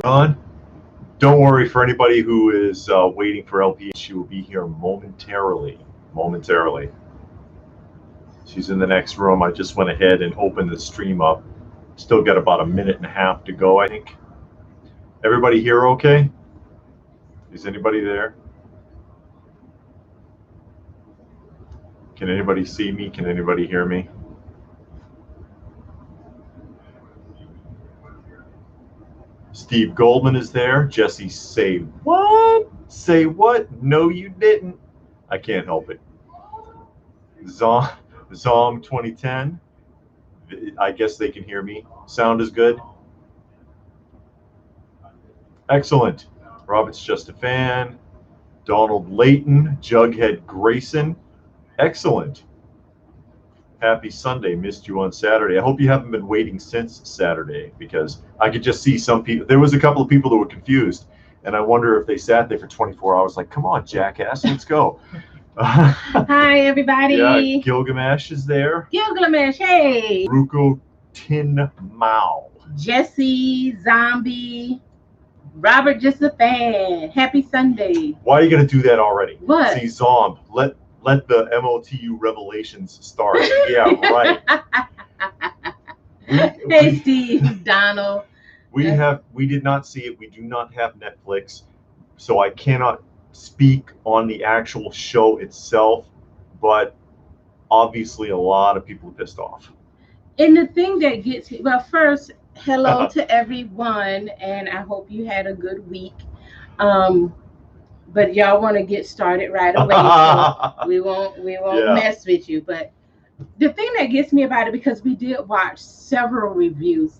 Ron, don't worry. For anybody who is waiting for LPH, she will be here momentarily. Momentarily. She's in the next room. I just went ahead and opened the stream up. Still got about a minute and a half to go, I think. Everybody here okay? Is anybody there? Can anybody see me? Can anybody hear me? Steve Goldman is there. Jesse, say what? Say what? No, you didn't. I can't help it. Zong 2010. I guess they can hear me. Sound is good. Excellent. Robert's just a fan. Donald Layton. Jughead Grayson. Excellent. Happy Sunday. Missed you on Saturday. I hope you haven't been waiting since Saturday, because I could just see some people. There was a couple of people that were confused, and I wonder if they sat there for 24 hours like, come on, jackass, let's go. Hi, everybody. Yeah, Gilgamesh is there. Gilgamesh, hey. Ruko Tin Mao. Jesse, Zombie, Robert, just a fan. Happy Sunday. Why are you going to do that already? What? See, Zomb, let the MOTU revelations start. Yeah, right. Hey, Steve, Donald. We did not see it. We do not have Netflix, so I cannot speak on the actual show itself, but obviously a lot of people are pissed off. And the thing that gets me, well, first, hello to everyone, and I hope you had a good week. But y'all want to get started right away, so we won't mess with you. But the thing that gets me about it, because we did watch several reviews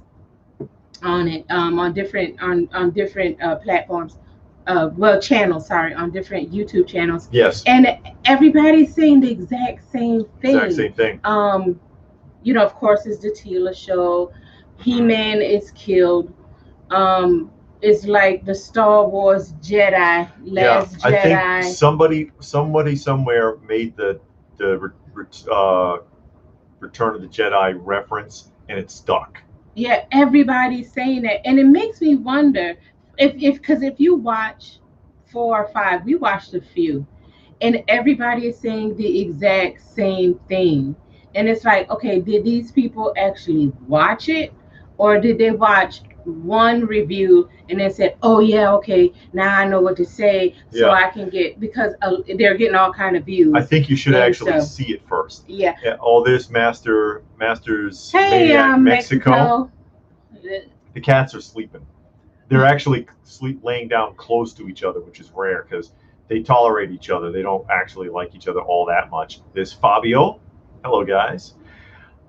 on it, on different platforms, channels. Sorry, on different YouTube channels. Yes. And everybody's saying the exact same thing. Exact same thing. Of course, it's the Tila show. He-Man is killed. It's like the Star Wars Jedi, Last Jedi. I think somebody somewhere made the Return of the Jedi reference, and it stuck. Yeah, everybody's saying that, and it makes me wonder because if you watch 4 or 5, we watched a few, and everybody is saying the exact same thing, and it's like, okay, did these people actually watch it, or did they watch one review and then said, oh yeah, okay, now I know what to say, so I can get, because they're getting all kind of views. I think you should actually see it first. Yeah. All this Masters hey, Mexico. The cats are sleeping. They're actually laying down close to each other, which is rare because they tolerate each other. They don't actually like each other all that much. There's Fabio. Hello, guys.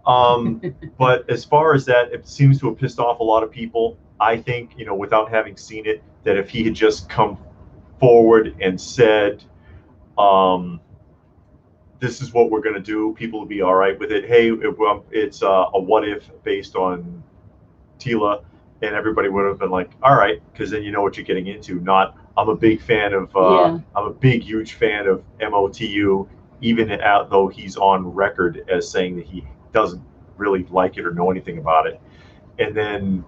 But as far as that, it seems to have pissed off a lot of people. I think, without having seen it, that if he had just come forward and said, this is what we're going to do, people would be all right with it. Hey, it's a what if based on Tila, and everybody would have been like, all right, because then you know what you're getting into. Not, I'm a big fan of, I'm a huge fan of MOTU, even though he's on record as saying that he doesn't really like it or know anything about it, and then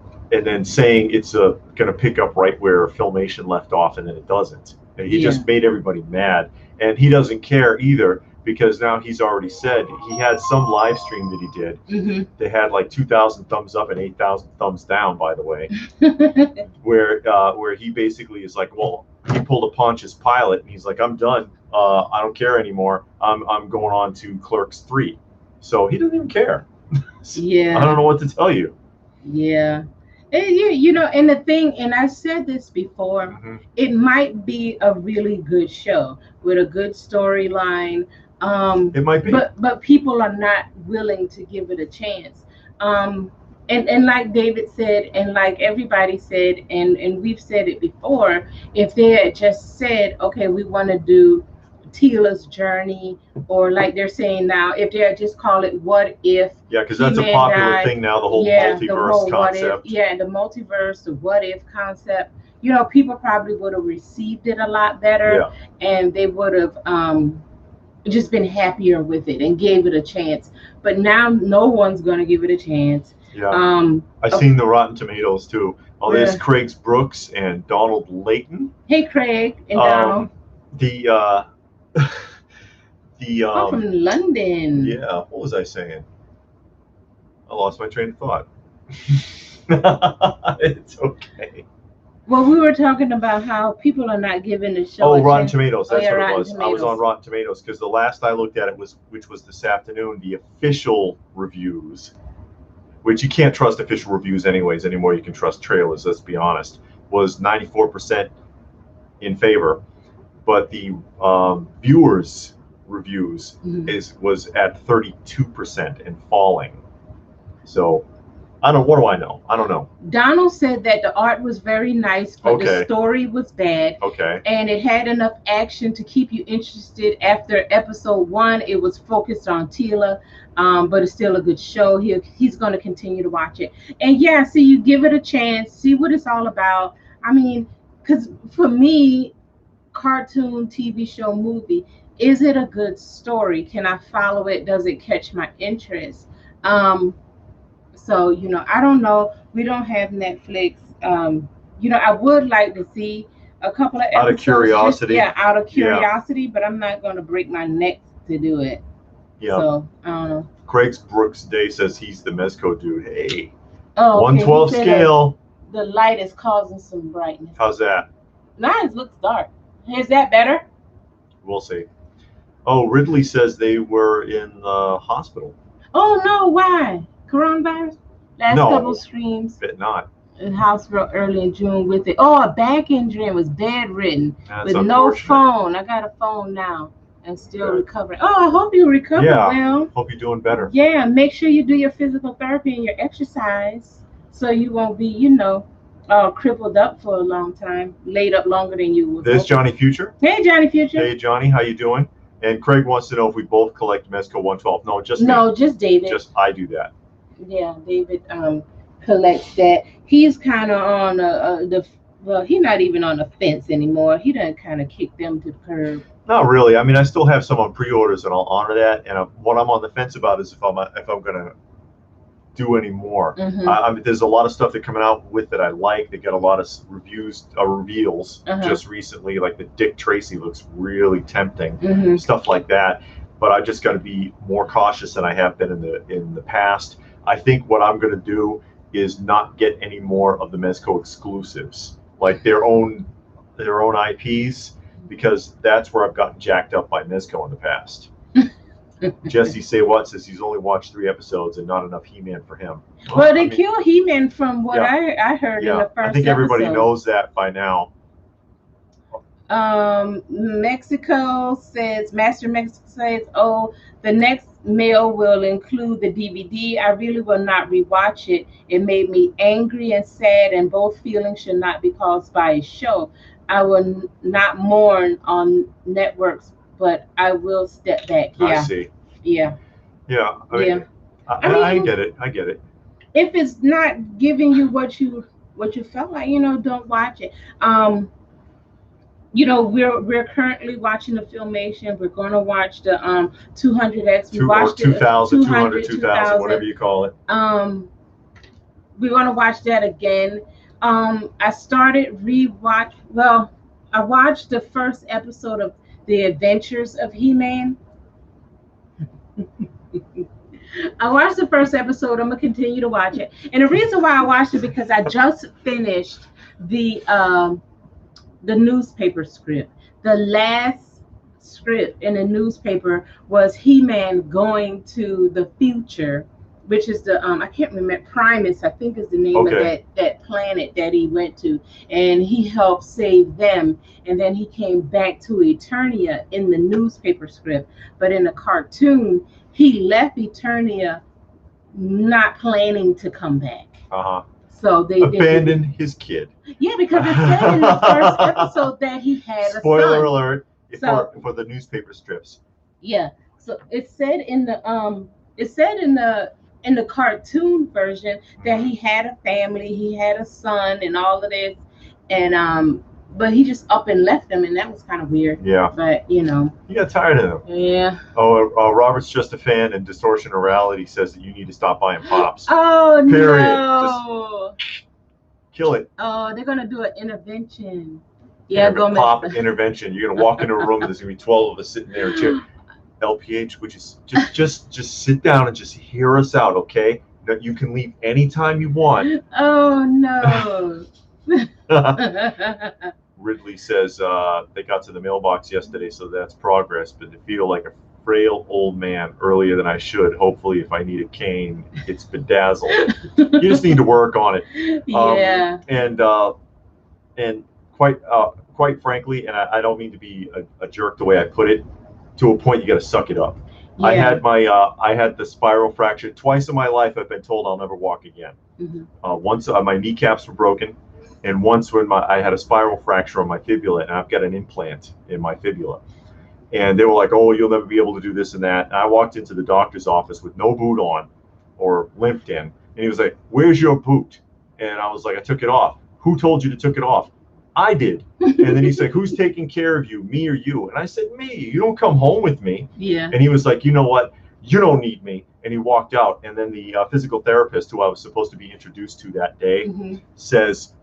saying it's going to pick up right where Filmation left off, and then it doesn't. And he just made everybody mad, and he doesn't care either, because now he's already said he had some live stream that he did. Mm-hmm. They had like 2,000 thumbs up and 8,000 thumbs down, by the way, where he basically is like, well, he pulled a Pontius Pilate, and he's like, I'm done. I don't care anymore. I'm going on to Clerks 3. So he doesn't even care. Yeah. I don't know what to tell you. Yeah. And the thing, and I said this before, mm-hmm. It might be a really good show with a good storyline. It might be. But people are not willing to give it a chance. And like David said, and like everybody said, and we've said it before, if they had just said, okay, we want to do Tila's journey, or like they're saying now, if they just call it what if. Yeah, because that's a popular thing now, the whole multiverse concept. The multiverse, the what if concept. People probably would have received it a lot better, and they would have just been happier with it and gave it a chance. But now no one's going to give it a chance. Yeah, I've seen the Rotten Tomatoes too. Oh, there's Craig Brooks and Donald Layton. Hey, Craig and Donald. The I'm from London. Yeah, what was I saying? I lost my train of thought. It's okay. Well, we were talking about how people are not giving the show. Oh, Rotten Tomatoes. That's what it was. Tomatoes. I was on Rotten Tomatoes because the last I looked at it which was this afternoon, the official reviews, which you can't trust official reviews anyways anymore. You can trust trailers. Let's be honest. Was 94% in favor, but the viewers' reviews was at 32% and falling. So. What do I know? I don't know. Donald said that the art was very nice, but the story was bad. Okay. And it had enough action to keep you interested. After episode 1, it was focused on Tila, but it's still a good show. He's going to continue to watch it. And yeah, see, you give it a chance, see what it's all about. I mean, because for me, cartoon, TV show, movie, is it a good story? Can I follow it? Does it catch my interest? So, I don't know. We don't have Netflix. I would like to see a couple of episodes. Out of curiosity. Out of curiosity, but I'm not going to break my neck to do it. Yeah. So, I don't know. Craig Brooks Day says he's the Mezco dude. Hey. Oh, okay. 112 scale. The light is causing some brightness. How's that? Mine looks dark. Is that better? We'll see. Oh, Ridley says they were in the hospital. Oh, no. Why? Coronavirus? Last couple streams. Bet not. In hospital early in June with it. Oh, a back injury and was bedridden with no phone. I got a phone now and still recovering. Oh, I hope you recover well. Hope you're doing better. Yeah, make sure you do your physical therapy and your exercise so you won't be, crippled up for a long time, laid up longer than you would. There's Johnny Future. Hey, Johnny Future. Hey, Johnny, how you doing? And Craig wants to know if we both collect Mezco 112. No, just me. Just David. Just I do that. Yeah, David collects that. He's kind of on he's not even on the fence anymore. He done kind of kicked them to the curb. Not really. I mean, I still have some on pre-orders, and I'll honor that. And what I'm on the fence about is if I'm gonna do any more. I mean, there's a lot of stuff that coming out with that I like. They got a lot of reveals just recently. Like the Dick Tracy looks really tempting. Stuff like that. But I just got to be more cautious than I have been in the past. I think what I'm going to do is not get any more of the Mezco exclusives, like their own IPs, because that's where I've gotten jacked up by Mezco in the past. Jesse Say What says he's only watched 3 episodes and not enough He-Man for him. Well, they killed He-Man from what I heard in the first I think everybody knows that by now. Mexico says, Master Mexico says, oh, the next mail will include the DVD. I really will not rewatch it. It made me angry and sad, and both feelings should not be caused by a show. I will not mourn on networks, but I will step back. Yeah. I see. Yeah. Yeah. I get it. I get it. If it's not giving you what you felt like, don't watch it. We're currently watching the Filmation. We're going to watch the 200X. We watched 2000, 2000, whatever you call it. We're going to watch that again. I started I watched the first episode of The Adventures of He-Man. I watched the first episode. I'm going to continue to watch it. And the reason why I watched it because I just finished the newspaper script. The last script in the newspaper was He-Man going to the future, which is the I can't remember, Primus, I think is the name of that planet that he went to, and he helped save them, and then he came back to Eternia in the newspaper script. But in the cartoon, he left Eternia not planning to come back. So they abandoned his kid. Yeah, because it said in the first episode that he had a son. Spoiler alert for the newspaper strips. Yeah. So it said in the cartoon version that he had a family, he had a son and all of this, and but he just up and left them, and that was kind of weird. Yeah. But he got tired of them. Yeah. Oh, Robert's just a fan, and Distortion of Reality says that you need to stop buying pops. Oh, period. No. Kill it. Oh, they're gonna do an intervention. Yeah, Pop intervention. You're gonna walk into a room and there's gonna be 12 of us sitting there. LPH, would you just sit down and just hear us out, okay? You can leave anytime you want. Oh no. Ridley says they got to the mailbox yesterday, so that's progress. But to feel like a frail old man earlier than I should. Hopefully, if I need a cane, it's bedazzled. You just need to work on it. Yeah. And quite frankly, and I don't mean to be a jerk the way I put it, to a point you got to suck it up. Yeah. I had the spiral fracture twice in my life. I've been told I'll never walk again. Mm-hmm. Once my kneecaps were broken, and once when I had a spiral fracture on my fibula, and I've got an implant in my fibula. And they were like, "Oh, you'll never be able to do this and that." And I walked into the doctor's office with no boot on, or limped in, and he was like, "Where's your boot?" And I was like, "I took it off." "Who told you to took it off?" "I did." And then he's like, "Who's taking care of you, me or you?" And I said, "Me. You don't come home with me." Yeah. And he was like, "You know what? You don't need me." And he walked out. And then the physical therapist who I was supposed to be introduced to that day says,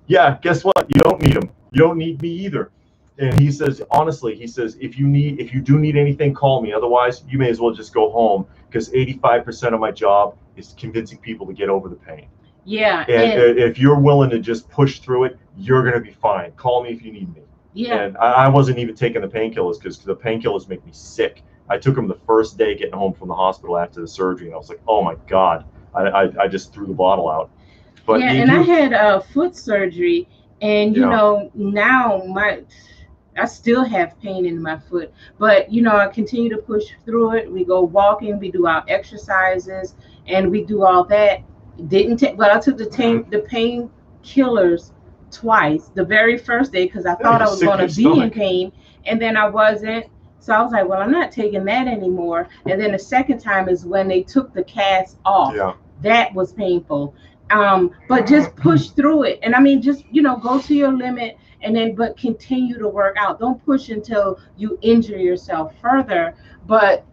"Yeah, guess what? You don't need him. You don't need me either." And he says, honestly, he says, if you do need anything, call me. Otherwise, you may as well just go home, because 85% of my job is convincing people to get over the pain. Yeah. And if you're willing to just push through it, you're going to be fine. Call me if you need me. Yeah. And I wasn't even taking the painkillers, because the painkillers make me sick. I took them the first day getting home from the hospital after the surgery, and I was like, oh my God, I just threw the bottle out. But yeah, and I had foot surgery, and you know, now I still have pain in my foot, but you know, I continue to push through it. We go walking, we do our exercises, and we do all that. Didn't take, but I took the painkillers twice. The very first day, because I thought I was going to be in pain, and then I wasn't. So I was like, well, I'm not taking that anymore. And then the second time is when they took the cast off. Yeah. That was painful. But just push through it. And I mean, just, you know, go to your limit, and then, but continue to work out. Don't push until you injure yourself further, but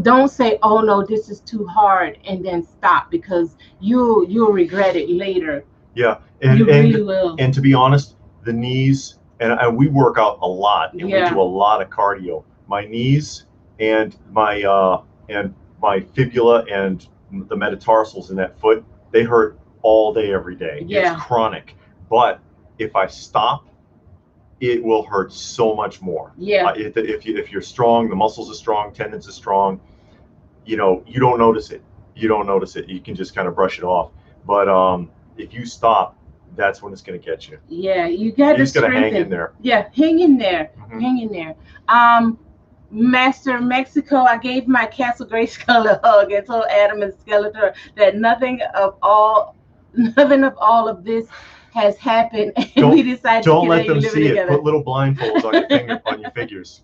don't say, oh no, this is too hard, and then stop, because you'll regret it later. Yeah. And you really will. And to be honest, the knees, and we work out a lot, and we do a lot of cardio. My knees and my fibula and the metatarsals in that foot, they hurt all day, every day. Yeah. It's chronic. But if I stop, it will hurt so much more. Yeah. If you're strong, the muscles are strong, tendons are strong, you know, you don't notice it. You don't notice it. You can just kind of brush it off. But if you stop, that's when it's going to get you. Yeah, you got to just got to hang in there. Yeah, hang in there. Hang in there. Master Mexico, I gave my Castle Grayskull a hug and told Adam and Skeletor that nothing of all of this has happened, and we decided don't to let them see together. It. Put little blindfolds on your figures.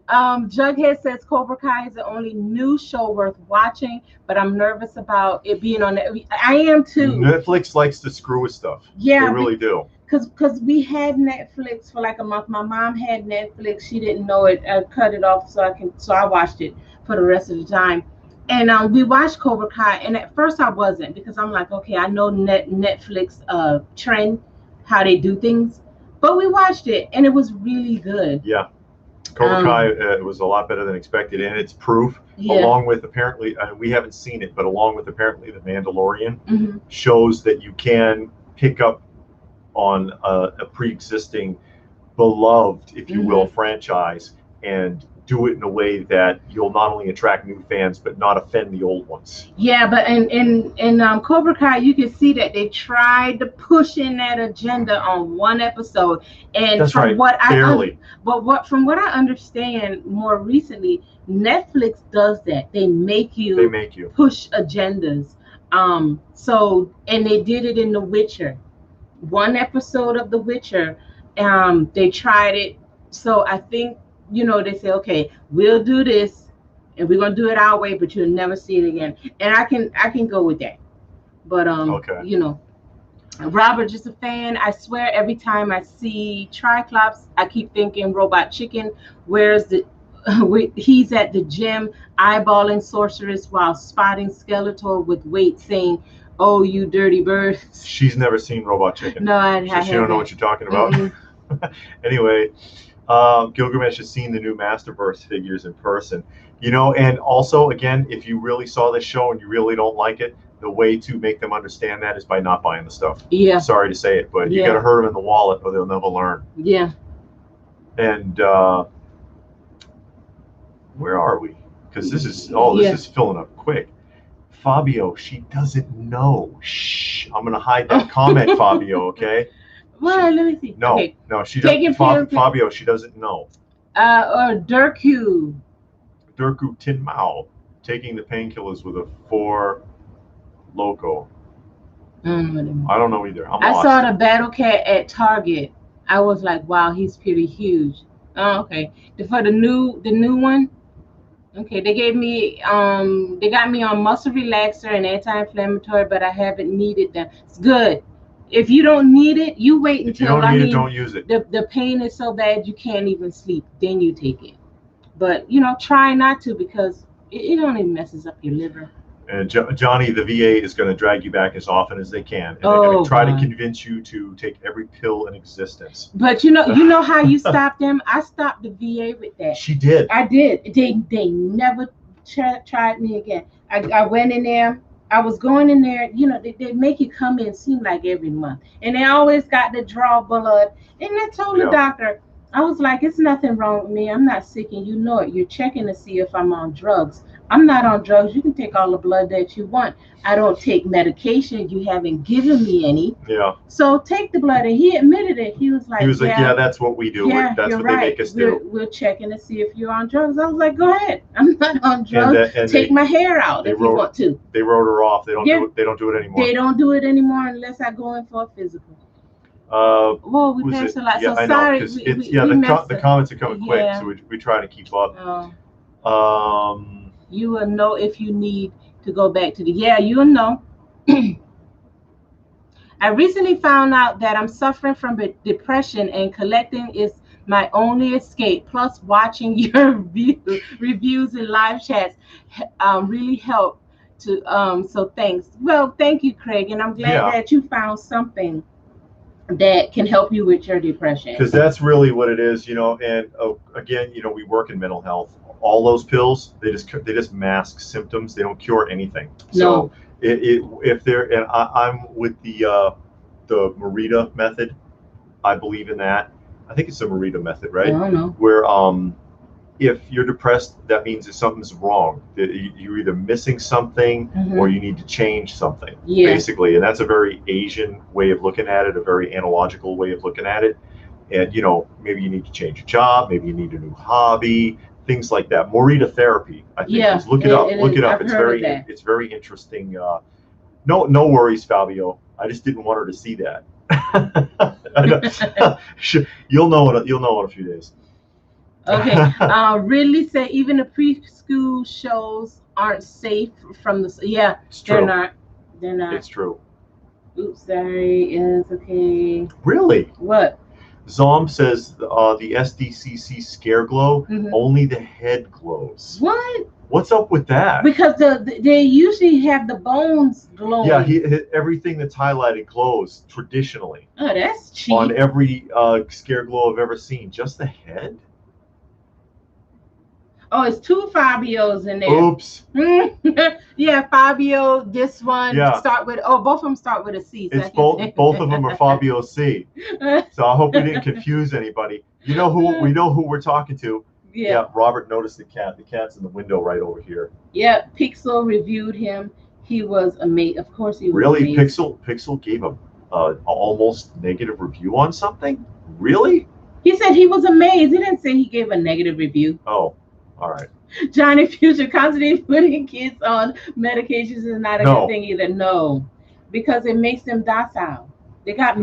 Jughead says Cobra Kai is the only new show worth watching, but I'm nervous about it being on. I am too. Netflix likes to screw with stuff. Yeah, they really do. Because we had Netflix for like a month. My mom had Netflix. She didn't know it. I cut it off so I watched it for the rest of the time. And we watched Cobra Kai, and at first I wasn't, because I'm like, okay, I know Netflix trend, how they do things, but we watched it and it was really good. Yeah, Cobra Kai was a lot better than expected, and it's proof. Along with apparently, we haven't seen it, but along with apparently The Mandalorian shows that you can pick up on a pre-existing, beloved, if you will, franchise, and do it in a way that you'll not only attract new fans but not offend the old ones. Yeah, but in Cobra Kai, you can see that they tried to push in that agenda on one episode, and that's from right, barely. From what I understand more recently, Netflix does that. They make you push agendas. So, and they did it in The Witcher. One episode of The Witcher, they tried it. So I think, you know, they say, okay, we'll do this and we're gonna do it our way, but you'll never see it again. And I can go with that. But you know, Robert, just a fan. I swear every time I see Triclops, I keep thinking Robot Chicken. Where's the He's at the gym eyeballing sorceress while spotting Skeletor with weight, saying, "Oh, you dirty birds." She's never seen Robot Chicken. No, I So she haven't. don't know what you're talking about. Anyway, Gilgamesh has seen the new Masterverse figures in person. You know, and also, again, if you really saw this show and you really don't like it, the way to make them understand that is by not buying the stuff. Yeah. Sorry to say it, but you got to hurt them in the wallet or they'll never learn. Yeah. And where are we? Because this is, this is filling up quick. Fabio, she doesn't know. Shh, I'm going to hide that comment, Fabio, okay? Well, let me see. No, okay. no, she doesn't. Fabio, she doesn't know. Or Durku Tin Mao, taking the painkillers with a 4 Loco. I don't know either. I saw the Battle Cat at Target. I was like, wow, he's pretty huge. Oh, okay. For the new one. Okay, they gave me they got me on muscle relaxer and anti-inflammatory, but I haven't needed them. It's good. If you don't need it, you wait until if you don't need it, don't use it. The pain is so bad you can't even sleep. Then you take it. But you know, try not to, because it only messes up your liver. And Johnny, the VA is going to drag you back as often as they can, and they're going to try to convince you to take every pill in existence. But you know how you stop them? I stopped the VA with that. She did. I did. They never tried me again. I went in there. I was going in there. You know, they make you come in, seem like every month, and they always got to draw blood. And I told the doctor, I was like, it's nothing wrong with me. I'm not sick, and you know it. You're checking to see if I'm on drugs. I'm not on drugs. You can take all the blood that you want. I don't take medication. You haven't given me any. Yeah. So take the blood. And he admitted it. He was like, yeah, that's what we do. Yeah, that's what they make us do. We're checking to see if you're on drugs. I was like, go ahead. I'm not on drugs. And take my hair out if you want to. They wrote her off. They don't do it. They don't do it anymore. They don't do it anymore unless I go in for a physical. Well, we passed a lot. Yeah, so I know, sorry. The comments are coming quick, so we try to keep up. You will know if you need to go back to you will know. I recently found out that I'm suffering from depression, and collecting is my only escape. Plus, watching your reviews and live chats really help to so thanks. Well, thank you, Craig, and I'm glad that you found something that can help you with your depression. Because that's really what it is, you know. And again, you know, we work in mental health. All those pills, they just mask symptoms. They don't cure anything. So if they're, and I'm with the Morita method. I believe in that. I think it's the Morita method, right? I don't know. Where if you're depressed, that means that something's wrong. That you're either missing something or you need to change something, basically. And that's a very Asian way of looking at it, a very analogical way of looking at it. And, you know, maybe you need to change your job, maybe you need a new hobby, things like that. Morita therapy, I think. Look it up. Look it up. It's very interesting. No worries, Fabio. I just didn't want her to see that. You'll know it in a few days. Okay. Ridley said even the preschool shows aren't safe from the. Yeah, it's true. They're not. It's true. Oops, sorry. It's okay. Really? What? Zom says the SDCC scare glow, only the head glows. What? What's up with that? Because they usually have the bones glowing. Yeah, everything that's highlighted glows traditionally. Oh, that's cheap. On every scare glow I've ever seen. Just the head? Oh, it's 2 Fabios in there. Oops. Yeah, Fabio. This one start with. Oh, both of them start with a C. So it's both of them are Fabio C. So I hope we didn't confuse anybody. You know who we know who we're talking to. Yeah. Robert noticed the cat. The cat's in the window right over here. Yeah. Pixel reviewed him. He was amazing. Of course, he was. Really, amazing. Pixel gave a almost negative review on something. Really? He said he was amazed. He didn't say he gave a negative review. Oh. All right. Johnny Future constantly putting kids on medications is not a good thing either. No, because it makes them docile. They got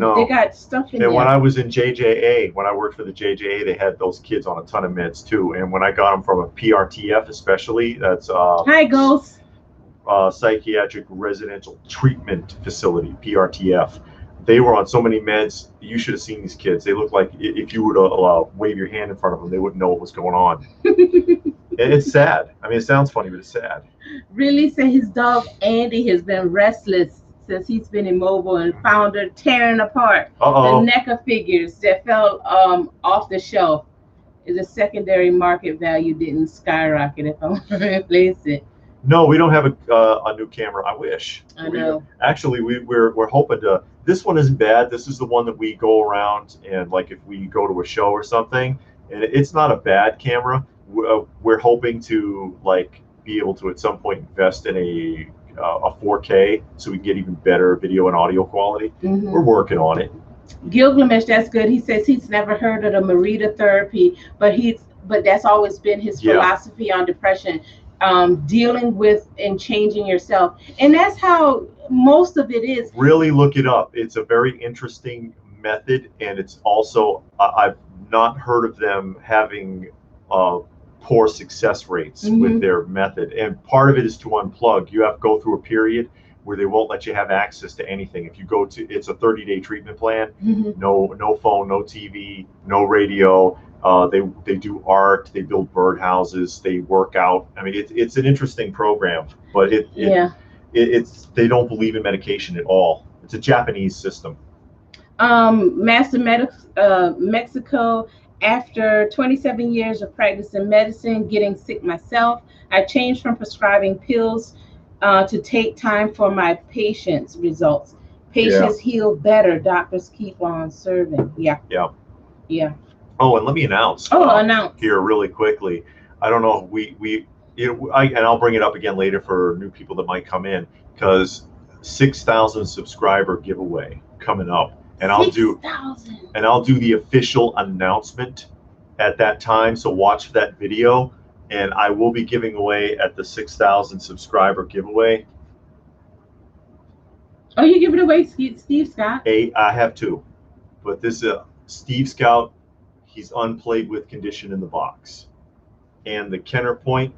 stuff in there. And when I was in JJA, when I worked for the JJA, they had those kids on a ton of meds too. And when I got them from a PRTF, especially, that's hi Ghost, psychiatric residential treatment facility, PRTF. they were on so many meds. You should have seen these kids. They look like if you were to wave your hand in front of them, they wouldn't know what was going on. It's sad. I mean, it sounds funny, but it's sad. Really said his dog Andy has been restless since he's been immobile and found her tearing apart the NECA figures that fell off the shelf. The secondary market value didn't skyrocket if I want to replace it. No, we don't have a new camera. I wish. I know. Actually, we're hoping to. This one isn't bad. This is the one that we go around and like if we go to a show or something, and it's not a bad camera. We're hoping to like be able to at some point invest in a 4K so we can get even better video and audio quality. We're working on it. Gilgamesh, that's good. He says he's never heard of the Marita therapy, but that's always been his philosophy on depression, dealing with and changing yourself, and that's how most of it is. Really look it up. It's a very interesting method, and it's also I've not heard of them having poor success rates with their method, and part of it is to unplug. You have to go through a period where they won't let you have access to anything. If you go to, it's a 30-day treatment plan, no phone, no TV, no radio. They do art, they build birdhouses, they work out. I mean, it's an interesting program, but it's they don't believe in medication at all. It's a Japanese system. Master Mexico. After 27 years of practicing medicine, getting sick myself, I changed from prescribing pills to take time for my patients' results. Patients heal better. Doctors keep on serving. Yeah. Oh, and let me announce. Announce here really quickly. I don't know if and I'll bring it up again later for new people that might come in, because 6,000 subscriber giveaway coming up. And I'll do the official announcement at that time. So watch that video, and I will be giving away at the 6,000 subscriber giveaway. Oh, you giving away Steve Scott? I have two, but this is Steve Scout. He's unplayed with condition in the box, and the Kenner point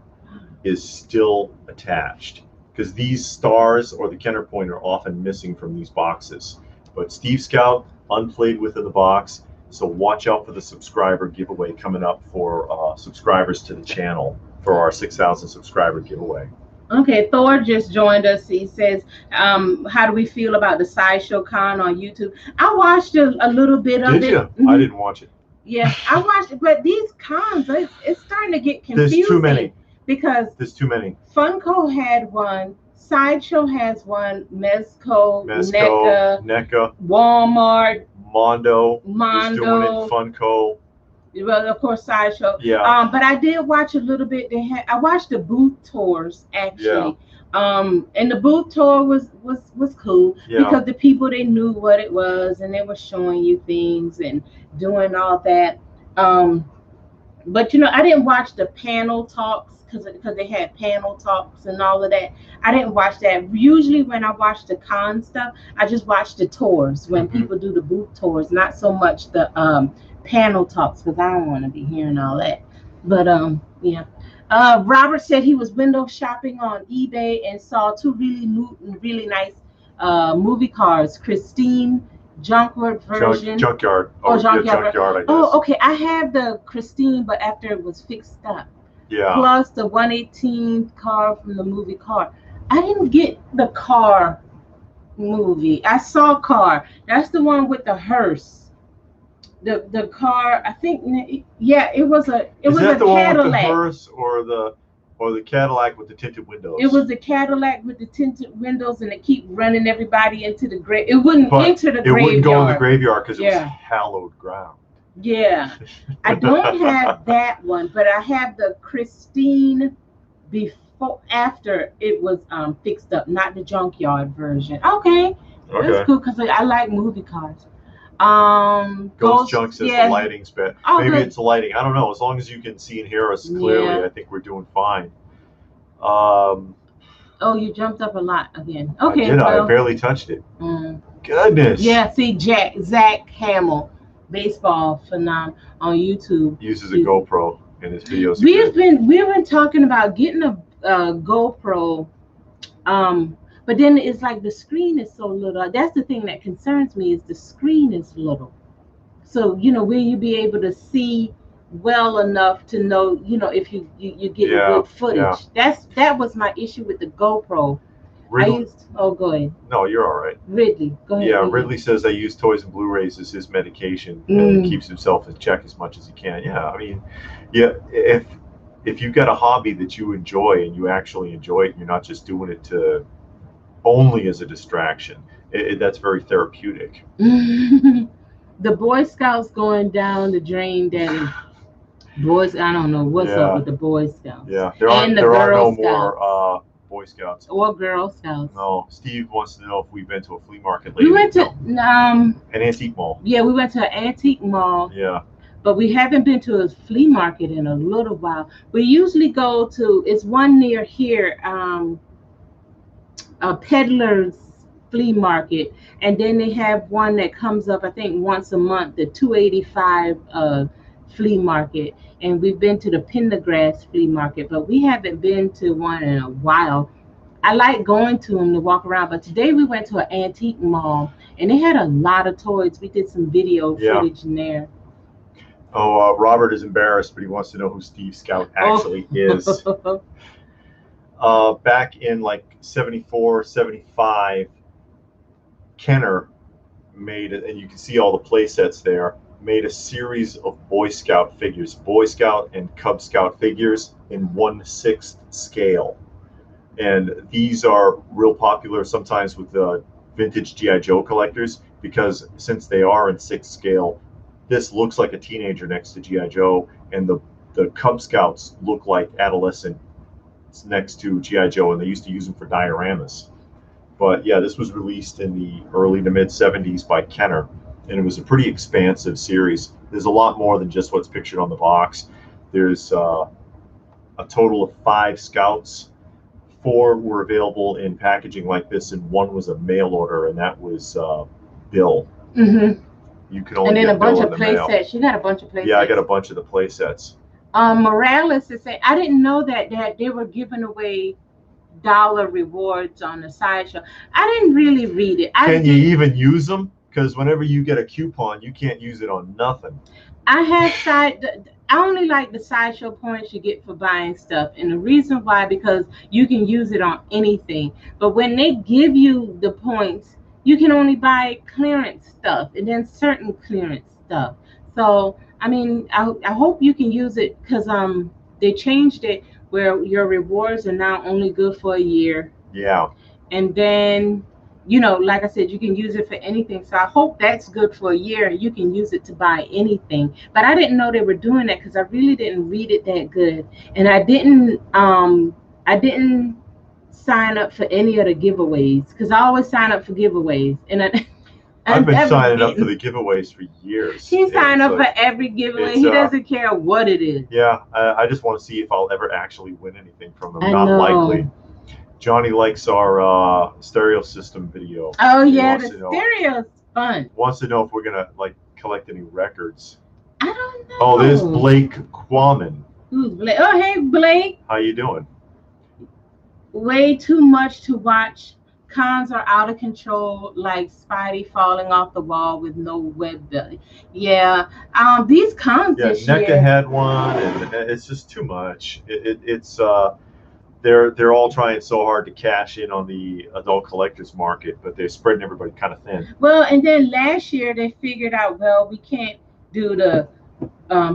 is still attached because these stars or the Kenner point are often missing from these boxes. But Steve Scout, unplayed with in the box. So watch out for the subscriber giveaway coming up for subscribers to the channel for our 6,000 subscriber giveaway. Okay, Thor just joined us. He says, how do we feel about the Sideshow Con on YouTube? I watched a little bit of it. Did you? I didn't watch it. Yeah, I watched it, but these cons, it's starting to get confusing. There's too many. Because there's too many. Funko had one. Sideshow has one, Mezco, NECA, Walmart, Mondo is doing it, Funko. Well, of course, Sideshow. Yeah. But I did watch a little bit. I watched the booth tours actually. And the booth tour was cool because the people, they knew what it was and they were showing you things and doing all that. But I didn't watch the panel talks because they had panel talks and all of that. I didn't watch that. Usually when I watch the con stuff, I just watch the tours when people do the booth tours, not so much the panel talks, because I don't want to be hearing all that. But Robert said he was window shopping on eBay and saw two really nice movie cars. Christine Junkyard version. Junkyard. Junkyard. I guess. Oh, okay. I have the Christine, but after it was fixed up. Yeah. Plus the 118 car from the movie Car. I didn't get the Car movie. I saw Car. That's the one with the hearse. The car. I think. Yeah, it was a Cadillac. Is that the one with the hearse or the Cadillac with the tinted windows? It was the Cadillac with the tinted windows, and they keep running everybody into the grave. It wouldn't enter the graveyard. It wouldn't go in the graveyard because it was hallowed ground. Yeah, I don't have that one, but I have the Christine after it was fixed up, not the junkyard version. Okay. That's cool because I like movie cars. Ghost Junk says the lighting's bad. Maybe it's the lighting. I don't know. As long as you can see and hear us clearly, I think we're doing fine. You jumped up a lot again. Okay. I barely touched it. Goodness. Yeah. See, Zach Hamill, baseball phenom on YouTube, uses a GoPro in his videos. We've been talking about getting a GoPro, But then it's like the screen is so little. That's the thing that concerns me is the screen is little. So will you be able to see well enough to know if you get good footage? That was my issue with the GoPro. Go ahead. No, you're all right. Ridley, go ahead. Yeah, Ridley says I use toys and Blu-rays as his medication and keeps himself in check as much as he can. Yeah, I mean, if you've got a hobby that you enjoy and you actually enjoy it, and you're not just doing it to only as a distraction, that's very therapeutic. The Boy Scouts going down the drain, Daddy. Boys, I don't know what's up with the Boy Scouts. Yeah, there are no more Boy Scouts or Girl Scouts. No, Steve wants to know if we've been to a flea market lately. We went to an antique mall. Yeah, we went to an antique mall. Yeah. But we haven't been to a flea market in a little while. We usually go to, it's one near here, a peddler's flea market, and then they have one that comes up I think once a month, the 285 flea market, and we've been to the Pendergrass flea market, but we haven't been to one in a while. I like going to them to walk around, but today we went to an antique mall and they had a lot of toys. We did some video footage in there. Oh, Robert is embarrassed, but he wants to know who Steve Scout actually is. Back in like 74, 75, Kenner made it, and you can see all the play sets there, made a series of Boy Scout figures, Boy Scout and Cub Scout figures in 1/6 scale. And these are real popular sometimes with the vintage G.I. Joe collectors, because since they are in 6 scale, this looks like a teenager next to G.I. Joe, and the Cub Scouts look like adolescents next to G.I. Joe, and they used to use them for dioramas. But yeah, this was released in the early to mid 70s by Kenner, and it was a pretty expansive series. There's a lot more than just what's pictured on the box. There's a total of 5 Scouts. 4 were available in packaging like this, and 1 was a mail order, and that was Bill. Mm-hmm. You can only and then get a bunch Bill of play sets. You got a bunch of play sets. Yeah, I got a bunch of the play sets. Morales is saying, I didn't know that they were giving away dollar rewards on the sideshow. I didn't really read it. Can you even use them? Because whenever you get a coupon, you can't use it on nothing. I only like the sideshow points you get for buying stuff, and the reason why, because you can use it on anything. But when they give you the points, you can only buy clearance stuff and then certain clearance stuff. So I mean, I hope you can use it, because they changed it where your rewards are now only good for a year. Yeah. And then, like I said, you can use it for anything. So I hope that's good for a year and you can use it to buy anything. But I didn't know they were doing that, because I really didn't read it that good. And I didn't sign up for any of the giveaways, because I always sign up for giveaways. And I've been signing up for the giveaways for years. He signed up for every giveaway. He doesn't care what it is. Yeah, I just want to see if I'll ever actually win anything from them. Not likely. Johnny likes our stereo system video. Oh yeah, the stereo is fun. Wants to know if we're gonna collect any records. I don't know. Oh, there's Blake Quammen. Who's Blake? Oh, hey Blake. How you doing? Way too much to watch. Cons are out of control, like Spidey falling off the wall with no web belly. Yeah, these cons this year. NECA had one, and it's just too much. It's they're all trying so hard to cash in on the adult collectors market, but they're spreading everybody kind of thin. Well, and then last year they figured out, well, we can't do the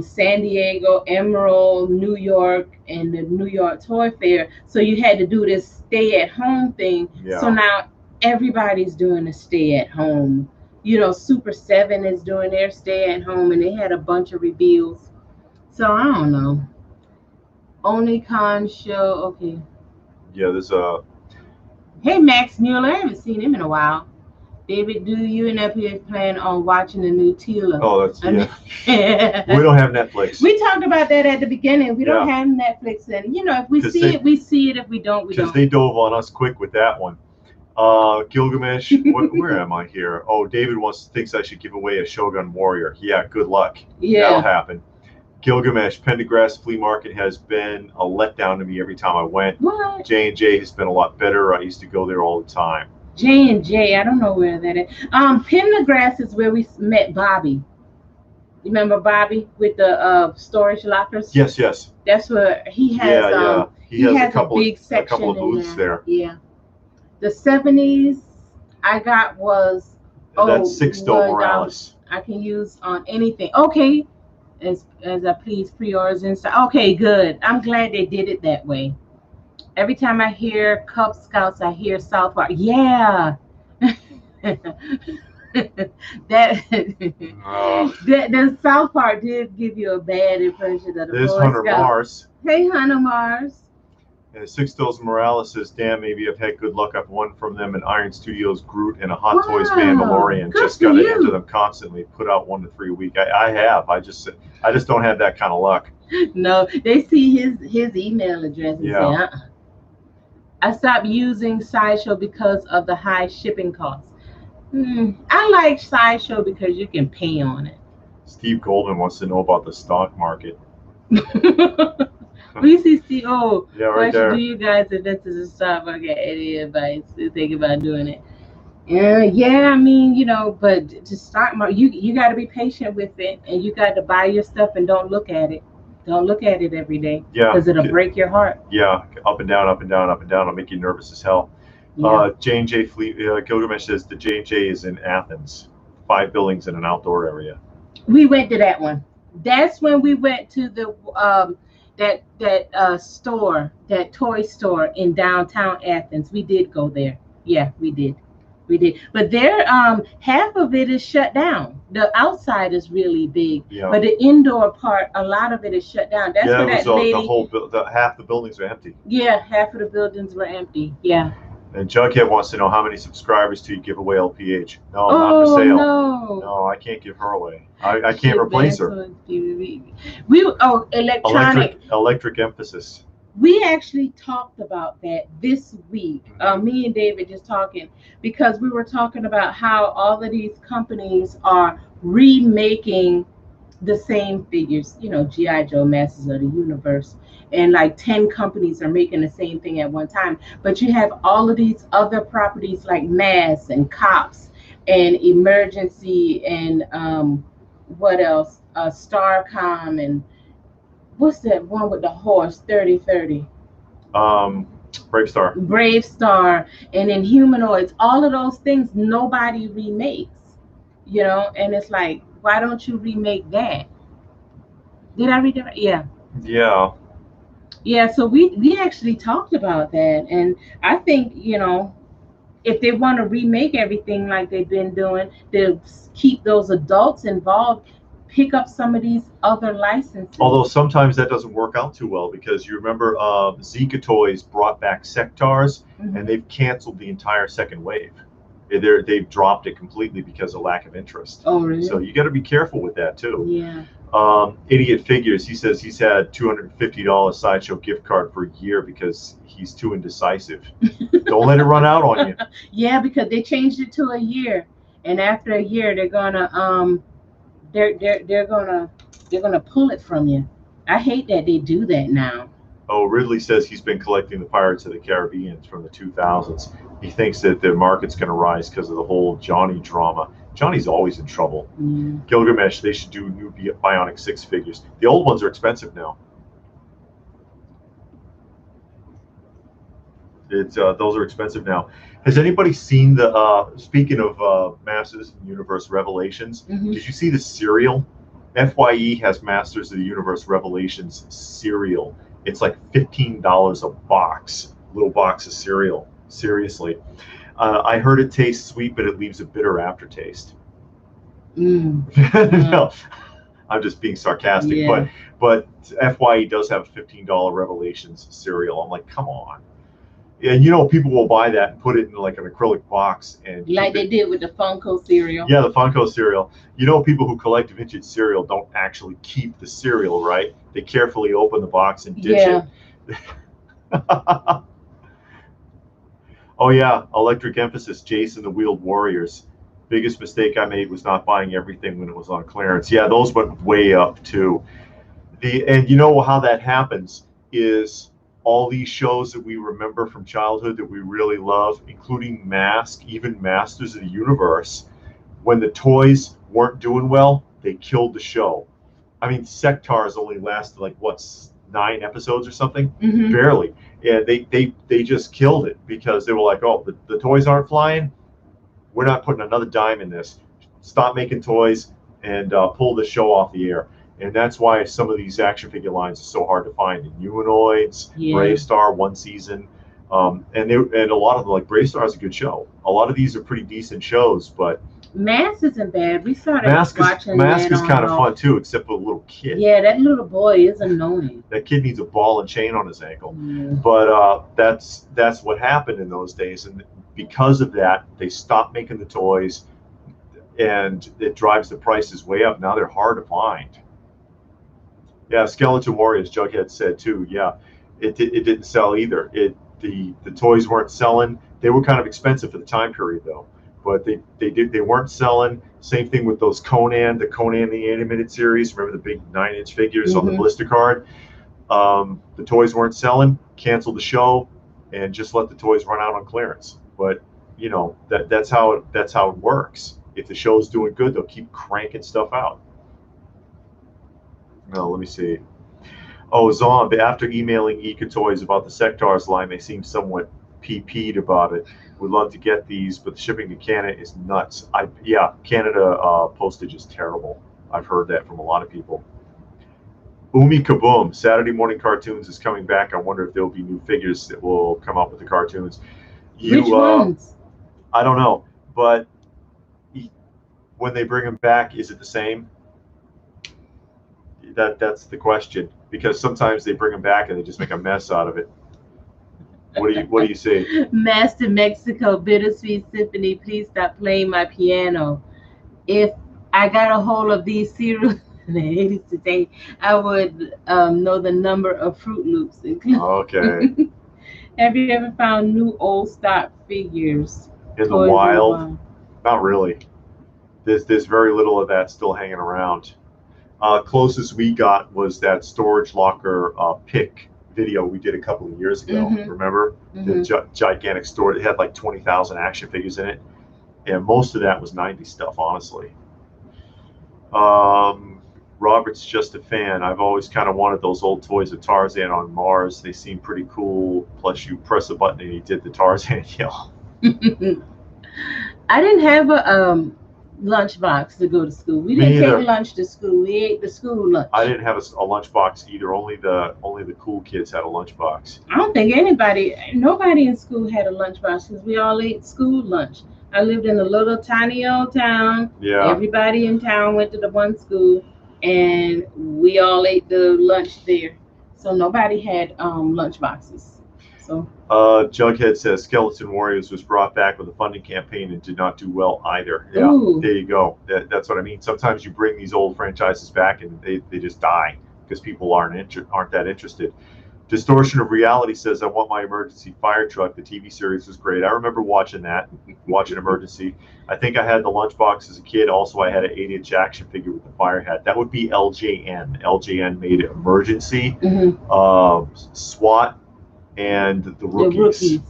San Diego, Emerald, New York, and the New York Toy Fair. So you had to do this stay-at-home thing. Yeah. So now everybody's doing a stay-at-home. Super 7 is doing their stay-at-home, and they had a bunch of reveals. So I don't know. Only con show, okay. Yeah, there's a. Hey, Max Mueller, I haven't seen him in a while. David, do you and LPH plan on watching the new Tila? Oh, that's We don't have Netflix. We talked about that at the beginning. We don't have Netflix, and if we see it, we see it. If we don't, we don't. Because they dove on us quick with that one. Gilgamesh, where am I here? Oh, David thinks I should give away a Shogun Warrior. Yeah, good luck. Yeah, that'll happen. Gilgamesh, Pendergrass Flea Market has been a letdown to me every time I went. What? J&J has been a lot better. I used to go there all the time. J&J, I don't know where that is. Pendergrass is where we met Bobby. You remember Bobby with the storage lockers? Yes, yes. That's where he has. Yeah. He has a big section couple of booths there. Yeah. The 70s I got was that's Sixto Morales. I can use on anything. Okay. As I please pre-orders and stuff. Okay, good. I'm glad they did it that way. Every time I hear Cub Scouts, I hear South Park. Yeah. The South Park did give you a bad impression of the There's Boy Hunter Scouts. Mars. Hey, Hunter Mars. And Sixtos Morales says, "Damn, maybe I've had good luck. I've won from them in Iron Studios, Groot, and a Hot Toys Mandalorian. Good just for got to you. enter them constantly. Put out 1 to 3 a week. I have. I just don't have that kind of luck." No, they see his email address and say, I stopped using Sideshow because of the high shipping costs. I like Sideshow because you can pay on it. Steve Golden wants to know about the stock market. We see Steve. Oh, yeah, right there. Do you guys invest in the stock market? Any advice to think about doing it? Yeah, I mean, but to start, you got to be patient with it, and you got to buy your stuff and don't look at it. Don't look at it every day. Yeah, because it'll break your heart. Yeah, up and down, up and down, up and down. It'll make you nervous as hell. Yeah. J&J Fleet. Gilgamesh says the J&J is in Athens. 5 buildings in an outdoor area. We went to that one. That's when we went to the that store, that toy store in downtown Athens. We did go there. Yeah, we did. But there, half of it is shut down. The outside is really big, but the indoor part, a lot of it is shut down. That's where that lady. Half the buildings are empty. Yeah, half of the buildings were empty. Yeah. And Jughead wants to know, how many subscribers do you give away LPH? No, not for sale. No, I can't give her away. I can't replace her. Electric emphasis. We actually talked about that this week. Me and David just talking, because we were talking about how all of these companies are remaking the same figures, G.I. Joe, Masters of the Universe, and like 10 companies are making the same thing at one time. But you have all of these other properties like Mass and Cops and Emergency and what else? Starcom and what's that one with the horse? 3030. Brave Star, and then Humanoids. All of those things nobody remakes, and it's like, why don't you remake that? Did I read it right? Yeah. So we actually talked about that, and I think if they want to remake everything like they've been doing, to keep those adults involved, pick up some of these other licenses. Although sometimes that doesn't work out too well, because you remember Zika Toys brought back Sectars, and they've canceled the entire second wave. They've dropped it completely because of lack of interest. Oh, really? So you got to be careful with that too. Yeah. Idiot Figures, he says he's had $250 Sideshow gift card for a year because he's too indecisive. Don't let it run out on you. Yeah, because they changed it to a year, and after a year they're gonna they're gonna pull it from you. I hate that they do that now. Oh, Ridley says he's been collecting the Pirates of the Caribbean from the 2000s. He thinks that the market's going to rise because of the whole Johnny drama. Johnny's always in trouble. Gilgamesh, they should do new Bionic 6 figures. The old ones are expensive now. Those are expensive now. Has anybody seen the, speaking of Masters of the Universe Revelations, did you see the cereal? FYE has Masters of the Universe Revelations cereal. It's like $15 a box, little box of cereal. Seriously. I heard it tastes sweet, but it leaves a bitter aftertaste. No, I'm just being sarcastic, but FYE does have a $15 Revelations cereal. I'm like, come on. And people will buy that and put it in like an acrylic box, and like they did with the Funko cereal. Yeah, the Funko cereal. People who collect vintage cereal don't actually keep the cereal, right? They carefully open the box and ditch it. Oh yeah, Electric Emphasis, Jason the Wheeled Warriors. Biggest mistake I made was not buying everything when it was on clearance. Yeah, those went way up too. And you know how that happens is all these shows that we remember from childhood that we really love, including Mask, even Masters of the Universe. When the toys weren't doing well, they killed the show. I mean, Sectars only lasted like what, 9 episodes or something, barely. Yeah, they just killed it because they were like, oh, the toys aren't flying. We're not putting another dime in this. Stop making toys and pull the show off the air. And that's why some of these action figure lines are so hard to find. In Humanoids, Brave Star, one season, and a lot of them, like Brave Star is a good show. A lot of these are pretty decent shows, but Mask isn't bad. We started watching Mask is kind of fun too, except for a little kid. Yeah, that little boy is annoying. That kid needs a ball and chain on his ankle. But that's what happened in those days, and because of that, they stopped making the toys, and it drives the prices way up. Now they're hard to find. Yeah, Skeleton Warriors, Jughead said too. Yeah, it didn't sell either. The toys weren't selling. They were kind of expensive for the time period though. But they weren't selling. Same thing with those Conan the animated series. Remember the big 9-inch figures on the blister card? The toys weren't selling. Canceled the show, and just let the toys run out on clearance. But you know that's how it works. If the show's doing good, they'll keep cranking stuff out. No, let me see. Oh, Zombie. After emailing Eka Toys about the Sectars line, they seem somewhat PP'd about it. Would love to get these, but the shipping to Canada is nuts. Canada postage is terrible. I've heard that from a lot of people. Umi Kaboom, Saturday Morning Cartoons is coming back. I wonder if there'll be new figures that will come up with the cartoons. Which ones? I don't know, but when they bring them back, is it the same? That's the question, because sometimes they bring them back and they just make a mess out of it. What do you say? Master Mexico, Bittersweet Symphony, please stop playing my piano. If I got a hold of these cereals in the 80s today, I would know the number of Fruit Loops. Okay. Have you ever found new old stock figures in the wild? Not really. There's very little of that still hanging around. Closest we got was that storage locker pick video we did a couple of years ago. Remember the gigantic store that had like 20,000 action figures in it, and most of that was 90s stuff, honestly. Robert's just a fan. I've always kind of wanted those old toys of Tarzan on Mars. They seem pretty cool. Plus, you press a button and he did the Tarzan yell. I didn't have a lunchbox to go to school. We didn't take lunch to school. We ate the school lunch. I didn't have a lunchbox either. Only the cool kids had a lunchbox. I don't think nobody in school had a lunchbox because we all ate school lunch. I lived in a little tiny old town. Yeah. Everybody in town went to the one school, and we all ate the lunch there. So nobody had lunchboxes. So. Jughead says Skeleton Warriors was brought back with a funding campaign and did not do well either. Yeah, Ooh. There you go. That's what I mean. Sometimes you bring these old franchises back and they just die because people aren't that interested. Distortion of Reality says, I want my emergency fire truck. The TV series was great. I remember watching Emergency. I think I had the lunchbox as a kid. Also, I had an 8-inch action figure with the fire hat. That would be LJN. LJN made Emergency, SWAT, and the Rookies.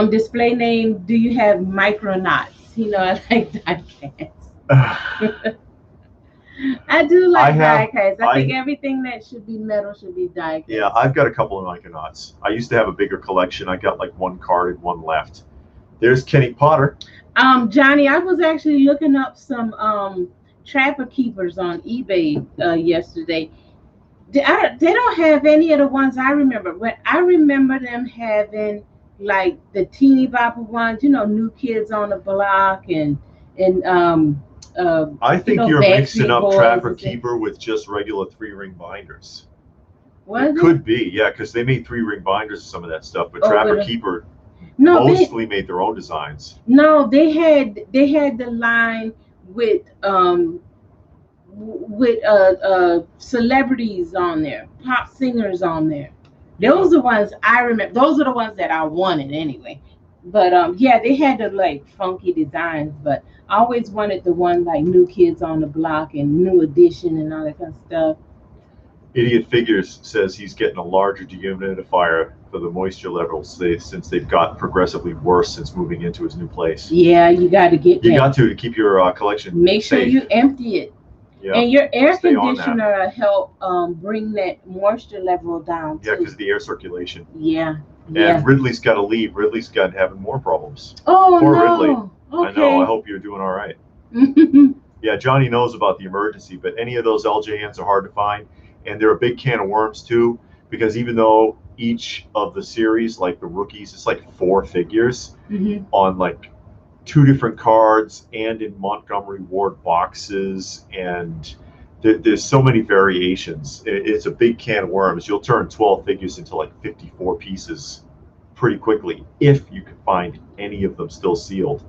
Display name, do you have Micronauts? You know, I like diecast. I do like diecast. I think everything that should be metal should be diecast. Yeah, I've got a couple of Micronauts. I used to have a bigger collection. I got like one card and one left. There's Kenny Potter. Johnny, I was actually looking up some Trapper Keepers on eBay yesterday. They don't have any of the ones I remember. But I remember them having like the teeny bopper ones, you know, New Kids on the Block and I think you're mixing up Trapper Keeper with just regular 3-ring binders. It could be, yeah, because they made 3-ring binders of some of that stuff, but Trapper Keeper mostly made their own designs. No, they had the line with celebrities on there, pop singers on there. Those are the ones I remember. Those are the ones that I wanted anyway. But yeah, they had the like funky designs, but I always wanted the one like New Kids on the Block and New Edition and all that kind of stuff. Idiot Figures says he's getting a larger dehumidifier for the moisture levels since they've got progressively worse since moving into his new place. Yeah, you got to get You that. got to keep your collection Make sure safe. you empty it. Yeah. And your air Stay on that. conditioner help bring that moisture level down Yeah, too. because of the air circulation. Yeah, yeah. And Ridley's got to leave. Ridley's got having more problems. Oh Poor no. Ridley. Okay. I know. I hope you're doing all right. Yeah, Johnny knows about the emergency, but any of those LJNs are hard to find, and they're a big can of worms too. Because even though each of the series, like the rookies, it's like 4 figures on like 2 different cards and in Montgomery Ward boxes, and there's so many variations. It's a big can of worms. You'll turn 12 figures into like 54 pieces pretty quickly if you can find any of them still sealed.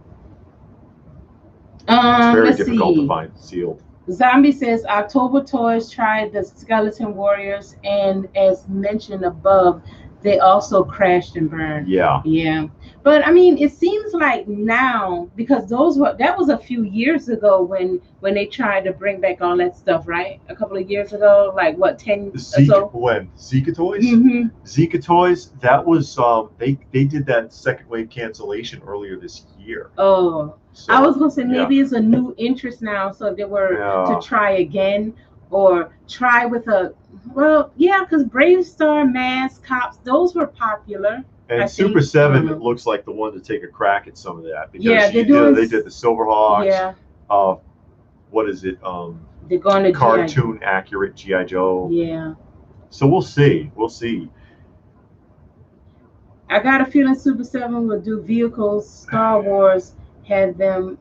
It's very difficult to find sealed. Zombie says October Toys tried the Skeleton Warriors, and as mentioned above, they also crashed and burned. Yeah. Yeah. But I mean, it seems like now, because that was a few years ago when they tried to bring back all that stuff, right? A couple of years ago, like what, 10 or so? When Zika Toys? Zika Toys, that was they did that second wave cancellation earlier this year. Oh. So, I was gonna say maybe it's a new interest now, so if they were to try again or try with because Brave Star, Mask, Cops, those were popular. And Super 7 looks like the one to take a crack at some of that because they did the Silverhawks. Yeah. What is it? They're going to cartoon accurate G.I. Joe. Yeah. So we'll see. We'll see. I got a feeling Super 7 will do vehicles. Star Wars had them,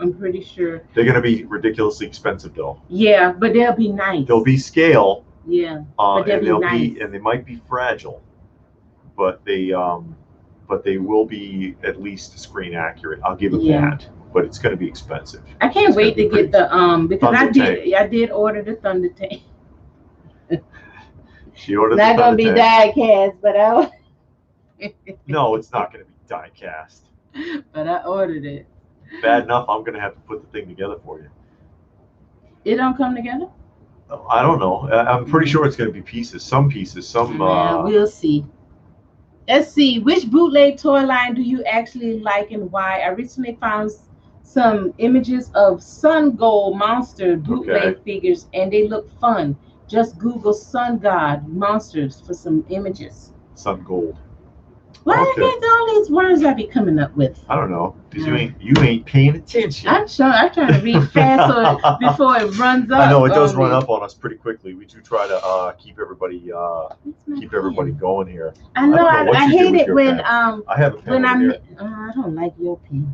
I'm pretty sure. They're going to be ridiculously expensive though. Yeah, but they'll be nice. They'll be scale. Yeah. But they'll be nice. And they might be fragile, but they will be at least screen accurate. I'll give them that. But it's going to be expensive. I can't wait to get the because I did order the Thunder Tank. She ordered not the Thunder Tank. Not going to be die cast, but No, it's not going to be die cast. But I ordered it. Bad enough, I'm going to have to put the thing together for you. It don't come together? I don't know. I'm pretty sure it's going to be pieces. Some pieces. Some. We'll see. Let's see. Which bootleg toy line do you actually like and why? I recently found some images of Sun Gold Monster bootleg figures, and they look fun. Just Google Sun God Monsters for some images. Sun Gold. Why are all these words I be coming up with? I don't know. Because you ain't paying attention. I'm trying to read fast before it runs up. I know it does run up on us pretty quickly. We do try to keep everybody going here. I know. I hate it when I have a pen over here. I don't like your pen.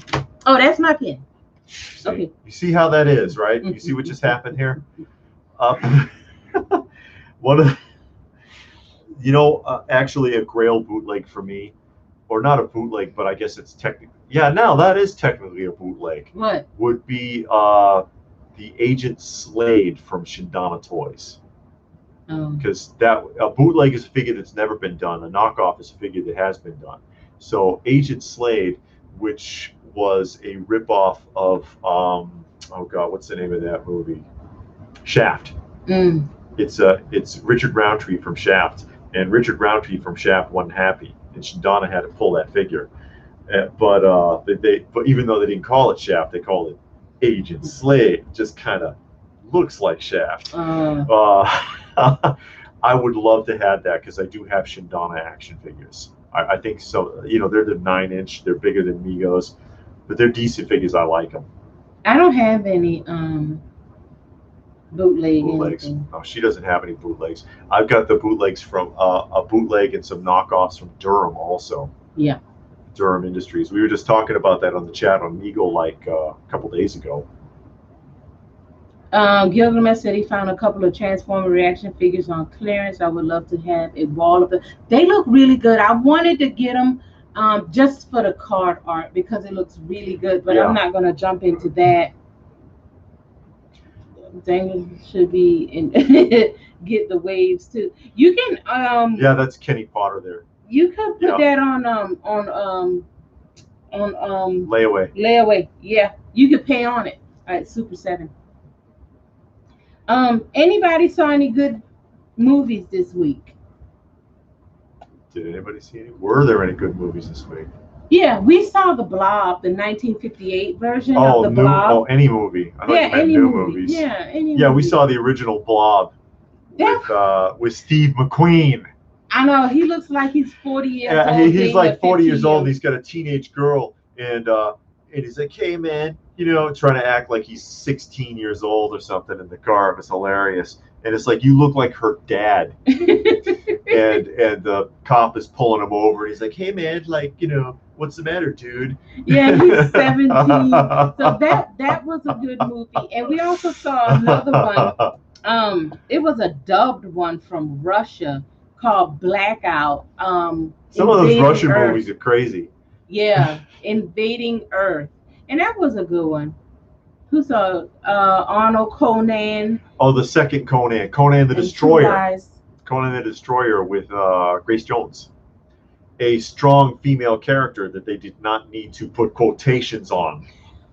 Oh, that's my pen. See, okay. You see how that is, right? You see what just happened here? One of actually a Grail bootleg for me. Or not a bootleg, but I guess it's technically. Yeah, now that is technically a bootleg. What? Would be the Agent Slade from Shindana Toys. Because a bootleg is a figure that's never been done. A knockoff is a figure that has been done. So Agent Slade, which was a ripoff of what's the name of that movie? Shaft. It's Richard Roundtree from Shaft, and Richard Roundtree from Shaft wasn't happy. And Shindana had to pull that figure, but even though they didn't call it Shaft, they called it Agent Slade. It just kind of looks like Shaft. I would love to have that because I do have Shindana action figures. I think so. They're the 9-inch. They're bigger than Migos, but they're decent figures. I like them. I don't have any bootlegs. Oh, she doesn't have any bootlegs. I've got the bootlegs from a bootleg and some knockoffs from Durham also. Yeah. Durham Industries. We were just talking about that on the chat on Meagle like a couple days ago. Gilgamesh said he found a couple of Transformer reaction figures on clearance. I would love to have a wall of them. They look really good. I wanted to get them just for the card art because it looks really good, but I'm not going to jump into that. Dang, should be in get the waves too. You can that's Kenny Potter there. You could put that on Layaway. Layaway. Yeah, you could pay on it at Super 7. Anybody saw any good movies this week? Did anybody see any? Were there any good movies this week? Yeah, we saw The Blob, the 1958 version of The Blob. Oh, any movie. I thought you meant any new movie. movies. Yeah, any Yeah, movie. we saw the original Blob with Steve McQueen. I know, he looks like he's 40 years old. He's like 40 years old. And he's got a teenage girl, and he's like, hey man, trying to act like he's 16 years old or something in the car. It was hilarious. And it's like, you look like her dad. and the cop is pulling him over, and he's like, hey man, like, what's the matter, dude? Yeah, he's 17. So that was a good movie. And we also saw another one. It was a dubbed one from Russia called Blackout. Some of those Russian movies are crazy. Yeah, Invading Earth. And that was a good one. Who saw Arnold Conan? Oh, the second Conan. Conan the Destroyer. Conan the Destroyer with Grace Jones. A strong female character that they did not need to put quotations on.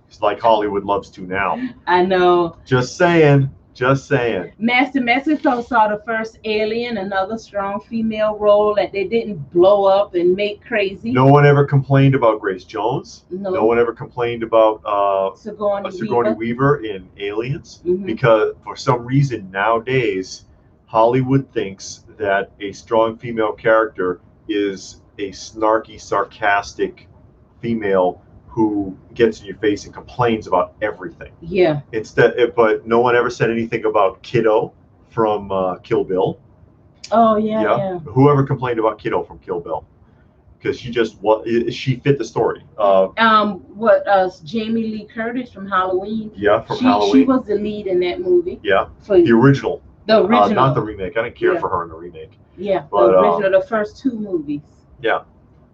It's like Hollywood loves to now. I know. Just saying. Just saying. Master Mexico saw the first Alien, another strong female role that they didn't blow up and make crazy. No one ever complained about Grace Jones. No one ever complained about Sigourney Weaver in Aliens, because for some reason nowadays Hollywood thinks that a strong female character is a snarky, sarcastic female who gets in your face and complains about everything. Yeah. But no one ever said anything about Kiddo from Kill Bill. Oh yeah. Whoever complained about Kiddo from Kill Bill, because she fit the story. Jamie Lee Curtis from Halloween. Yeah, from Halloween. She was the lead in that movie. Yeah, the original. The original, not the remake. I didn't care for her in the remake. Yeah, but, the original, the first two movies. Yeah.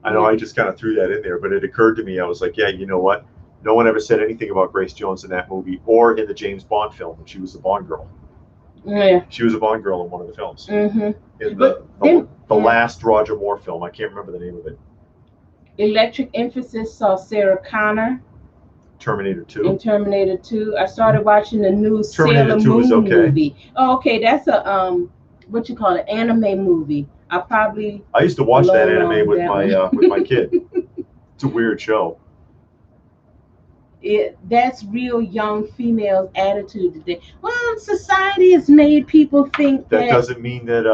I know, I just kind of threw that in there, but it occurred to me, I was like, yeah, you know what? No one ever said anything about Grace Jones in that movie or in the James Bond film when she was the Bond girl. Yeah. She was a Bond girl in one of the films. Mm-hmm. In the last Roger Moore film. I can't remember the name of it. Electric Emphasis saw Sarah Connor. Terminator 2. In Terminator 2. I started watching the new Terminator Sailor 2 is Moon okay. movie. Oh, okay. That's a, what you call it, anime movie. I used to watch that anime with my kid. It's a weird show. That's real young females' attitude today. Well, society has made people think that doesn't mean that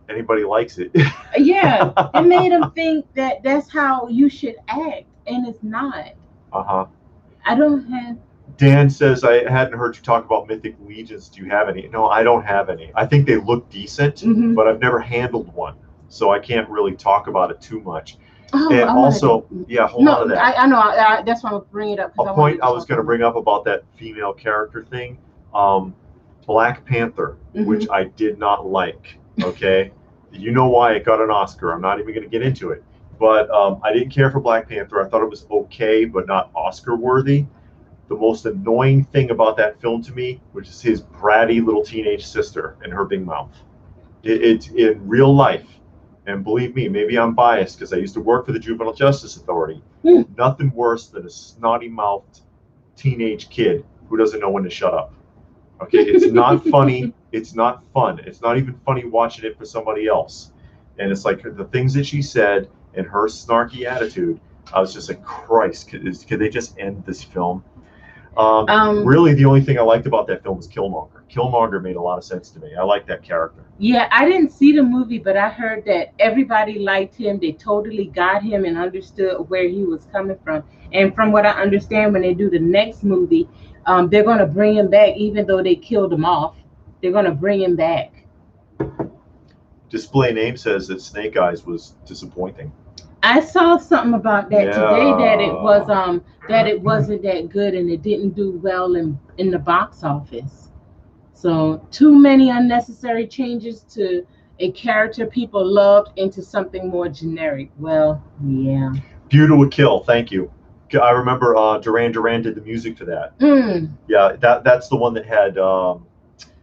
anybody likes it. Yeah, it made them think that that's how you should act, and it's not. I don't have. Dan says, I hadn't heard you talk about Mythic Legions. Do you have any? No, I don't have any. I think they look decent, but I've never handled one, so I can't really talk about it too much. Oh, and also, hold on to that. I know. That's why I'm bringing it up. A point I was going to bring up about that female character thing, Black Panther, which I did not like. Okay, you know why it got an Oscar. I'm not even going to get into it, but I didn't care for Black Panther. I thought it was okay, but not Oscar worthy. The most annoying thing about that film to me, which is his bratty little teenage sister and her big mouth. It's in real life, and believe me, maybe I'm biased because I used to work for the Juvenile Justice Authority. Nothing worse than a snotty-mouthed teenage kid who doesn't know when to shut up. Okay, it's not funny. It's not fun. It's not even funny watching it for somebody else. And it's like the things that she said and her snarky attitude, I was just like, Christ, could they just end this film? Really, the only thing I liked about that film was Killmonger. Killmonger made a lot of sense to me. I like that character. Yeah, I didn't see the movie, but I heard that everybody liked him. They totally got him and understood where he was coming from. And from what I understand, when they do the next movie, they're going to bring him back, even though they killed him off. They're going to bring him back. Display Name says that Snake Eyes was disappointing. I saw something about that today, that it was that it wasn't that good and it didn't do well in the box office. So too many unnecessary changes to a character people loved into something more generic. Well, yeah. Beautiful to Kill, thank you. I remember Duran Duran did the music for that. Yeah, that's the one that had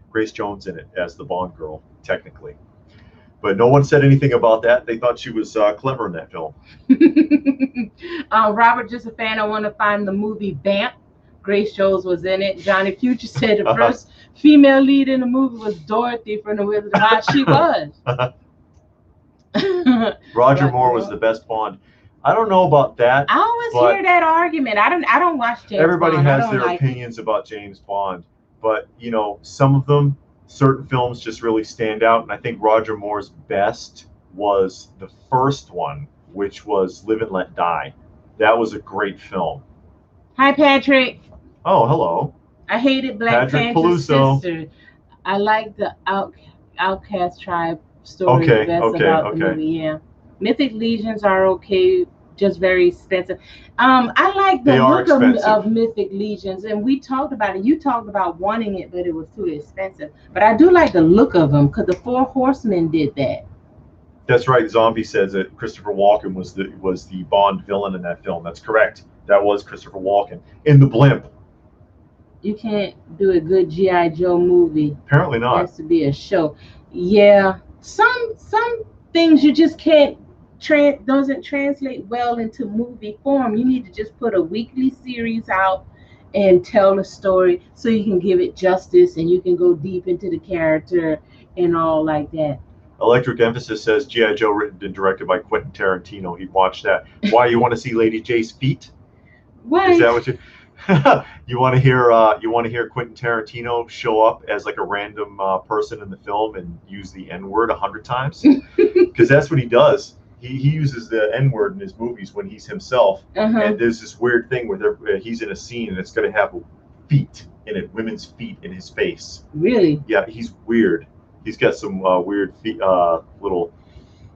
Grace Jones in it as the Bond girl, technically. But no one said anything about that. They thought she was clever in that film. Robert, just a fan. I want to find the movie Bamp. Grace Jones was in it. Johnny Future said the first female lead in the movie was Dorothy from The Wizard of Oz. She was. Roger Moore was the best Bond. I don't know about that. I always hear that argument. I don't watch James everybody Bond. Has their opinions about James Bond, but you know, some of them, certain films just really stand out, and I think Roger Moore's best was the first one, which was Live and Let Die. That was a great film. Hi, Patrick. Oh, hello. I hated Black Panther's sister. I like the Outcast Tribe story best about the movie. Yeah, Mythic Legions are okay, just very expensive. I like the look of Mythic Legions, and we talked about it. You talked about wanting it, but it was too expensive. But I do like the look of them because the Four Horsemen did that. That's right. Zombie says that Christopher Walken was the Bond villain in that film. That's correct. That was Christopher Walken in The Blimp. You can't do a good G.I. Joe movie. Apparently not. It has to be a show. Yeah, some things you just can't doesn't translate well into movie form. You need to just put a weekly series out and tell a story so you can give it justice and you can go deep into the character and all like that. Electric Emphasis says G.I. Joe written and directed by Quentin Tarantino. He'd watch that. Why, you want to see Lady J's feet? Why? Is that what you you want to hear? You want to hear Quentin Tarantino show up as like a random person in the film and use the N-word 100 times? Because that's what he does. He uses the N-word in his movies when he's himself. And there's this weird thing where he's in a scene and it's going to have feet in it, women's feet in his face. Really? Yeah, he's weird. He's got some weird feet, little.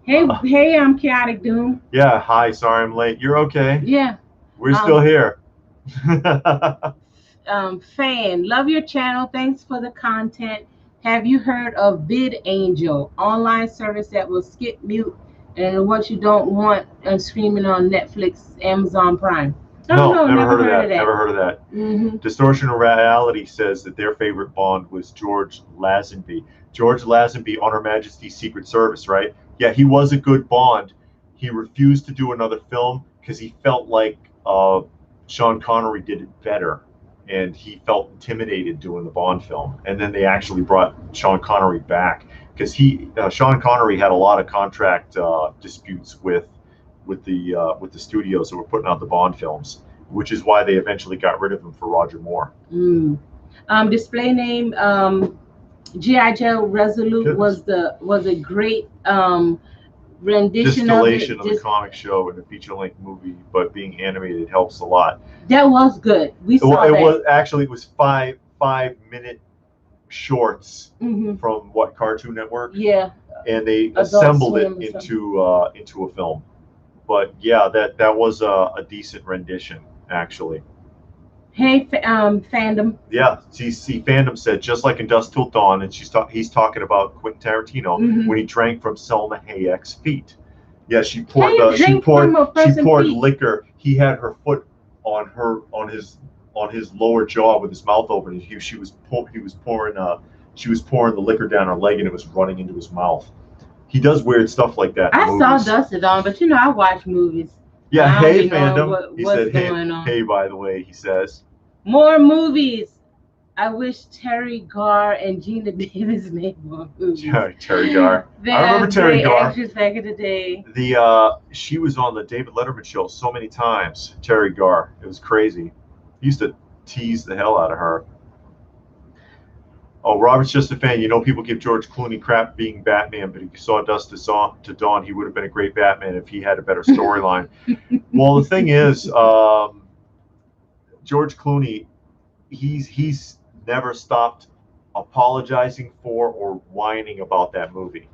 Hey, I'm Chaotic Doom. Yeah, hi. Sorry I'm late. You're okay? Yeah. We're still here. Fan, love your channel. Thanks for the content. Have you heard of VidAngel, online service that will skip, mute, and what you don't want and streaming on Netflix, Amazon Prime? No, never heard of that. Never heard of that. Distortion of Reality says that their favorite Bond was George Lazenby. George Lazenby on Her Majesty's Secret Service, right? Yeah, he was a good Bond. He refused to do another film because he felt like Sean Connery did it better, and he felt intimidated doing the Bond film. And then they actually brought Sean Connery back because Sean Connery had a lot of contract disputes with the studios that were putting out the Bond films, which is why they eventually got rid of him for Roger Moore. Display name G.I. Joe Resolute was a great rendition distillation of the comic show in a feature-length movie, but being animated helps a lot. That was good. We saw that. It was 5-minute shorts from Cartoon Network. Yeah. And they assembled it into a film. But yeah, that was a decent rendition, actually. Hey, fandom. Yeah, see, fandom said just like in Dusk Till Dawn, and he's talking about Quentin Tarantino when he drank from Selma Hayek's feet. Yeah, she poured liquor. He had her foot on his lower jaw with his mouth open. She was pouring the liquor down her leg, and it was running into his mouth. He does weird stuff like that. I saw Dusk Till Dawn, but I watch movies. Yeah, hey fandom. He said, hey, by the way, he says. More movies. I wish Terry Garr and Gina Davis made more movies. Terry Garr. I remember Terry Garr. Actress back in the day. She was on the David Letterman show so many times. Terry Garr. It was crazy. He used to tease the hell out of her. Oh, Robert's just a fan. People give George Clooney crap being Batman, but if you saw Dusk to Dawn, he would have been a great Batman if he had a better storyline. Well, the thing is, George Clooney, he's never stopped apologizing for or whining about that movie.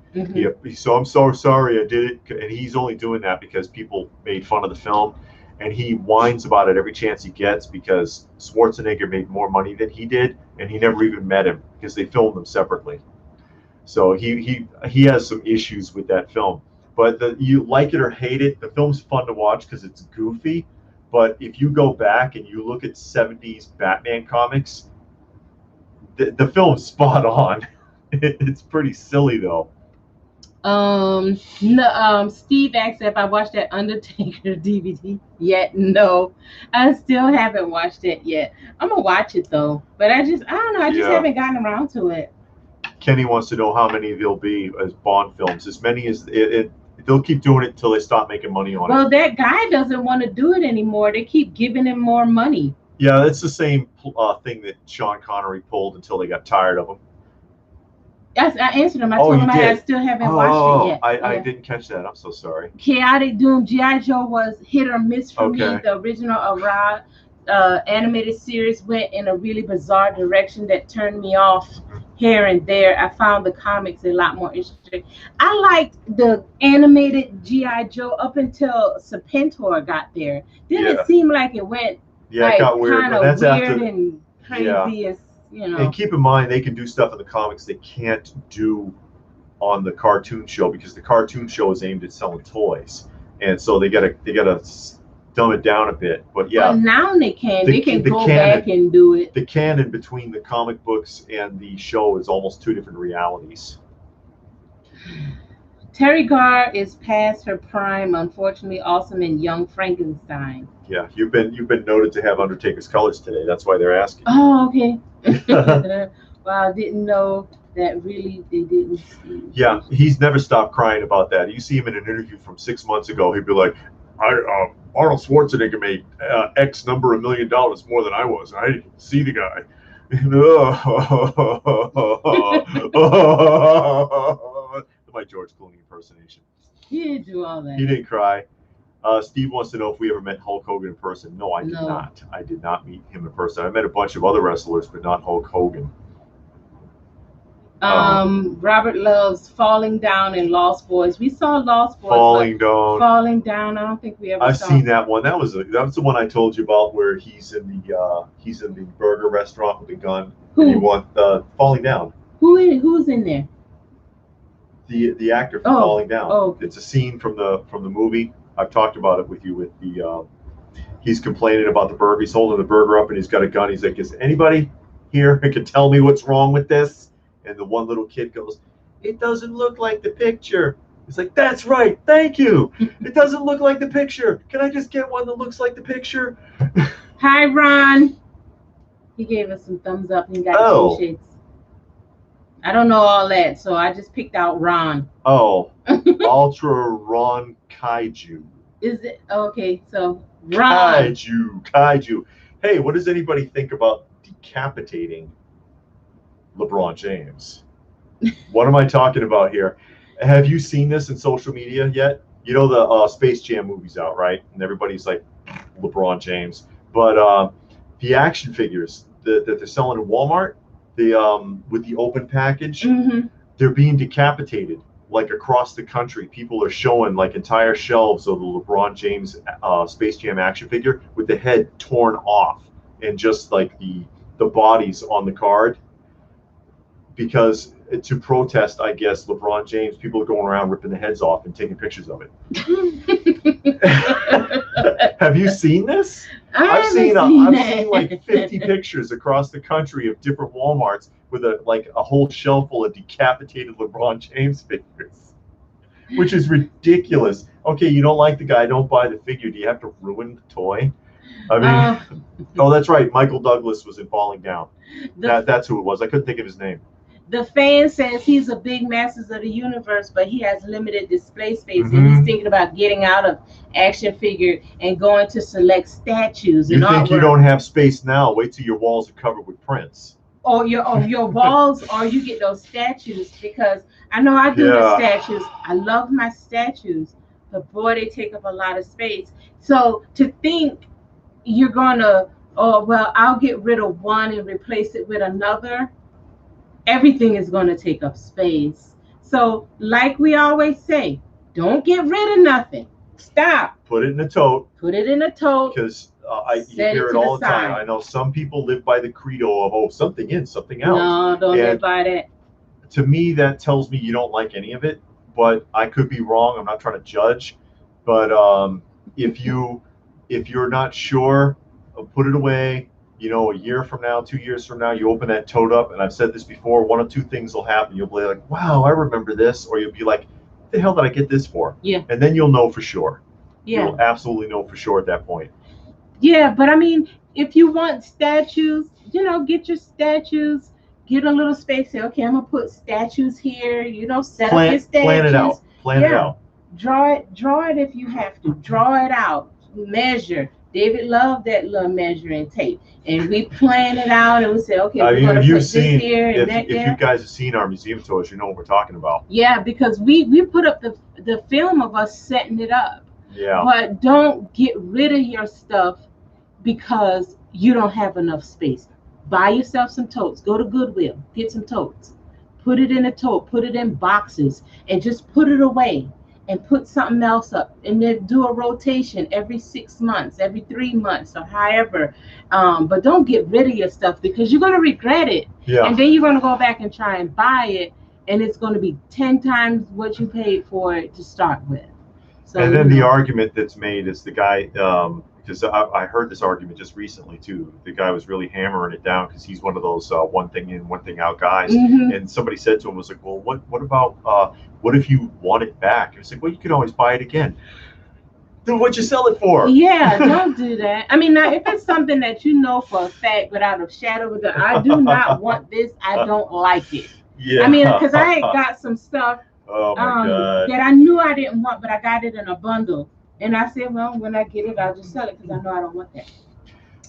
So I'm so sorry I did it, and he's only doing that because people made fun of the film. And he whines about it every chance he gets because Schwarzenegger made more money than he did, and he never even met him because they filmed them separately. So he has some issues with that film. But you like it or hate it, the film's fun to watch because it's goofy. But if you go back and you look at 70s Batman comics, the film's spot on. It's pretty silly though. No, Steve asked if I watched that Undertaker DVD yet. No, I still haven't watched it yet. I'm gonna watch it though, but I don't know. I just Yeah. haven't gotten around to it. Kenny wants to know how many there'll be as Bond films. As many as they'll keep doing it until they stop making money on it. Well, that guy doesn't want to do it anymore. They keep giving him more money. Yeah, it's the same thing that Sean Connery pulled until they got tired of him. Yes, I answered him. I told him I still haven't watched it yet. I didn't catch that. I'm so sorry. Chaotic Doom, G.I. Joe was hit or miss for me. The original animated series went in a really bizarre direction that turned me off here and there. I found the comics a lot more interesting. I liked the animated G.I. Joe up until Serpentor got there. Then it seemed like it went it got weird. Kind of weird and crazy. You know. And keep in mind, they can do stuff in the comics they can't do on the cartoon show, because the cartoon show is aimed at selling toys, and so they gotta dumb it down a bit. But yeah, well, now they can go back and do it. The canon between the comic books and the show is almost two different realities. Terry Garr is past her prime, unfortunately. Awesome in Young Frankenstein. Yeah, you've been noted to have Undertaker's colors today. That's why they're asking. Oh, okay. Well, I didn't know that really they didn't see. Yeah, he's never stopped crying about that. You see him in an interview from 6 months ago. He'd be like, Arnold Schwarzenegger made X number of $1 million more than I was. I didn't see the guy. My George Clooney impersonation. He didn't do all that. He didn't cry. Steve wants to know if we ever met Hulk Hogan in person. No, I did not. I did not meet him in person. I met a bunch of other wrestlers, but not Hulk Hogan. Robert loves Falling Down and Lost Boys. We saw Lost Boys. Falling Down. I don't think we ever. I've seen that one. That was the one I told you about, where he's in the burger restaurant with the gun. Who? And you want Falling Down. Who's in there? The actor from Falling Down. Oh. It's a scene from the movie. I've talked about it with you. With the he's complaining about the burger. He's holding the burger up and he's got a gun. He's like, "Is anybody here who can tell me what's wrong with this?" And the one little kid goes, "It doesn't look like the picture." He's like, "That's right. Thank you. It doesn't look like the picture. Can I just get one that looks like the picture?" Hi, Ron. He gave us some thumbs up and got shades. I don't know all that, so I just picked out Ron. Oh, Ultra Ron Kaiju. Is it okay? So Ron. Kaiju. Hey, what does anybody think about decapitating LeBron James? What am I talking about here? Have you seen this in social media yet? You know the Space Jam movie's out, right? And everybody's like LeBron James. But the action figures that they're selling in Walmart, with the open package, they're being decapitated like across the country. People are showing like entire shelves of the LeBron James Space Jam action figure with the head torn off and just like the bodies on the card, because to protest, I guess, LeBron James, people are going around ripping the heads off and taking pictures of it. Have you seen this? I've seen like 50 pictures across the country of different Walmarts with a whole shelf full of decapitated LeBron James figures, which is ridiculous. Okay, you don't like the guy, don't buy the figure. Do you have to ruin the toy? I mean, oh, that's right. Michael Douglas was in Falling Down. That's who it was. I couldn't think of his name. The fan says he's a big Masters of the Universe, but he has limited display space, and he's thinking about getting out of action figure and going to select statues. You think you don't have space now? Wait till your walls are covered with prints. Or your walls, or you get those statues, because I know I do the statues. I love my statues, but boy, they take up a lot of space. So to think you're gonna, I'll get rid of one and replace it with another. Everything is going to take up space. So like we always say, don't get rid of nothing. Stop. Put it in a tote. Put it in a tote. Because you hear it all the time. I know some people live by the credo of, something in, something out. No, don't live by that. To me, that tells me you don't like any of it. But I could be wrong. I'm not trying to judge. But if you're not sure, put it away. You know, a year from now, 2 years from now, you open that tote up, and I've said this before, one of two things will happen. You'll be like, wow, I remember this. Or you'll be like, the hell did I get this for? Yeah. And then you'll know for sure. Yeah. You'll absolutely know for sure at that point. Yeah, but I mean, if you want statues, get your statues, get a little space. Say, okay, I'm gonna put statues here. Set up your statues. Plan it out. Plan it out. Draw it if you have to. Draw it out. Measure. David loved that little measuring tape, and we plan it out, and we say, okay, we're gonna put this here and that there. If you guys have seen our museum tours, you know what we're talking about. Yeah, because we put up the film of us setting it up. Yeah. But don't get rid of your stuff because you don't have enough space. Buy yourself some totes. Go to Goodwill, get some totes. Put it in a tote, put it in boxes, and just put it away and put something else up. And then do a rotation every 6 months, every 3 months, or however. But don't get rid of your stuff because you're going to regret it. Yeah. And then you're going to go back and try and buy it, and it's going to be 10 times what you paid for it to start with. So, and then the argument that's made is the guy, because I heard this argument just recently too. The guy was really hammering it down because he's one of those one thing in, one thing out guys. Mm-hmm. And somebody said to him, was like, well, what about what if you want it back? And it's like, well, you can always buy it again. Then what'd you sell it for? Yeah, don't do that. I mean, now if it's something that you know for a fact, without a shadow of a doubt, I do not want this. I don't like it. Yeah. I mean, because I had got some stuff. Oh my God. That I knew I didn't want, but I got it in a bundle. And I said, well, when I get it, I'll just sell it because I know I don't want that.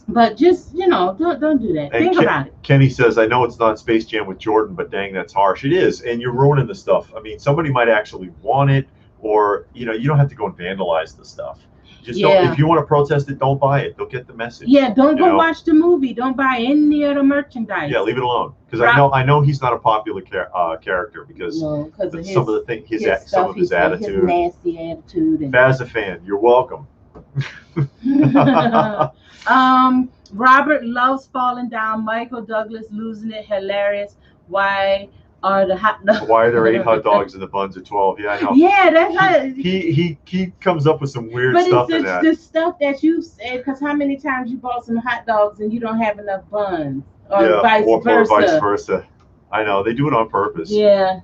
But just, don't do that. And Think about it. Kenny says, I know it's not Space Jam with Jordan, but dang, that's harsh. It is. And you're ruining the stuff. I mean, somebody might actually want it, or, you don't have to go and vandalize the stuff. Just don't, if you want to protest it, don't buy it. They'll get the message. Yeah, don't go watch the movie. Don't buy any of the merchandise. Yeah, leave it alone. Because I know he's not a popular character because some of the things, some of his attitude. His nasty attitude. As a fan, you're welcome. Robert loves falling down. Michael Douglas losing it. Hilarious. Why are the hot dogs? Why are there 8 hot dogs and the buns are 12? Yeah, I know. Yeah, that's how he comes up with some weird stuff in that. But it's the stuff that you said, because how many times you bought some hot dogs and you don't have enough buns, or vice versa. Or vice versa. I know they do it on purpose. Yeah.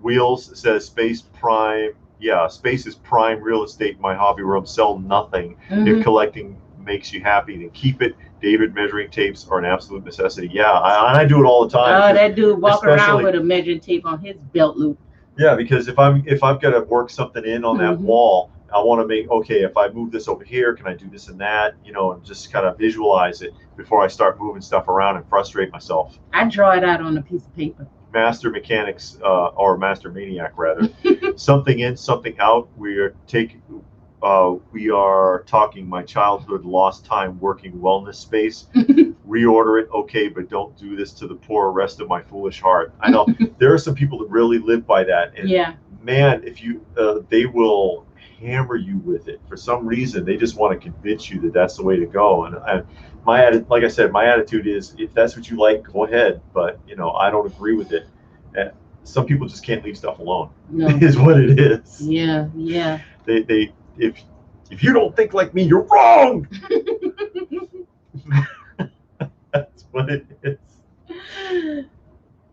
Wheels says Space Prime. Yeah, space is prime real estate in my hobby room. Sell nothing. Mm-hmm. If collecting makes you happy, then keep it. David, measuring tapes are an absolute necessity. Yeah, I do it all the time. Oh, that dude walking around with a measuring tape on his belt loop. Yeah, because if I've got to work something in on that wall, I want to make, okay, if I move this over here, can I do this and that? And just kind of visualize it before I start moving stuff around and frustrate myself. I draw it out on a piece of paper. Master Mechanics, or Master Maniac rather. Something in, something out. We are talking my childhood lost time working wellness space. Reorder it, okay, but don't do this to the poor rest of my foolish heart. I know there are some people that really live by that, and man, if you they will hammer you with it for some reason. They just want to convince you that that's the way to go. And like I said, my attitude is, if that's what you like, go ahead. But I don't agree with it. And some people just can't leave stuff alone. No. Is what it is. Yeah, yeah. They if you don't think like me, you're wrong. That's what it is.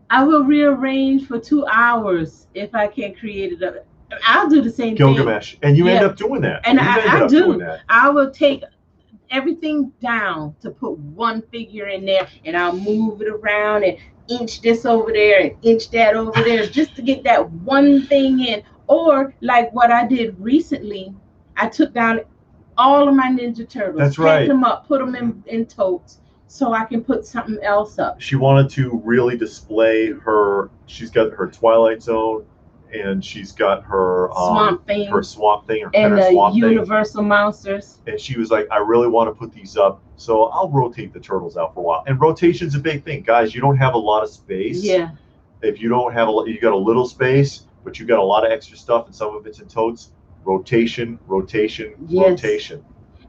I will rearrange for 2 hours if I can't create it. I'll do the same Gilgamesh. thing. And you end up doing that. And I do. I will take everything down to put one figure in there, and I'll move it around and inch this over there and inch that over there just to get that one thing in. Or like what I did recently, I took down all of my Ninja Turtles. That's right. Packed them up, put them in totes, so I can put something else up. She wanted to really display she's got her Twilight Zone, and she's got her Swamp Thing, her Swamp Thing, and the Universal Monsters. And she was like, I really want to put these up, so I'll rotate the turtles out for a while. And rotation's a big thing, guys. You don't have a lot of space. Yeah. If you don't have you got a little space, but you got a lot of extra stuff, and some of it's in totes. Rotation.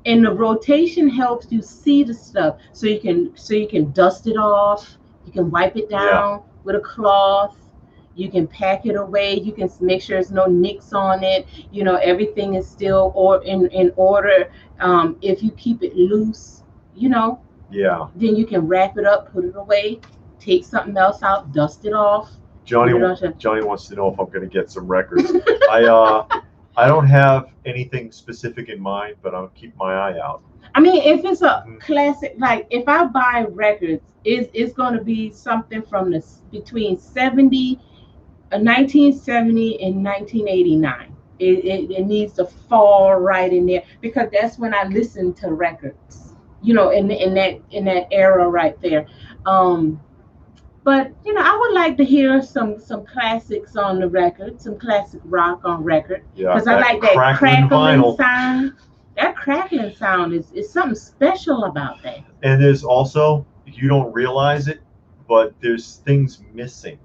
And the rotation helps you see the stuff, so you can dust it off. You can wipe it down with a cloth. You can pack it away. You can make sure there's no nicks on it. Everything is still in order. If you keep it loose, then you can wrap it up, put it away, take something else out, dust it off, Johnny wants to know if I'm going to get some records. I don't have anything specific in mind, but I'll keep my eye out. I mean, if it's a classic, like if I buy records, it's going to be something from between 1970 and 1989. It needs to fall right in there because that's when I listen to records. In that era right there. But I would like to hear some classics on the record, some classic rock on record, because I like that crackling sound. That crackling sound is something special about that. And there's also, you don't realize it, but there's things missing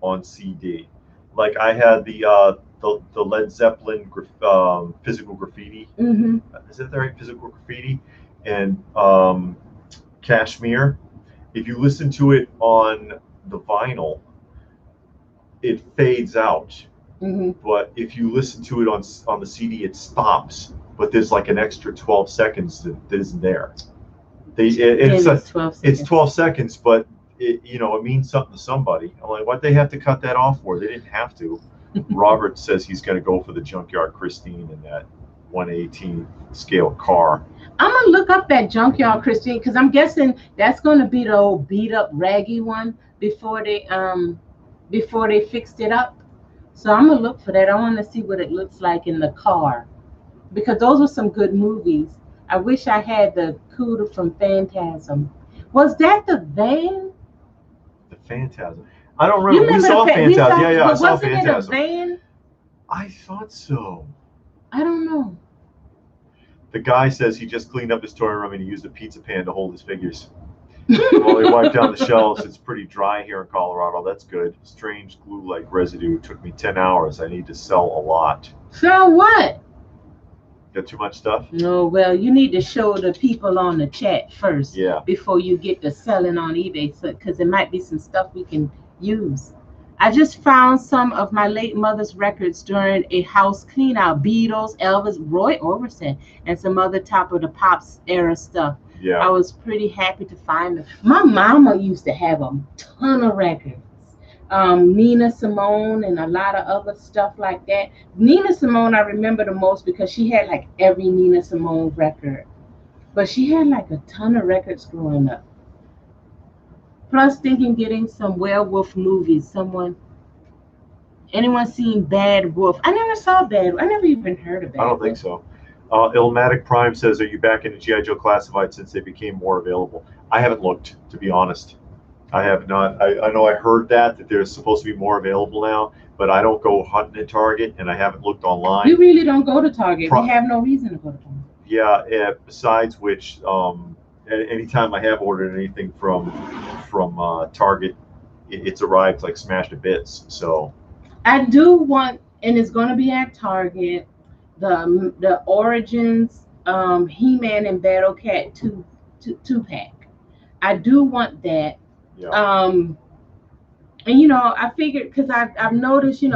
on CD. Like I had the Led Zeppelin physical graffiti. Mm-hmm. Is that the right physical graffiti? And Kashmir. If you listen to it on the vinyl, it fades out. Mm-hmm. But if you listen to it on the CD, it stops. But there's like an extra 12 seconds that isn't there. It's 12 seconds, but it means something to somebody. I'm like, why'd they have to cut that off for? They didn't have to. Robert says he's going to go for the Junkyard Christine in that 118 scale car. I'm gonna look up that Junkyard Christine because I'm guessing that's gonna be the old beat up raggy one before they fixed it up. So I'm gonna look for that. I want to see what it looks like in the car because those were some good movies. I wish I had the Cuda from Phantasm. Was that the van? The Phantasm. I don't remember. We saw Phantasm. I saw Phantasm. Wasn't it a van? I thought so. I don't know. The guy says he just cleaned up his toy room and he used a pizza pan to hold his figures. While he wiped down the shelves. It's pretty dry here in Colorado. That's good. Strange glue-like residue. Took me 10 hours. I need to sell a lot. Sell what? Got too much stuff? No, well, you need to show the people on the chat first. Yeah. Before you get to selling on eBay, because there might be some stuff we can use. I just found some of my late mother's records during a house clean out. Beatles, Elvis, Roy Orbison, and some other top of the pops era stuff. Yeah. I was pretty happy to find them. My mama used to have a ton of records. Nina Simone and a lot of other stuff like that. Nina Simone I remember the most because she had like every Nina Simone record. But she had like a ton of records growing up. Plus thinking getting some werewolf movies. Anyone seen Bad Wolf? I never saw Bad Wolf. I never even heard of it. I don't think so. Ilmatic Prime says, are you back into G.I. Joe Classified since they became more available? I haven't looked, to be honest. I have not. I know I heard that they're supposed to be more available now, but I don't go hunting at Target, and I haven't looked online. You really don't go to Target. We have no reason to go to Target. Yeah, besides which, anytime I have ordered anything from Target, it's arrived like smashed to bits. So I do want, and it's going to be at Target, the Origins He-Man and Battle Cat two pack. I do want that. Yeah. And I figured because I've noticed, you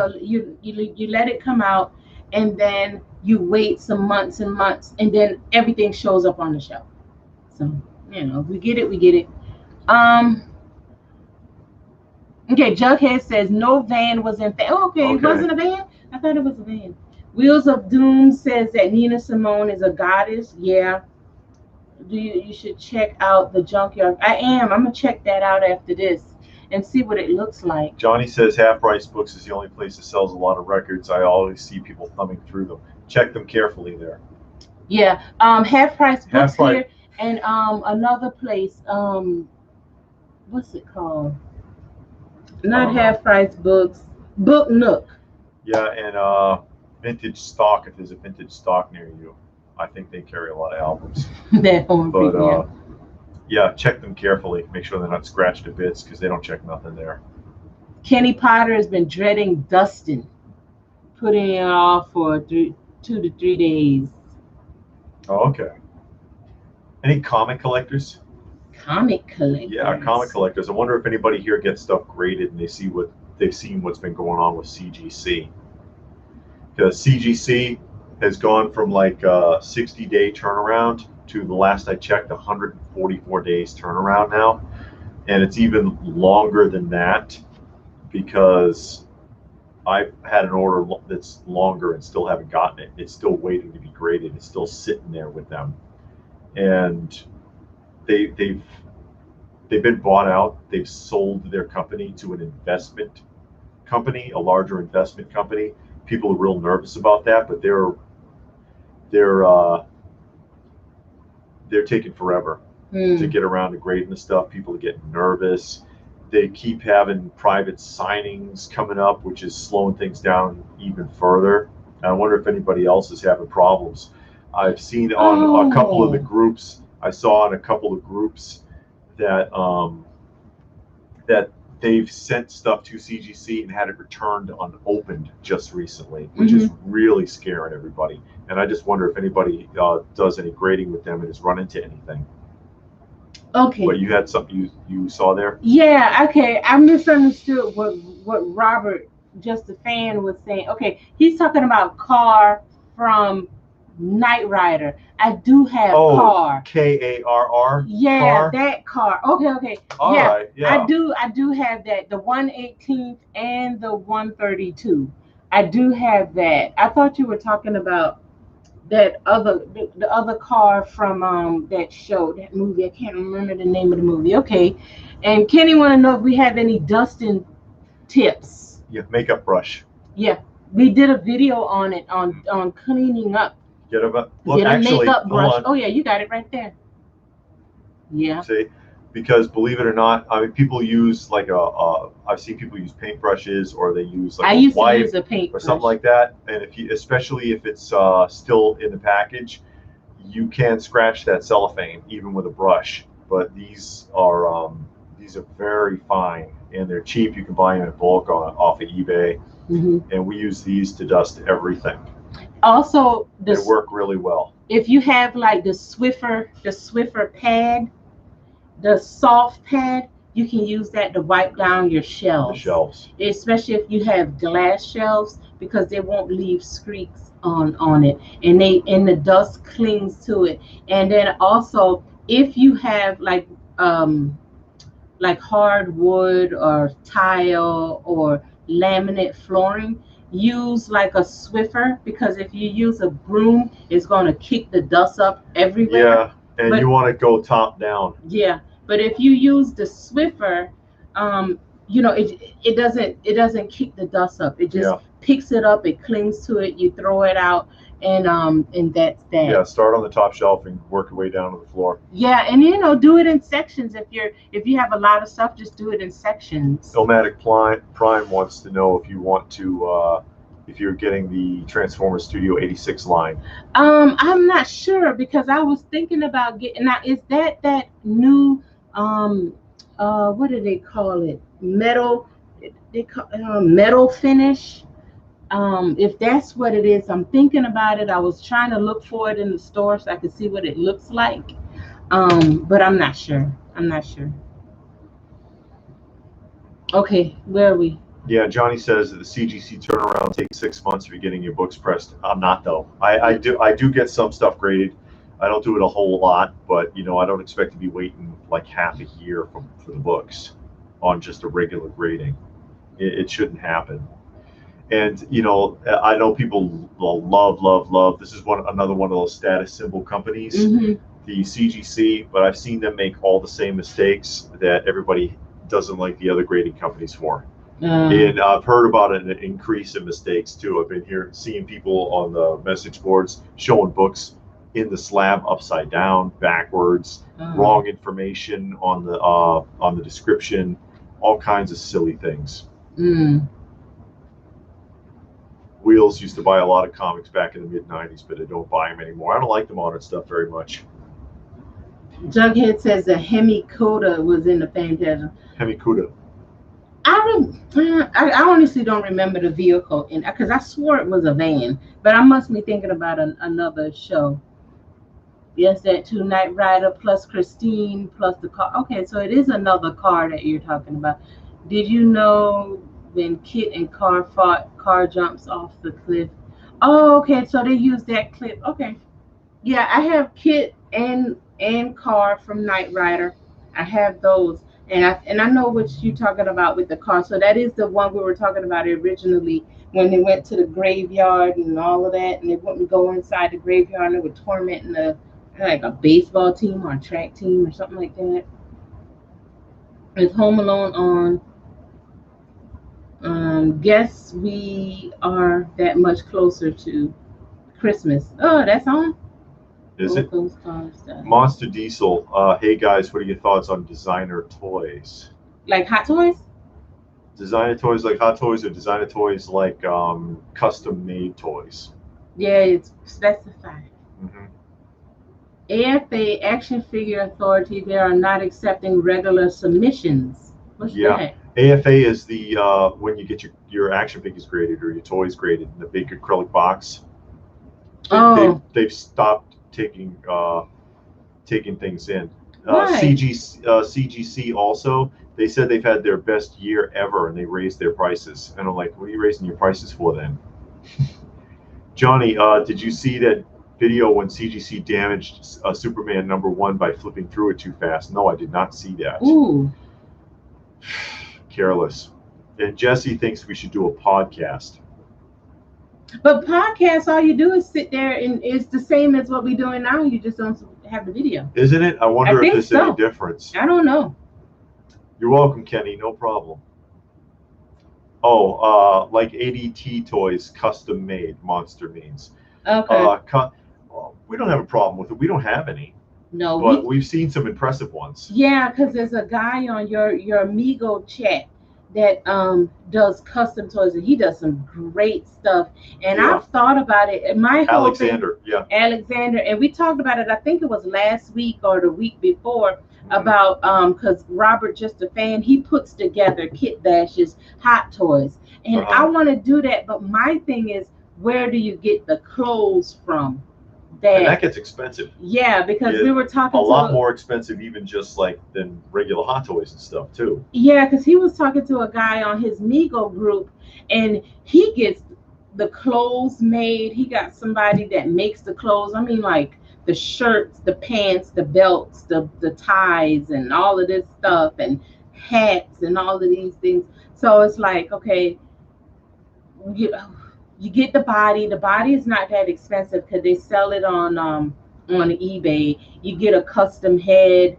let it come out, and then you wait some months and months, and then everything shows up on the shelf. So we get it. Okay, Jughead says no van was in. Okay, it wasn't a van. I thought it was a van. Wheels of Doom says that Nina Simone is a goddess. Yeah. You should check out the Junkyard. I'm gonna check that out after this and see what it looks like. Johnny says Half Price Books is the only place that sells a lot of records. I always see people thumbing through them. Check them carefully there. Yeah. Half Price Books here, and another place. What's it called? Not Half Price Books. Book Nook. Yeah, and Vintage Stock. If there's a Vintage Stock near you, I think they carry a lot of albums. Yeah, check them carefully. Make sure they're not scratched to bits because they don't check nothing there. Kenny Potter has been dreading Dustin, putting it off for 2 to 3 days. Oh, okay. Any comic collectors? Comic collectors. Yeah, comic collectors. I wonder if anybody here gets stuff graded and they've seen what's been going on with CGC. Because CGC has gone from like a 60-day turnaround to, the last I checked, 144 days turnaround now, and it's even longer than that because I've had an order that's longer and still haven't gotten it. It's still waiting to be graded. It's still sitting there with them, and they've been bought out. They've sold their company to an investment company, a larger investment company. People are real nervous about that, but they're taking forever to get around to grading the stuff. People are getting nervous. They keep having private signings coming up, which is slowing things down even further. I wonder if anybody else is having problems. I've seen on a couple of the groups, I saw in a couple of groups that that they've sent stuff to CGC and had it returned unopened just recently, which is really scaring everybody. And I just wonder if anybody does any grading with them and has run into anything. Okay. But you had something you saw there? Yeah, okay. I misunderstood what Robert, just a fan, was saying. Okay, he's talking about car from Knight Rider. I do have car. KARR. Yeah, car? that car. Okay. All right, yeah. I do have that. The 118th and the 132. I do have that. I thought you were talking about that the other car from that show, that movie. I can't remember the name of the movie. Okay. And Kenny want to know if we have any dusting tips. Yeah, makeup brush. Yeah. We did a video on it on cleaning up. Get a makeup brush. Oh yeah, you got it right there. Yeah. See, because believe it or not, I mean, people use like I've seen people use paintbrushes, or they use like a wipe to use a paintbrush or something like that. And if you, especially if it's still in the package, you can scratch that cellophane even with a brush. But these are very fine and they're cheap. You can buy them in bulk off of eBay, and we use these to dust everything. Also, they work really well. If you have like the Swiffer pad, the soft pad, you can use that to wipe down your shelves. The shelves. Especially if you have glass shelves, because they won't leave streaks on it, and the dust clings to it. And then also, if you have like hardwood or tile or laminate flooring, use like a Swiffer, because if you use a broom, it's going to kick the dust up everywhere. Yeah, and you want to go top down. Yeah, but if you use the Swiffer, it doesn't kick the dust up. It just picks it up. It clings to it. You throw it out, and that's that. Yeah, start on the top shelf and work your way down to the floor. Yeah, and do it in sections. If you have a lot of stuff, just do it in sections. Illmatic Prime wants to know if you want to if you're getting the Transformer Studio 86 line. I'm not sure, because I was thinking about getting. Now, is that new what do they call it? Metal. They call metal finish. If that's what it is, I'm thinking about it. I was trying to look for it in the store so I could see what it looks like, but I'm not sure. Okay, where are we? Yeah, Johnny says that the CGC turnaround takes 6 months if you're getting your books pressed. I'm not, though. I do get some stuff graded. I don't do it a whole lot, but I don't expect to be waiting like half a year for the books on just a regular grading. It shouldn't happen. And I know people love. This is another one of those status symbol companies, the CGC. But I've seen them make all the same mistakes that everybody doesn't like the other grading companies for. And I've heard about an increase in mistakes too. I've been seeing people on the message boards showing books in the slab upside down, backwards, wrong information on the description, all kinds of silly things. Wheels used to buy a lot of comics back in the mid-90s, but I don't buy them anymore. I don't like the modern stuff very much. Jughead says the Hemi-Coda was in the Phantasm. Hemi-Coda. I honestly don't remember the vehicle, because I swore it was a van, but I must be thinking about another show. Yes, that too. Knight Rider plus Christine plus the car. Okay, so it is another car that you're talking about. Did you know when Kit and Car fought, Car jumps off the cliff? Oh, okay, so they used that clip. Okay. Yeah, I have Kit and Car from Knight Rider. I have those. And I know what you're talking about with the car. So that is the one we were talking about originally when they went to the graveyard and all of that, and they wouldn't go inside the graveyard and they were tormenting like a baseball team or a track team or something like that. It's Home Alone on. Guess we are that much closer to Christmas. Oh, that's on. Is it? Those cars stuff. Monster Diesel. Hey guys, what are your thoughts on designer toys? Like Hot Toys? Designer toys like Hot Toys, or designer toys like custom made toys? Yeah, it's specified. Mm-hmm. AFA Action Figure Authority, they are not accepting regular submissions. What's that? AFA is the when you get your action figures graded or your toys graded in the big acrylic box. They've stopped taking things in. CGC also, they said they've had their best year ever and they raised their prices. And I'm like, what are you raising your prices for then? Johnny, did you see that video when CGC damaged Superman #1 by flipping through it too fast? No, I did not see that. Ooh. Careless. And Jesse thinks we should do a podcast. But podcasts, all you do is sit there, and it's the same as what we're doing now. You just don't have the video. Isn't it? I wonder if there's any difference. I don't know. You're welcome, Kenny. No problem. Oh, like ADT toys, custom made, Monster means. Okay. We don't have a problem with it. We don't have any. No. But we've seen some impressive ones. Yeah, because there's a guy on your Amigo chat that does custom toys, and he does some great stuff. And I've thought about it. And my whole Alexander, Alexander, and we talked about it. I think it was last week or the week before about because Robert, just a fan, he puts together Kit Bash's Hot Toys, and I want to do that. But my thing is, where do you get the clothes from? And that gets expensive. Yeah, because we were talking a lot more expensive, even just like than regular Hot Toys and stuff too. Yeah, because he was talking to a guy on his Migo group, and he gets the clothes made. He got somebody that makes the clothes. I mean, like the shirts, the pants, the belts, the ties, and all of this stuff, and hats, and all of these things. So it's like, okay, you get the body. The body is not that expensive because they sell it on eBay. You get a custom head.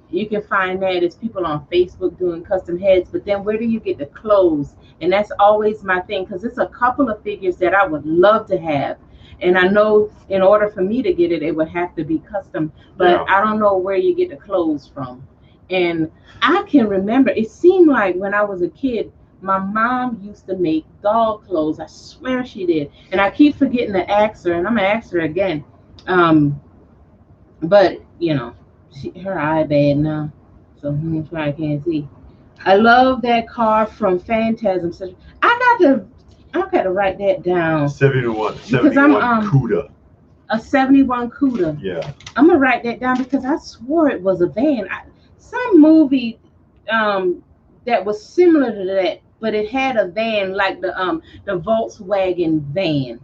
You can find that. It's people on Facebook doing custom heads. But then where do you get the clothes? And that's always my thing, because it's a couple of figures that I would love to have. And I know in order for me to get it, it would have to be custom. But I don't know where you get the clothes from. And I can remember, it seemed like when I was a kid, my mom used to make doll clothes. I swear she did. And I keep forgetting to ask her, and I'm going to ask her again. But, you know, her eye bad now, so that's why I can't see. I love that car from Phantasm. I got to write that down. 71 CUDA. A 71 CUDA. Yeah. I'm going to write that down because I swore it was a van. Some movie that was similar to that, but it had a van like the Volkswagen van.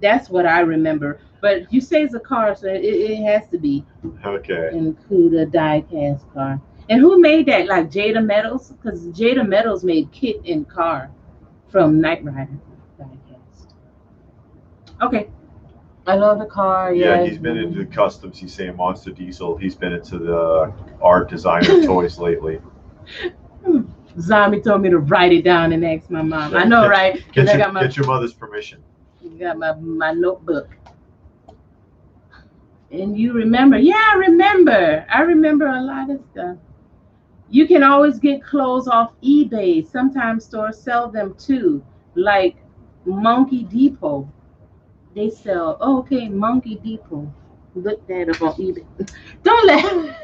That's what I remember. But you say it's a car, so it has to be. Okay. And CUDA die-cast car. And who made that? Like Jada Metals? Because Jada Metals made Kit and Car from Knight Rider die-cast. Okay. I love the car. Yeah, he's been into the customs. He's saying Monster Diesel. He's been into the art designer toys lately. Zombie told me to write it down and ask my mom. I know, right? Get your mother's permission. Got my notebook. And you remember? Yeah, I remember. I remember a lot of stuff. You can always get clothes off eBay. Sometimes stores sell them too, like Monkey Depot. They sell. Oh, okay, Monkey Depot. Look that up on eBay. Don't laugh.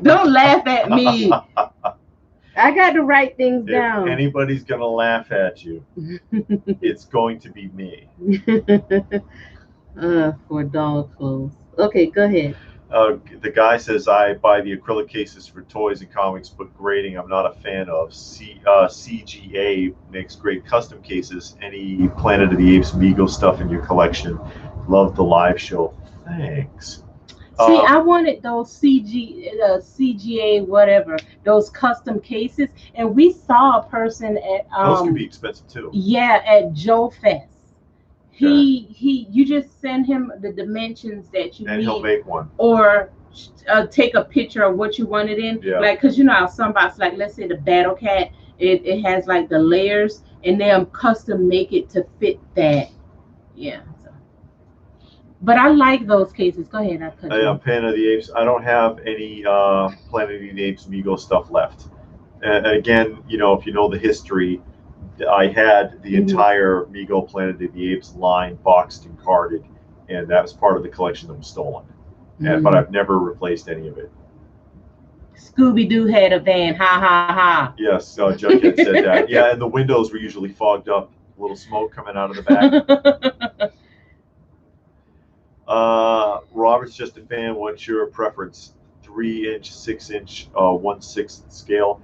Don't laugh at me. I got to write things down. If anybody's gonna laugh at you, it's going to be me. For dog clothes. Okay, go ahead. The guy says, I buy the acrylic cases for toys and comics, but grading I'm not a fan of. CGA makes great custom cases. Any Planet of the Apes Migo stuff in your collection? Love the live show. Thanks. See, I wanted those CGA, whatever, those custom cases, and we saw a person at those can be expensive too. yeah, at Joe Fest. Okay. You just send him the dimensions that you And need, he'll make one. or take a picture of what you want it in. Yeah. Like, cause you know how some box, like let's say the Battle Cat, it has like the layers, and they'll custom make it to fit that. Yeah. So. But I like those cases. Go ahead, I cut you. Planet of the Apes. I don't have any Planet of the Apes Mego stuff left. And again, you know, if you know the history, I had the entire Mego Planet of the Apes line boxed and carded, and that was part of the collection that was stolen. But I've never replaced any of it. Scooby-Doo had a van, ha ha ha. Yes, Jughead said that. Yeah, and the windows were usually fogged up, a little smoke coming out of the back. Robert's just a fan. What's your preference? 3-inch, 6-inch, 1/6 scale.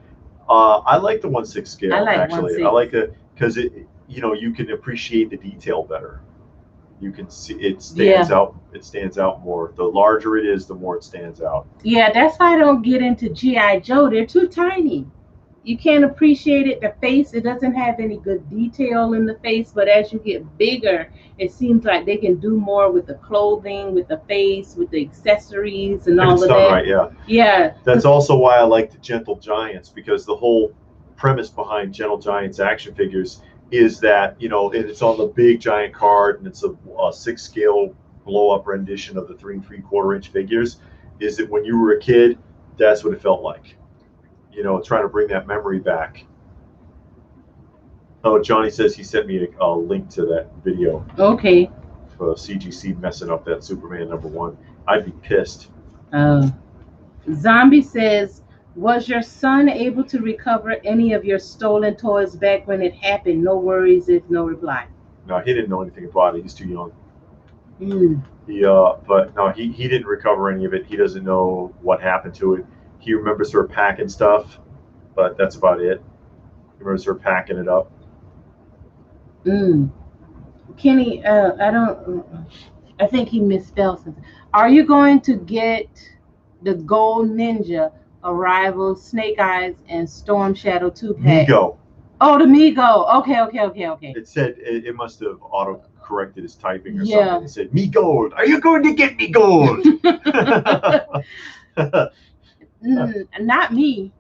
I like the 1/6 scale. I like actually. 1/6. I like it because you can appreciate the detail better. You can see it stands out. It stands out more. The larger it is, the more it stands out. Yeah, that's why I don't get into GI Joe. They're too tiny. You can't appreciate it. The face, it doesn't have any good detail in the face. But as you get bigger, it seems like they can do more with the clothing, with the face, with the accessories, and all of that. Right, yeah. Yeah. That's also why I like the Gentle Giants, because the whole premise behind Gentle Giants action figures is that, you know, it's on the big giant card, and it's a 6 scale blow up rendition of the 3 3/4 inch figures. Is that when you were a kid, that's what it felt like. You know, trying to bring that memory back. Oh, Johnny says he sent me a link to that video. Okay. For CGC messing up that Superman #1. I'd be pissed. Zombie says, was your son able to recover any of your stolen toys back when it happened? No worries, if no reply. No, he didn't know anything about it. He's too young. But no, he didn't recover any of it. He doesn't know what happened to it. He remembers her packing stuff, but that's about it. He remembers her packing it up. Kenny, I think he misspelled something. Are you going to get the Gold Ninja, Arrival, Snake Eyes, and Storm Shadow 2-pack? Mego. Oh, the Mego. Okay. It said it must have auto-corrected his typing or something. It said, "Me gold. Are you going to get me gold?" Not me.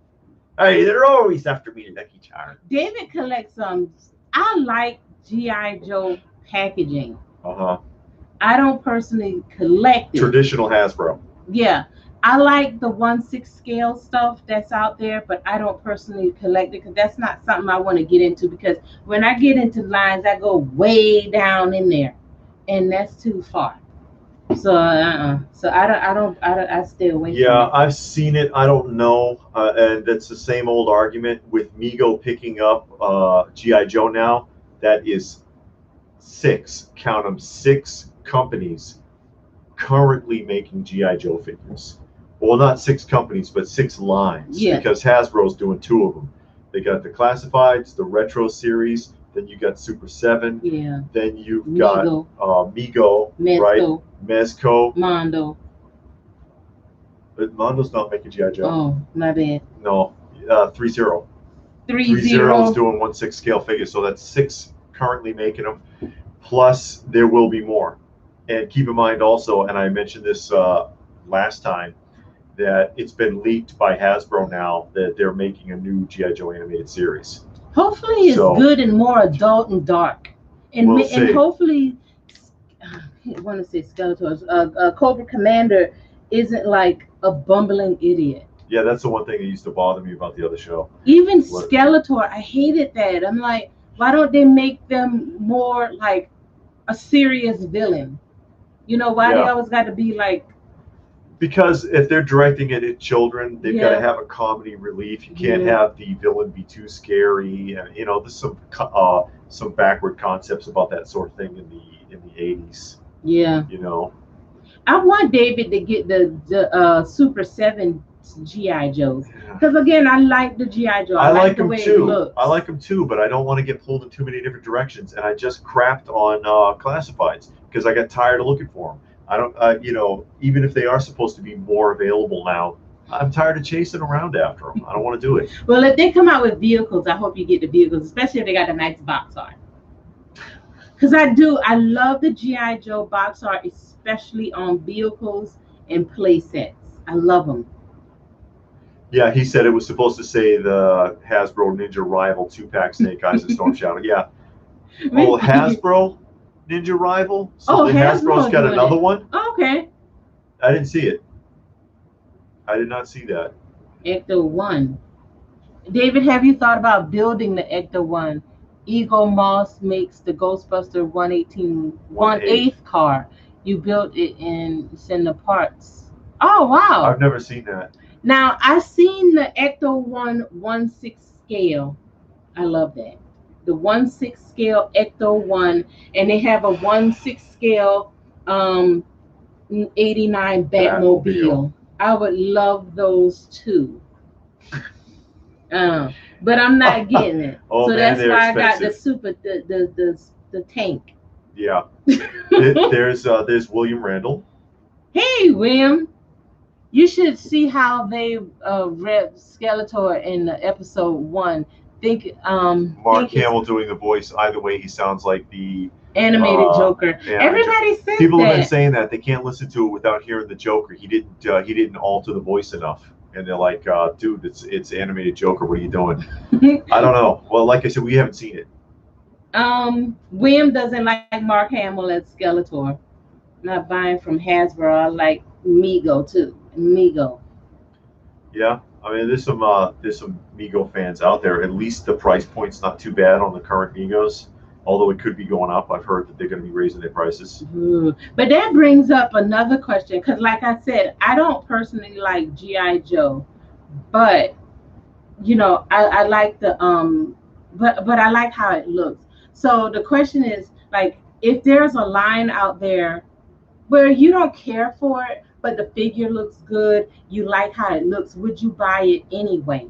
Hey, they're always after me, Lucky Charm. David collects some. I like GI Joe packaging. I don't personally collect it. Traditional Hasbro. Yeah, I like the 1/6 scale stuff that's out there, but I don't personally collect it because that's not something I want to get into. Because when I get into lines, I go way down in there, and that's too far. So So I stay away. Yeah, from it. I've seen it. I don't know, and that's the same old argument with Mego picking up GI Joe now. That is 6, count them, 6 companies currently making GI Joe figures. Well, not 6 companies, but 6 lines. Yeah. Because Hasbro's doing 2 of them. They got the Classifieds, the Retro series. Then you got Super 7. Yeah. Then you've got Mego, Mezco, right? Mezco. Mondo. But Mondo's not making GI Joe. Oh, my bad. No, 3-0. 3-0 is doing 1/6 scale figures, so that's 6 currently making them. Plus, there will be more. And keep in mind also, and I mentioned this last time, that it's been leaked by Hasbro now that they're making a new GI Joe animated series. Hopefully it's good and more adult and dark. And, and hopefully, I want to say Skeletor, Cobra Commander isn't like a bumbling idiot. Yeah, that's the one thing that used to bother me about the other show. Even Skeletor, I hated that. I'm like, why don't they make them more like a serious villain? You know, why they always got to be like... Because if they're directing it at children, they've got to have a comedy relief. You can't have the villain be too scary. And, you know, there's some backward concepts about that sort of thing in the 80s. Yeah. You know. I want David to get the Super 7 GI Joes, because again, I like the GI Joe. I like the them way too. It looks. I like them too, but I don't want to get pulled in too many different directions. And I just crapped on Classifieds because I got tired of looking for them. I don't, you know, even if they are supposed to be more available now, I'm tired of chasing around after them. I don't want to do it. Well, if they come out with vehicles, I hope you get the vehicles, especially if they got a nice box art. Because I love the G.I. Joe box art, especially on vehicles and play sets. I love them. Yeah, he said it was supposed to say the Hasbro Ninja Rival 2-pack Snake Eyes and Storm Shadow. Yeah. Oh, Hasbro Ninja Rival? So Oh, the Hasbro's got doing another it. one? Okay. I didn't see it. I did not see that. Ecto-1. David, have you thought about building the Ecto-1? Eagle Moss makes the Ghostbuster 1/8 car. You built it and send the parts. Oh, wow. I've never seen that. Now, I've seen the Ecto-1 1/6 scale. I love that. The 1/6 scale Ecto-1, and they have a 1/6 scale 89 Batmobile. I would love those too. But I'm not getting it. Oh, so man, that's why expensive. I got the super the tank. Yeah. There's William Randall. Hey, William. You should see how they rep Skeletor in episode 1. Mark Hamill doing the voice. Either way, he sounds like the animated Joker. Everybody says people that. have been saying that they can't listen to it without hearing the Joker. He didn't alter the voice enough, and they're like, dude, it's animated Joker. What are you doing? I don't know. Well, like I said, we haven't seen it. William doesn't like Mark Hamill as Skeletor. Not buying from Hasbro. I like Mego too. Mego. Yeah, I mean, there's some Mego fans out there. At least the price point's not too bad on the current Megos, although it could be going up. I've heard that they're going to be raising their prices. But that brings up another question, because like I said, I don't personally like G.I. Joe, but you know, I like the but I like how it looks. So the question is, like, if there's a line out there where you don't care for it, but the figure looks good, you like how it looks, would you buy it anyway?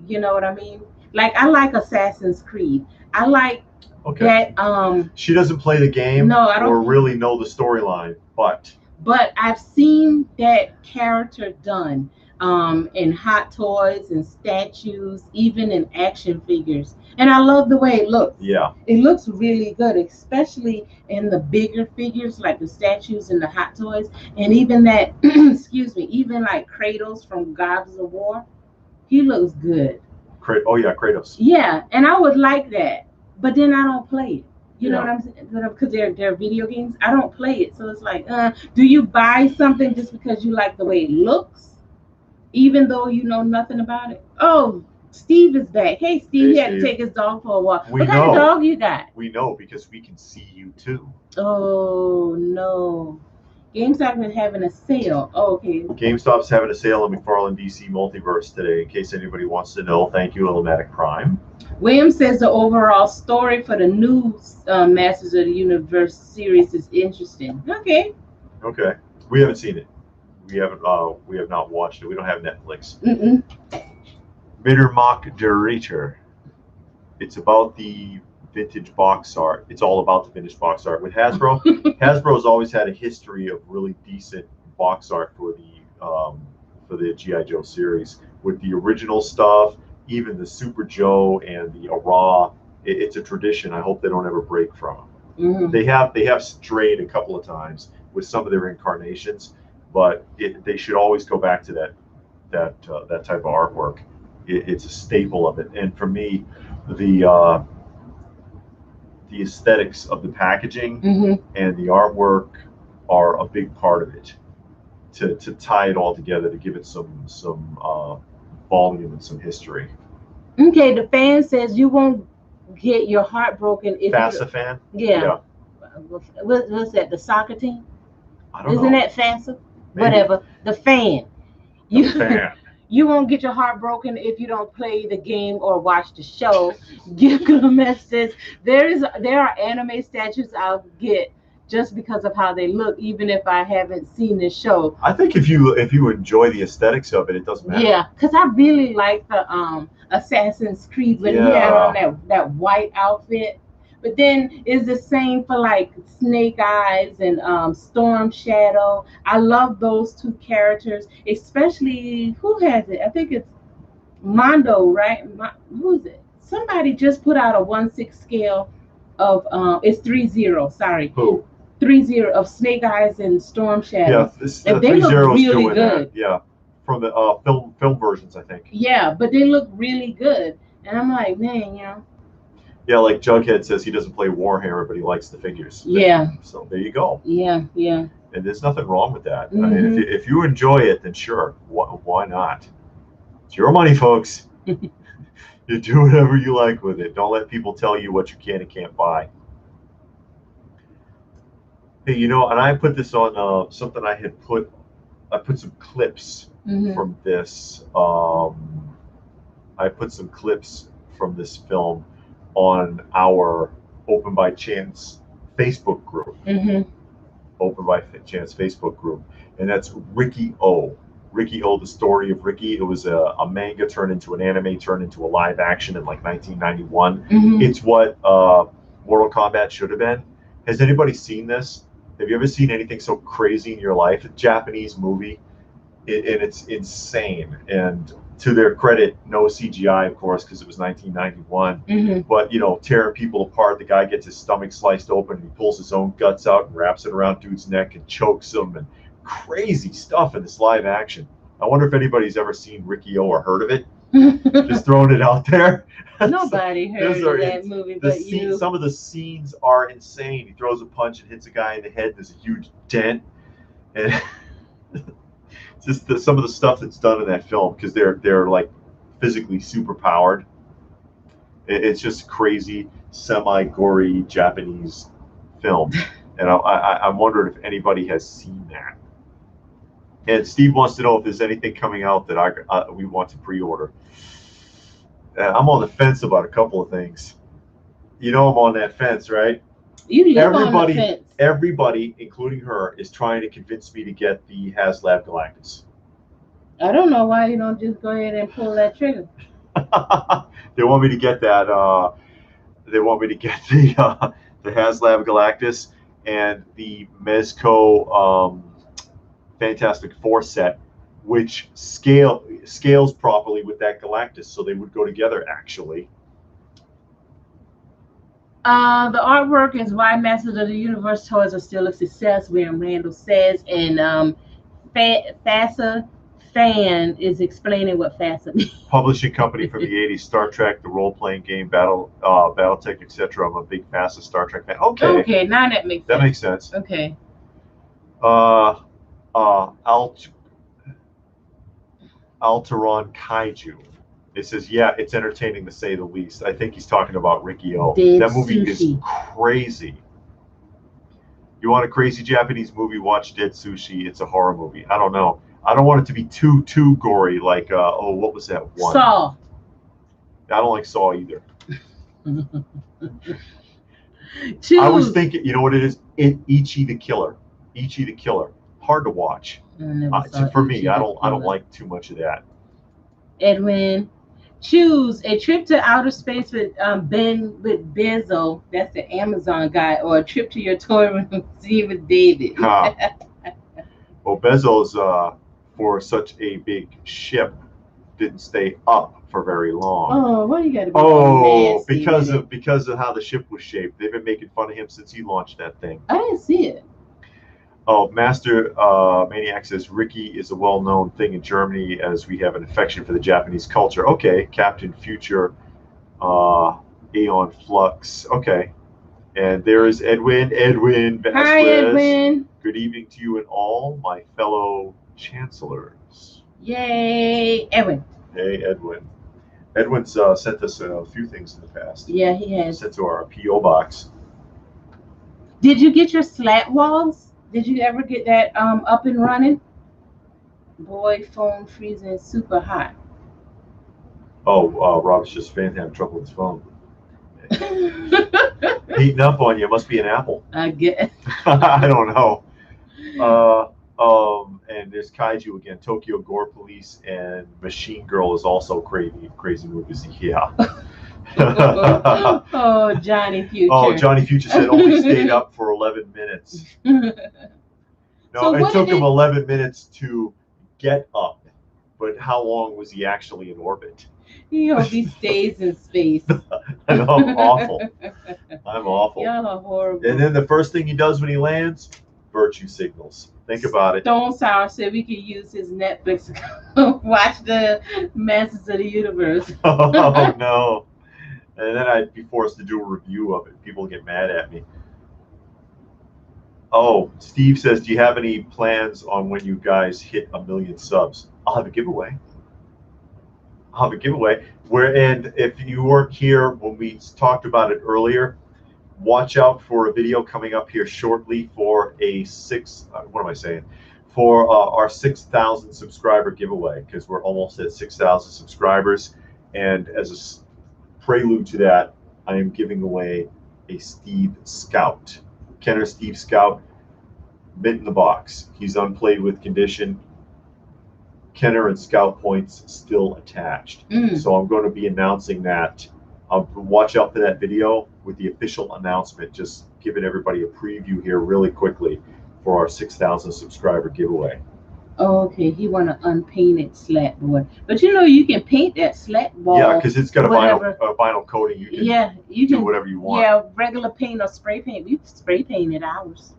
You know what I mean? Like, I like Assassin's Creed. I like that. She doesn't play the game, no, I don't, or really know the storyline, but I've seen that character done in Hot Toys and statues, even in action figures. And I love the way it looks. Yeah. It looks really good, especially in the bigger figures like the statues and the Hot Toys. And even that, excuse me, even like Kratos from Gods of War, he looks good. Oh, yeah, Kratos. Yeah, and I would like that. But then I don't play it. You know what I'm saying? Because they're video games. I don't play it. So it's like, do you buy something just because you like the way it looks, even though you know nothing about it? Oh, Steve is back. Hey, Steve, he had to take his dog for a walk. What kind of dog you got? We know, because we can see you too. Oh, no. GameStop is having a sale. Oh, okay. GameStop's having a sale on McFarlane DC Multiverse today, in case anybody wants to know. Thank you, Elomatic Prime. William says the overall story for the new Masters of the Universe series is interesting. Okay. Okay. We haven't seen it. We have not watched it. We don't have Netflix. Mittermach der Ritter. It's about the vintage box art. It's all about the vintage box art with Hasbro. Hasbro's always had a history of really decent box art for the G.I. Joe series, with the original stuff, even the Super Joe and the Ara. It's a tradition. I hope they don't ever break from them. They have strayed a couple of times with some of their incarnations, but they should always go back to that type of artwork. It's a staple of it. And for me, the aesthetics of the packaging and the artwork are a big part of it, to tie it all together, to give it some volume and some history. Okay, the fan says you won't get your heart broken if FASA fan? Yeah. What's that, the soccer team? I don't know. Isn't that FASA? Maybe. Whatever. The fan. The fan. You won't get your heart broken if you don't play the game or watch the show. Gilgamesh says there are anime statues I'll get just because of how they look, even if I haven't seen the show. I think if you enjoy the aesthetics of it, it doesn't matter. Yeah, because I really like the Assassin's Creed when he had on that white outfit. But then it's the same for like Snake Eyes and Storm Shadow. I love those two characters, especially who has it? I think it's Mondo, right? Who's it? Somebody just put out a 1/6 scale of it's 3-0. Sorry, Who? 3-0 of Snake Eyes and Storm Shadow. Yeah, this, And they look 3-0 is really doing good. that. Yeah, from the film versions, I think. Yeah, but they look really good, and I'm like, man, you know. Yeah, like Jughead says he doesn't play Warhammer, but he likes the figures. Yeah. So there you go. Yeah, yeah. And there's nothing wrong with that. Mm-hmm. I mean, if you enjoy it, then sure, why not? It's your money, folks. You do whatever you like with it. Don't let people tell you what you can and can't buy. Hey, you know, and I put this on something I had put. I put some clips from this. I put some clips from this film on our Open by Chance Facebook group. Open by Chance Facebook group, and that's Ricky O. Ricky O, the story of Ricky. It was a manga turned into an anime, turned into a live action in like 1991. It's what Mortal Kombat should have been. Has anybody seen this? Have you ever seen anything so crazy in your life? A Japanese movie, and it's insane. And to their credit, no CGI, of course, because it was 1991. But, you know, tearing people apart. The guy gets his stomach sliced open, and he pulls his own guts out and wraps it around dude's neck and chokes him, and crazy stuff in this live action. I wonder if anybody's ever seen Ricky O or heard of it. Just throwing it out there. Nobody heard of that movie but you. Some of the scenes are insane. He throws a punch and hits a guy in the head. There's a huge dent, and just some of the stuff that's done in that film, because they're like physically super powered. It's just crazy, semi-gory Japanese film, and I'm wondering if anybody has seen that. And Steve wants to know if there's anything coming out that we want to pre-order. I'm on the fence about a couple of things. You know, I'm on that fence, right? You live on the fence. Everybody, including her, is trying to convince me to get the HasLab Galactus. I don't know why you don't just go ahead and pull that trigger. They want me to get that. They want me to get the HasLab Galactus and the Mezco Fantastic Four set, which scales properly with that Galactus, so they would go together actually. The artwork is why Masters of the Universe toys are still a success, William Randall says, and FASA fan is explaining what FASA means. Publishing company from the 80s, Star Trek, the role-playing game, Battletech, etc. I'm a big FASA Star Trek fan. Okay, now that makes sense. That makes sense. Okay. Alteron Kaiju. It says, yeah, it's entertaining to say the least. I think he's talking about Ricky O. That movie is crazy. You want a crazy Japanese movie? Watch Dead Sushi. It's a horror movie. I don't know. I don't want it to be too gory. Like what was that one? Saw. I don't like Saw either. Choose. I was thinking, you know what it is? Ichi the Killer. Ichi the Killer. Hard to watch. For me, I don't like too much of that. Edwin, choose a trip to outer space with Bezos, that's the Amazon guy, or a trip to your toy room see with David. Well, Bezos, for such a big ship, didn't stay up for very long. Oh, why you gotta be because of how the ship was shaped. They've been making fun of him since he launched that thing. I didn't see it. Oh, Master Maniac says Ricky is a well-known thing in Germany, as we have an affection for the Japanese culture. Okay, Captain Future, Aeon Flux. Okay, and there is Edwin. Edwin Vasquez. Hi, Edwin. Good evening to you and all my fellow chancellors. Yay, Edwin. Hey, Edwin. Edwin's sent us a few things in the past. Yeah, he has. Sent to our P.O. box. Did you get your slat walls? Did you ever get that up and running? Boy, phone freezing super hot. Oh, Rob's just having trouble with his phone. Heating up on you. Must be an Apple. I guess. I don't know. And there's Kaiju again. Tokyo Gore Police and Machine Girl is also crazy movies. Yeah. Oh, Johnny Future. Oh, Johnny Future said only stayed up for 11 minutes. No, So it what took did him it- 11 minutes to get up, but how long was he actually in orbit? He hope he stays in space. I know, I'm awful. I'm awful. Y'all are horrible. And then the first thing he does when he lands, virtue signals. Think about it. Stone Sour said we could use his Netflix account, watch the Masters of the Universe. Oh no. And then I'd be forced to do a review of it. People get mad at me. Oh, Steve says, do you have any plans on when you guys hit 1 million subs? I'll have a giveaway. And if you weren't here when we talked about it earlier, watch out for a video coming up here shortly for our 6,000 subscriber giveaway, because we're almost at 6,000 subscribers. And as a prelude to that, I am giving away a Steve Scout. Kenner Steve Scout, mint in the box. He's unplayed with condition. Kenner and Scout points still attached. So I'm going to be announcing that. Watch out for that video with the official announcement, just giving everybody a preview here really quickly for our 6,000 subscriber giveaway. Oh, okay, he want an unpainted slat board, but you can paint that slat board. Yeah, because it's got a vinyl coating. You can do whatever you want. Yeah, regular paint or spray paint. We spray painted ours.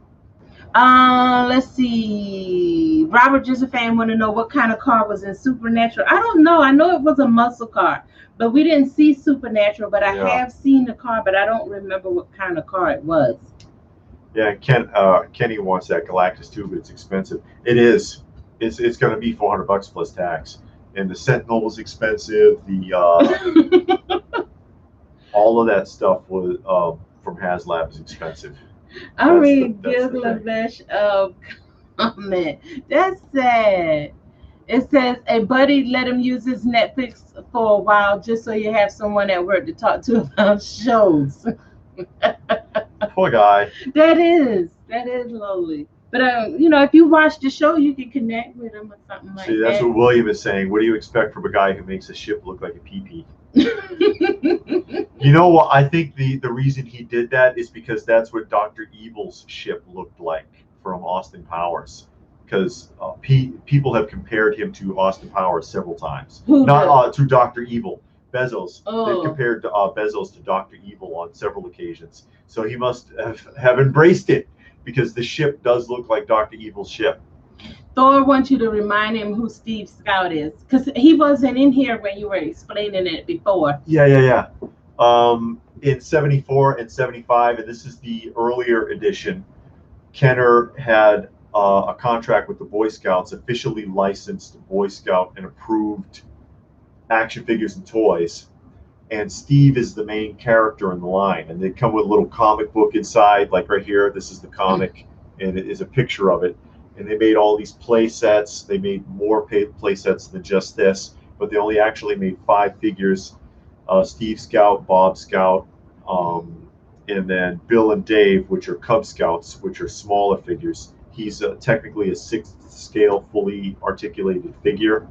Let's see. Robert Josephan want to know what kind of car was in Supernatural. I don't know. I know it was a muscle car, but we didn't see Supernatural. But I have seen the car, but I don't remember what kind of car it was. Yeah, Kenny wants that Galactus too, but it's expensive. It is. It's going to be $400 plus tax, and the Sentinel was expensive. The all of that stuff was from HasLab is expensive. I read Gilgamesh comment. That's sad. It says a buddy let him use his Netflix for a while just so you have someone at work to talk to about shows. Poor guy. That is lonely. But if you watch the show, you can connect with him or something like that. See, that's what William is saying. What do you expect from a guy who makes a ship look like a pee-pee? You know what? I think the reason he did that is because that's what Dr. Evil's ship looked like from Austin Powers. Because people have compared him to Austin Powers several times. To Dr. Evil. Bezos. They've compared Bezos to Dr. Evil on several occasions. So he must have embraced it, because the ship does look like Dr. Evil's ship. Thor wants you to remind him who Steve Scout is, because he wasn't in here when you were explaining it before. Yeah. In 74 and 75, and this is the earlier edition, Kenner had a contract with the Boy Scouts, officially licensed Boy Scout and approved action figures and toys. And Steve is the main character in the line, and they come with a little comic book inside, like right here. This is the comic, and it is a picture of it. And they made all these play sets. They made more play sets than just this, but they only actually made 5 figures: Steve Scout, Bob Scout, and then Bill and Dave, which are Cub Scouts, which are smaller figures. He's technically a 6th scale, fully articulated figure.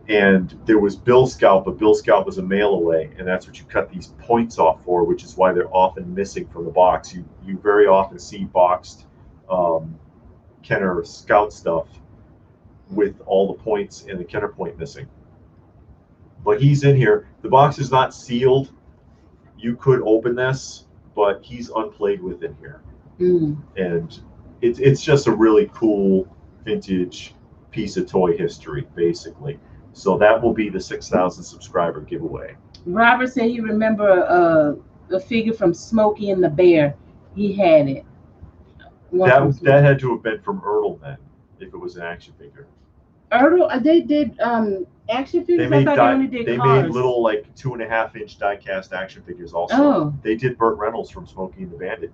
And there was Bill Scout, but Bill Scout was a mail away, and that's what you cut these points off for, which is why they're often missing from the box. You very often see boxed Kenner Scout stuff with all the points and the Kenner point missing. But he's in here. The box is not sealed. You could open this, but he's unplayed with in here. And it's just a really cool vintage piece of toy history, basically. So that will be the 6,000 subscriber giveaway. Robert said he remember a figure from Smokey and the Bear. He had it. That had to have been from Ertl then, if it was an action figure. Ertl, they did action figures. I thought they only did cars. They made little 2.5-inch die-cast action figures also. Oh. They did Burt Reynolds from Smokey and the Bandit.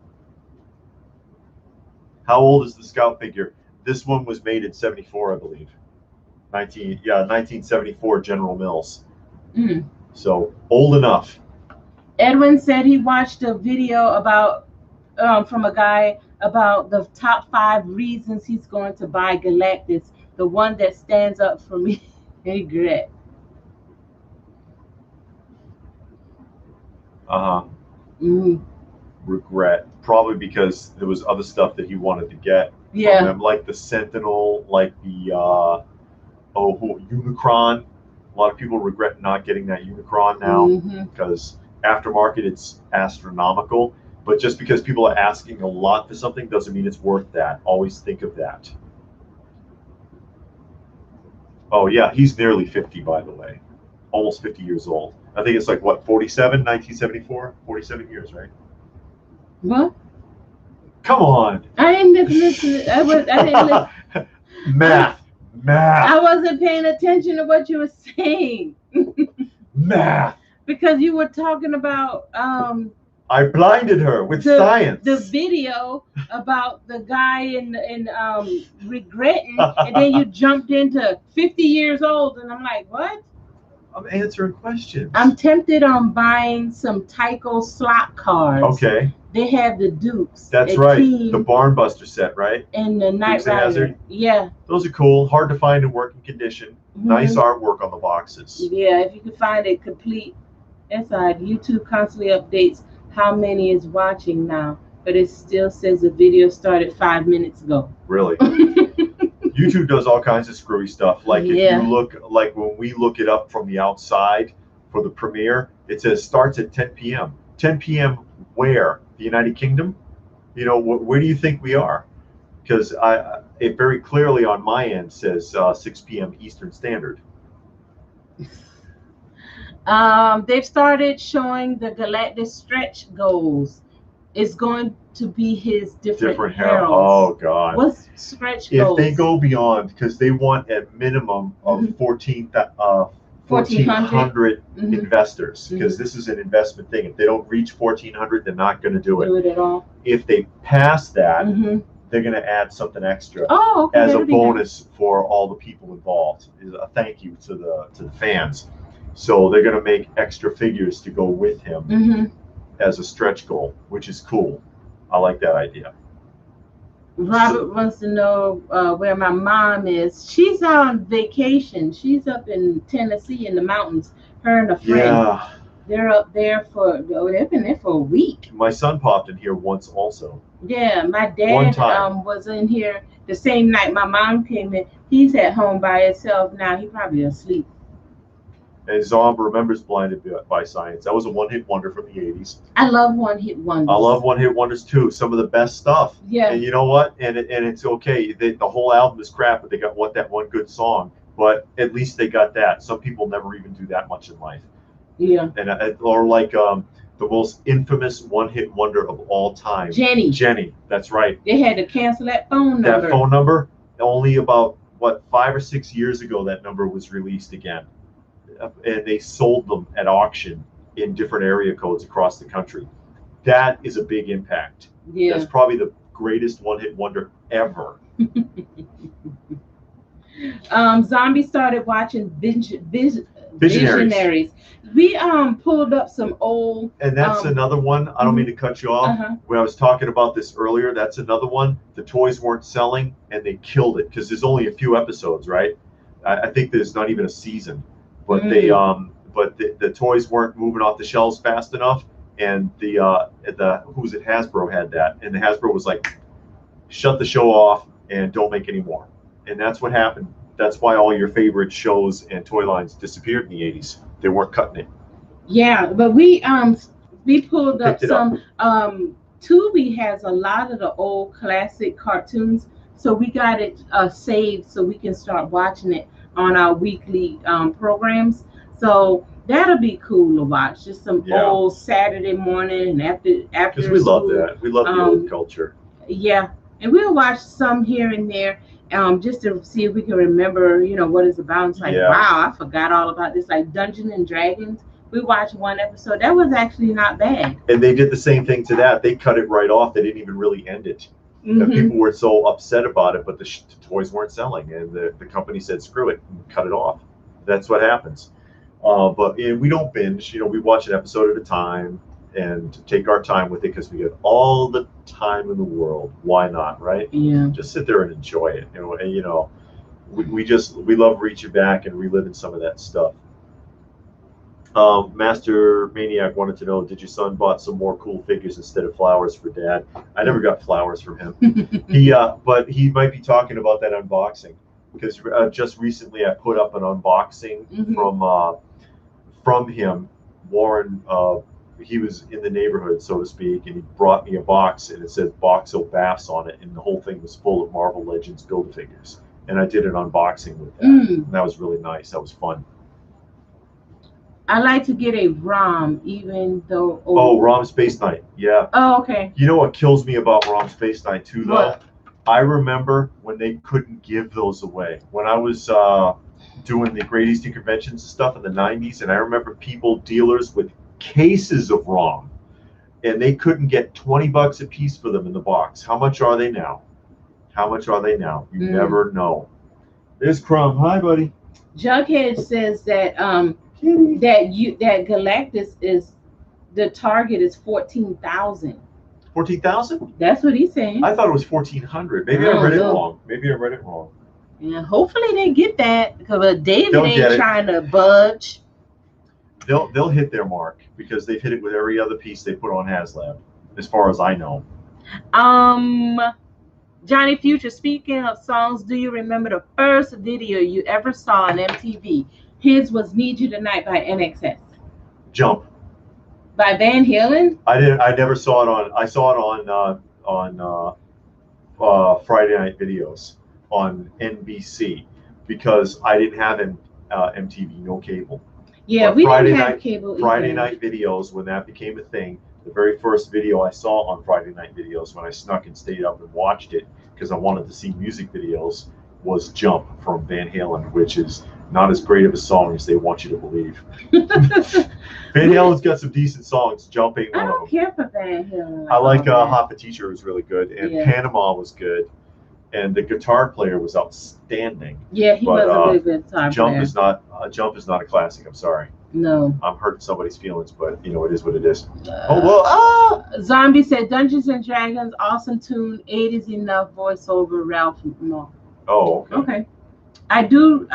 How old is the Scout figure? This one was made in 74, I believe. 1974 General Mills. So old enough. Edwin said he watched a video about from a guy about the top 5 reasons he's going to buy Galactus. The one that stands up for me, regret. Mm. Regret, probably because there was other stuff that he wanted to get Yeah. from them, like the Sentinel, like the Unicron. A lot of people regret not getting that Unicron now because aftermarket it's astronomical. But just because people are asking a lot for something doesn't mean it's worth that. Always think of that. Oh yeah, he's nearly 50, by the way. Almost 50 years old. I think it's like what, 47, 1974? 47 years, right? What? Come on. I didn't listen. I didn't listen. Math. I wasn't paying attention to what you were saying. Math. Because you were talking about I blinded her with science. The video about the guy in regretting, and then you jumped into 50 years old, and I'm like, what? I'm answering questions. I'm tempted on buying some Tyco slot cards. Okay. They have the Dukes. That's right. The Barn Buster set, right? And the Night Rider. Yeah. Those are cool. Hard to find in working condition. Nice artwork on the boxes. Yeah, if you can find it complete. Inside, YouTube constantly updates how many is watching now, but it still says the video started 5 minutes ago. Really? YouTube does all kinds of screwy stuff. Like if you look, like when we look it up from the outside for the premiere, it says starts at 10 p.m. 10 p.m. where? The United Kingdom? You know, where do you think we are? Because it very clearly on my end says 6 p.m. Eastern Standard. They've started showing the Galactic stretch goals. It's going to be his different heralds. Oh God! What's stretch goals? If they go beyond, because they want a minimum of 1,400 investors, because this is an investment thing. If they don't reach 1,400, they're not going to do it at all. If they pass that, they're going to add something extra as a bonus for all the people involved. Is a thank you to the fans. So they're going to make extra figures to go with him as a stretch goal, which is cool. I like that idea. Robert wants to know where my mom is. She's on vacation. She's up in Tennessee in the mountains. Her and a friend. Yeah. They're up there they've been there for a week. My son popped in here once also. Yeah, my dad was in here the same night my mom came in. He's at home by himself now. He's probably asleep. And Zomb remembers Blinded by Science. That was a one-hit wonder from the 80s. I love one-hit wonders. I love one-hit wonders too. Some of the best stuff. Yeah. And you know what? And it's okay. The whole album is crap, but they got that one good song. But at least they got that. Some people never even do that much in life. Yeah. And or like the most infamous one-hit wonder of all time. Jenny. That's right. They had to cancel that phone number. That phone number. Only about 5 or 6 years ago, that number was released again. And they sold them at auction in different area codes across the country. That is a big impact. Yeah. That's probably the greatest one-hit wonder ever. Zombie started watching Visionaries. We pulled up some old. And that's another one. I don't mean to cut you off. When I was talking about this earlier, that's another one. The toys weren't selling, and they killed it because there's only a few episodes, right? I think there's not even a season. But the toys weren't moving off the shelves fast enough, and Hasbro had that, and the Hasbro was like, shut the show off and don't make any more. And that's what happened. That's why all your favorite shows and toy lines disappeared in the 80s. They weren't cutting it. Yeah, but we pulled up some. Tubi has a lot of the old classic cartoons, so we got it saved so we can start watching it on our weekly programs. So that'll be cool to watch. Just some old Saturday morning and after because we love that. We love the old culture. Yeah, and we'll watch some here and there, just to see if we can remember, what it's about. It's like, wow, I forgot all about this. Like Dungeons and Dragons. We watched one episode. That was actually not bad. And they did the same thing to that. They cut it right off. They didn't even really end it. People were so upset about it, but the toys weren't selling, and the company said, screw it, and cut it off. That's what happens. But we don't binge. We watch an episode at a time and take our time with it because we get all the time in the world. Why not, right? Yeah. Just sit there and enjoy it. We love reaching back and reliving some of that stuff. Master Maniac wanted to know, did your son bought some more cool figures instead of flowers for Dad? I never got flowers from him. But he might be talking about that unboxing, because just recently I put up an unboxing from him. Warren, he was in the neighborhood, so to speak, and he brought me a box, and it said Boxo Bass on it, and the whole thing was full of Marvel Legends Build-A-Figures. And I did an unboxing with that, and that was really nice. That was fun. I like to get a ROM, even though. Oh, ROM Space Knight, yeah. Oh, okay. You know what kills me about ROM Space Knight too, though? What? I remember when they couldn't give those away. When I was doing the Great Eastern Conventions and stuff in the 90s, and I remember dealers with cases of ROM, and they couldn't get $20 a piece for them in the box. How much are they now? How much are they now? You never know. There's Crumb. Hi, buddy. Jughead says that that Galactus is the target is 14,000. 14,000? That's what he's saying. I thought it was 1,400. Maybe I read it wrong. Maybe I read it wrong. Yeah, hopefully they get that, because David ain't trying to budge. They'll hit their mark, because they've hit it with every other piece they put on HasLab, as far as I know. Johnny Future, speaking of songs, do you remember the first video you ever saw on MTV? His was "Need You Tonight" by NXS. Jump. By Van Halen? I never saw it on. I saw it on Friday Night Videos on NBC, because I didn't have MTV, no cable. Yeah, but we didn't have cable. Friday Night Videos, when that became a thing, the very first video I saw on Friday Night Videos, when I snuck and stayed up and watched it because I wanted to see music videos, was "Jump" from Van Halen, which is not as great of a song as they want you to believe. Van Halen's got some decent songs. "Jump" ain't one of them. I don't care for Van Halen. I like "Hot for Teacher" was really good, and "Panama" was good, and the guitar player was outstanding. Yeah, he was a really good guitar Jump player. Jump is not a classic. I'm sorry. No. I'm hurting somebody's feelings, but you know, it is what it is. Zombie said Dungeons and Dragons, awesome tune, 80s enough, voiceover, Ralph Moore. Oh, okay. Okay. I do,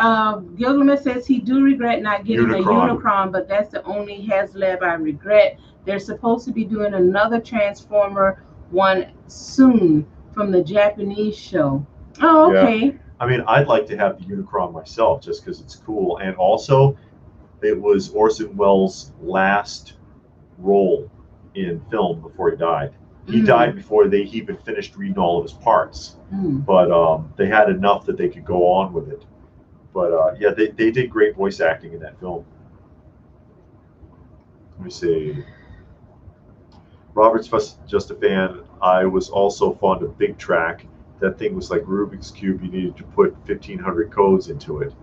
Gilgamesh says he do regret not getting a Unicron, but that's the only HasLab I regret. They're supposed to be doing another Transformer one soon from the Japanese show. Oh, okay. Yeah. I mean, I'd like to have the Unicron myself, just because it's cool, and also it was Orson Welles' last role in film before he died. He died before they even finished reading all of his parts, but they had enough that they could go on with it. But yeah, they did great voice acting in that film. Let me see. Robert's just a fan. I was also fond of Big Track. That thing was like Rubik's Cube. You needed to put 1,500 codes into it.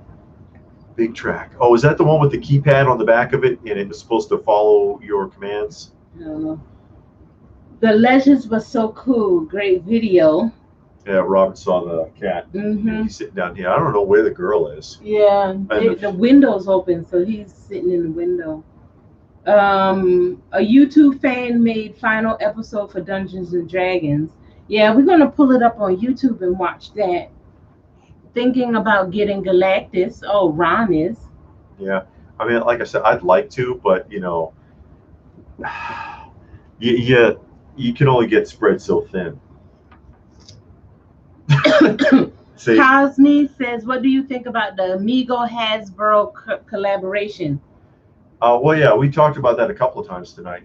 Big Track. Oh, is that the one with the keypad on the back of it, and it was supposed to follow your commands? No. The Legends was so cool. Great video. Yeah, Robert saw the cat. He's sitting down here. I don't know where the girl is. Yeah, the window's open, so he's sitting in the window. A YouTube fan made final episode for Dungeons and Dragons. Yeah, we're gonna pull it up on YouTube and watch that. Thinking about getting Galactus. Oh, Ron is. Yeah, I mean, like I said, I'd like to, but you know, you can only get spread so thin. Cosme says, what do you think about the Amigo Hasbro collaboration? Well, yeah, we talked about that a couple of times tonight.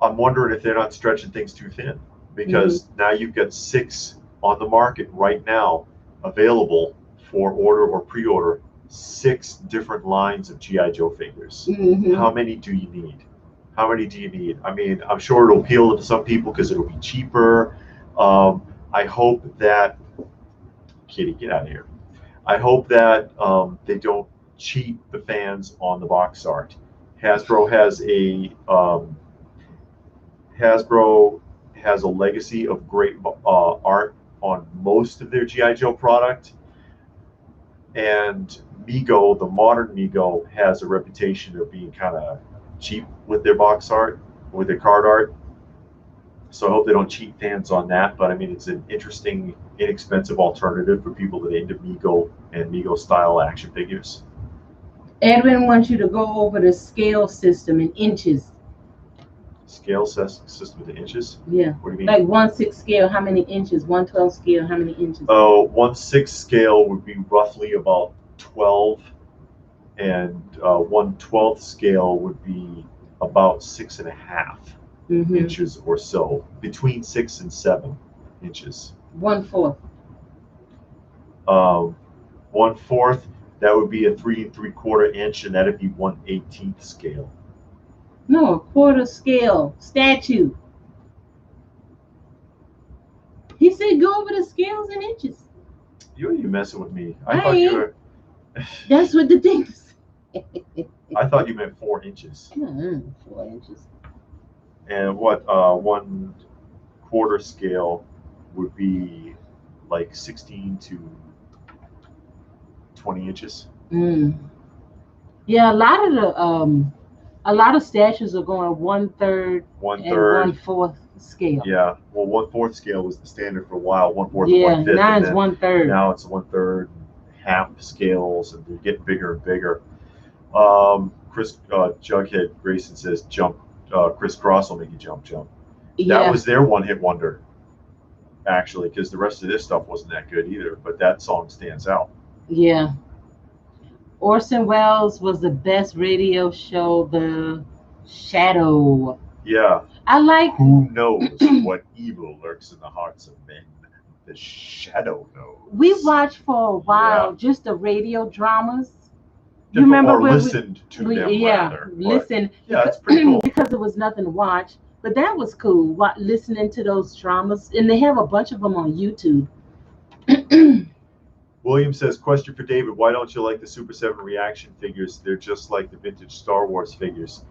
I'm wondering if they're not stretching things too thin, because now you've got 6 on the market right now available for order or pre-order, 6 different lines of G.I. Joe figures. How many do you need? How many do you need? I mean, I'm sure it'll appeal to some people because it'll be cheaper. I hope that, Kitty, get out of here. I hope that they don't cheat the fans on the box art. Hasbro has a legacy of great art on most of their G.I. Joe product, and Mego, the modern Mego, has a reputation of being kind of cheap with their box art, with their card art. So I hope they don't cheat fans on that. But I mean, it's an interesting, inexpensive alternative for people that are into Mego and Mego style action figures. Edwin wants you to go over the scale system in inches. Scale system with the inches? Yeah. What do you mean? Like 1/6 scale, how many inches? 1/12 scale, how many inches? Oh, 1/6 scale would be roughly about 12, and 1/12 scale would be about 6.5 inches or so, between 6 and 7 inches. 1/4. 1/4, that would be a 3 3/4 inch, and that'd be 1/18 scale. No, a quarter scale statue. He said go over the scales in inches. You're messing with me. I thought you were. That's what the thing is. I thought you meant 4 inches. 4 inches. And what 1/4 scale would be like 16 to 20 inches. Yeah, a lot of statues are going 1/3 and 1/4 scale. Yeah, well, 1/4 scale was the standard for a while. 1/4 yeah, and 1/5. Now it's 1/3. Now it's 1/3, half scales, and they're getting bigger and bigger. Chris Jughead Grayson says jump. Crisscross will make you jump. That was their one-hit wonder, actually, because the rest of this stuff wasn't that good either. But that song stands out. Yeah. Orson Welles was the best radio show, The Shadow. Yeah. I like. Who knows what evil lurks in the hearts of men? The Shadow knows. We watched for a while just the radio dramas. You remember when listened to them? Yeah, rather. listen. Yeah, it's pretty cool because there was nothing to watch. But that was cool. Listening to those dramas, and they have a bunch of them on YouTube. William says, question for David, why don't you like the Super 7 reaction figures? They're just like the vintage Star Wars figures.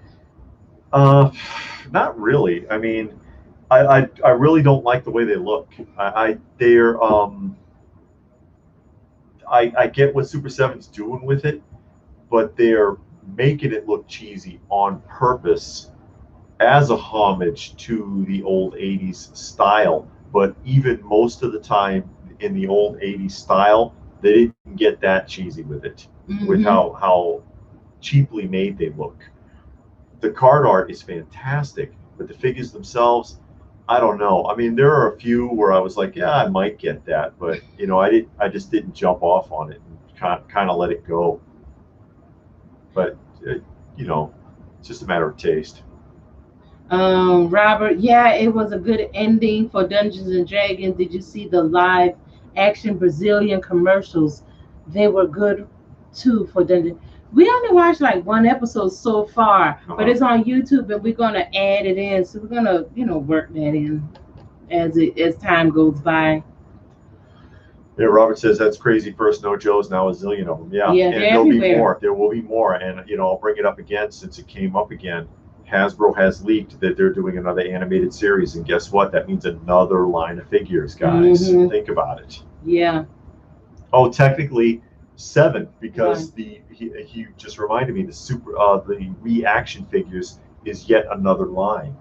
Not really. I mean, I really don't like the way they look. I get what Super 7's doing with it, but they're making it look cheesy on purpose as a homage to the old 80s style. But even most of the time in the old 80s style, they didn't get that cheesy with it, with how cheaply made they look. The card art is fantastic, but the figures themselves, I don't know. I mean, there are a few where I was like, yeah, I might get that, but I just didn't jump off on it and kind of let it go. But it's just a matter of taste. Robert, yeah, it was a good ending for Dungeons and Dragons. Did you see the live action Brazilian commercials? They were good too for Dungeons. We only watched like one episode so far, but it's on YouTube, and we're gonna add it in. So we're gonna, work that in as time goes by. Yeah, Robert says that's crazy. First No Joes, now a zillion of them. Yeah, and there'll be more. There will be more, and I'll bring it up again since it came up again. Hasbro has leaked that they're doing another animated series, and guess what? That means another line of figures, guys. Think about it. Yeah. Oh, technically 7, because he just reminded me the reaction figures is yet another line.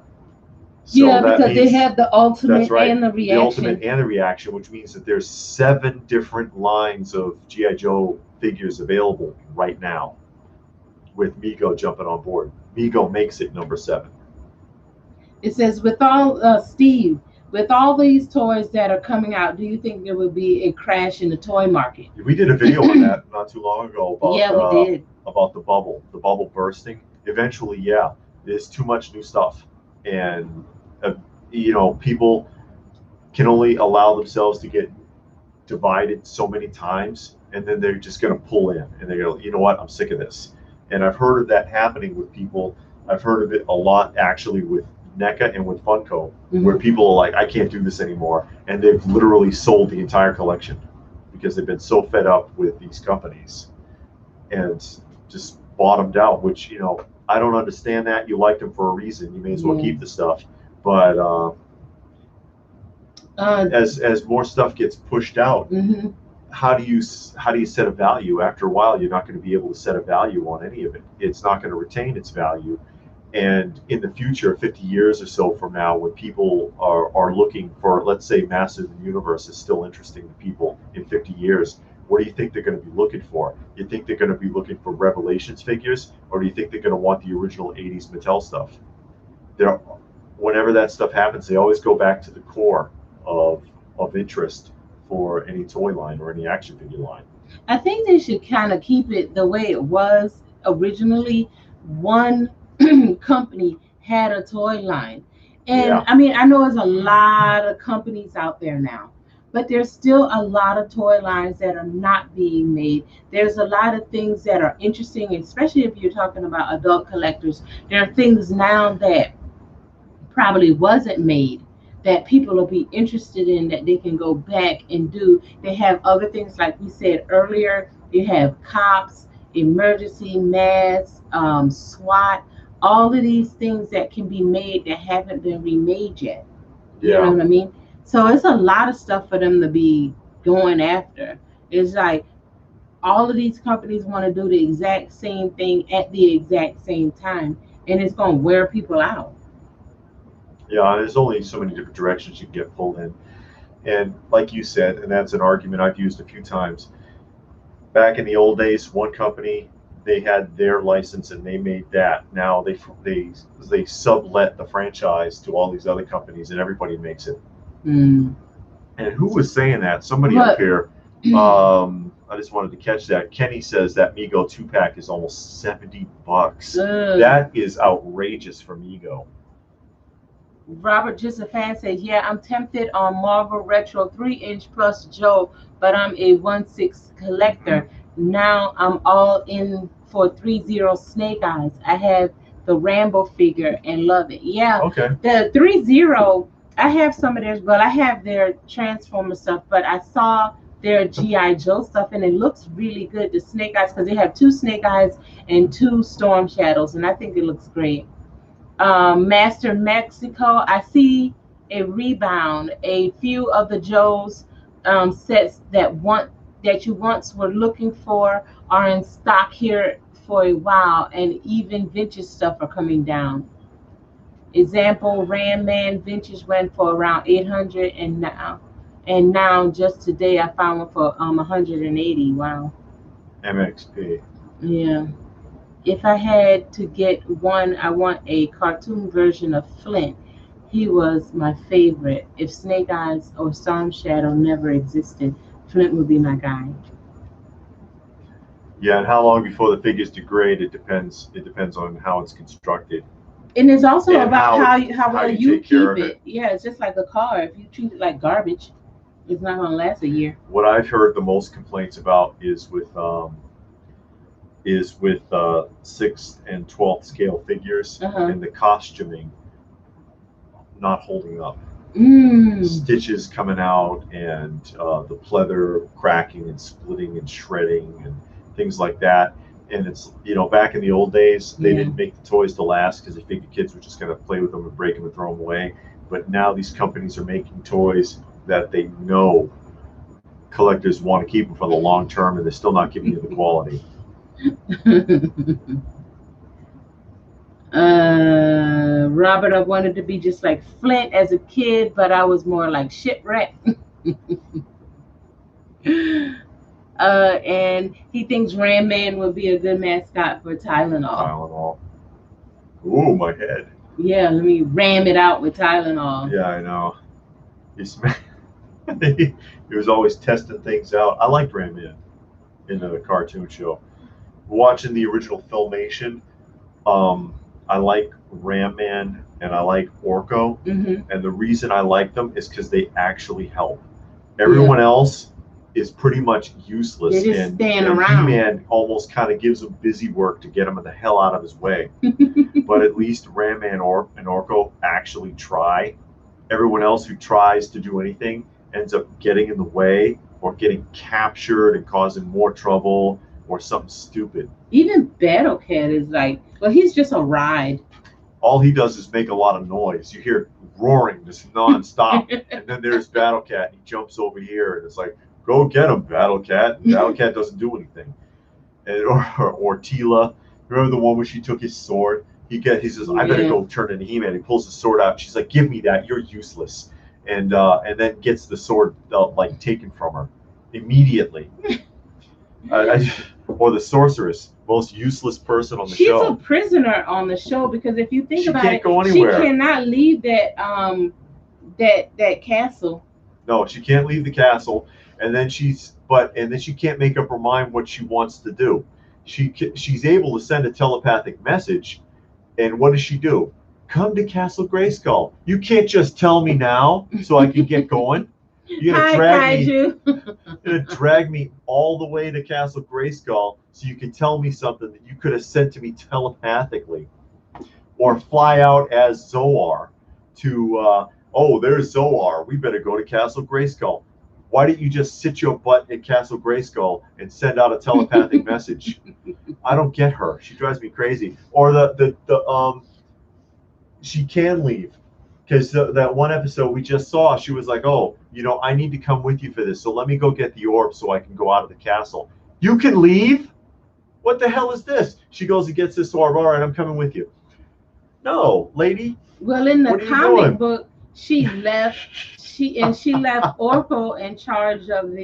So because they have the ultimate and the reaction. The ultimate and the reaction, which means that there's 7 different lines of G.I. Joe figures available right now, with Mego jumping on board. Mego makes it number 7. It says, Steve, with all these toys that are coming out, do you think there will be a crash in the toy market? We did a video on that not too long ago about, we did. About the bubble bursting. Eventually, there's too much new stuff, and people can only allow themselves to get divided so many times, and then they're just going to pull in, and they go, you know what, I'm sick of this. And I've heard of that happening with people. I've heard of it a lot actually with NECA and with Funko, where people are like, I can't do this anymore, and they've literally sold the entire collection because they've been so fed up with these companies and just bottomed out, which I don't understand that. You liked them for a reason. You may as well keep the stuff. But as more stuff gets pushed out, how do you set a value? After a while, you're not going to be able to set a value on any of it. It's not going to retain its value, And in the future, 50 years or so from now, when people are looking for, let's say, Masters of the Universe is still interesting to people in 50 years, what do you think they're going to be looking for? You think they're going to be looking for Revelations figures, or do you think they're going to want the original 80s Mattel stuff? Whenever that stuff happens, they always go back to the core of interest for any toy line or any action figure line. I think they should kind of keep it the way it was originally. One company had a toy line. And Yeah. I mean, I know there's a lot of companies out there now, but there's still a lot of toy lines that are not being made. There's a lot of things that are interesting, especially if you're talking about adult collectors. There are things now that probably wasn't made that people will be interested in, that they can go back and do. They have other things, like we said earlier. You have cops, emergency, mass, SWAT, all of these things that can be made that haven't been remade yet. You know what I mean? So it's a lot of stuff for them to be going after. It's like all of these companies want to do the exact same thing at the exact same time, and it's going to wear people out. Yeah, there's only so many different directions you can get pulled in. And like you said, and that's an argument I've used a few times, back in the old days, one company, they had their license and they made that. Now they sublet the franchise to all these other companies, and everybody makes it. Mm. And who was saying that? Somebody up here. I just wanted to catch that. Kenny says that Mego 2-pack is almost $70. That is outrageous for Mego. Robert Josephan says, yeah, I'm tempted on Marvel Retro 3-inch plus Joe, but I'm a 1/6 collector. Now I'm all in for 3-0 Snake Eyes. I have the Rambo figure and love it. Yeah, okay. The 3-0, I have some of theirs, but I have their Transformer stuff, but I saw their G.I. Joe stuff, and it looks really good, the Snake Eyes, because they have 2 Snake Eyes and 2 Storm Shadows, and I think it looks great. Master Mexico, I see a rebound. A few of the Joe's sets that you once were looking for are in stock here for a while, and even vintage stuff are coming down. Example, Ram Man vintage went for around 800, and now just today I found one for 180. Wow. MXP. Yeah. If I had to get one, I want a cartoon version of Flint. He was my favorite. If Snake Eyes or Storm Shadow never existed, Flint would be my guy. Yeah, and how long before the figures degrade? It depends. It depends on how it's constructed. And it's also And about how well you take care keep of it. Yeah, it's just like a car. If you treat it like garbage, it's not gonna last a year. What I've heard the most complaints about is with 6th and 12th scale figures and the costuming not holding up. Stitches coming out, and the pleather cracking and splitting and shredding and things like that. And it's, back in the old days, they didn't make the toys to last because they figured kids were just going to play with them and break them and throw them away. But now these companies are making toys that they know collectors want to keep them for the long term, and they're still not giving you the quality. Robert, I wanted to be just like Flint as a kid, but I was more like Shipwreck. And he thinks Ram Man would be a good mascot for Tylenol. Tylenol. Ooh, my head. Yeah, let me ram it out with Tylenol. Yeah, I know. He was always testing things out. I liked Ram Man in the cartoon show. Watching the original Filmation, I like Ram Man and I like Orko. And the reason I like them is because they actually help. Everyone else is pretty much useless. They just stand around. He-Man almost kind of gives him busy work to get him the hell out of his way. But at least Ram Man and Orko actually try. Everyone else who tries to do anything ends up getting in the way or getting captured and causing more trouble or something stupid. Even Battle Cat is like, well, he's just a ride. All he does is make a lot of noise. You hear roaring just nonstop. And then there's Battle Cat, and he jumps over here, and it's like, go get him, Battle Cat. And Battle Cat doesn't do anything. And, or Tila, remember the one where she took his sword? He says, I better go turn into He-Man. He pulls the sword out. She's like, give me that. You're useless. And then gets the sword like taken from her immediately. Or the sorceress, most useless person on the show. She's a prisoner on the show because if you think about it, she can't go anywhere. She cannot leave that that castle. No, she can't leave the castle, and then she can't make up her mind what she wants to do. She's able to send a telepathic message, and what does she do? Come to Castle Grayskull. You can't just tell me now so I can get going. You're gonna drag me all the way to Castle Grayskull so you can tell me something that you could have sent to me telepathically, or fly out as Zoar to there's Zoar. We better go to Castle Grayskull. Why didn't you just sit your butt at Castle Grayskull and send out a telepathic message? I don't get her. She drives me crazy. Or she can leave. Because that one episode we just saw, she was like, I need to come with you for this. So let me go get the orb so I can go out of the castle. You can leave? What the hell is this? She goes and gets this orb. All right, I'm coming with you. No, lady. Well, in the comic book, she left. She left Orko in charge of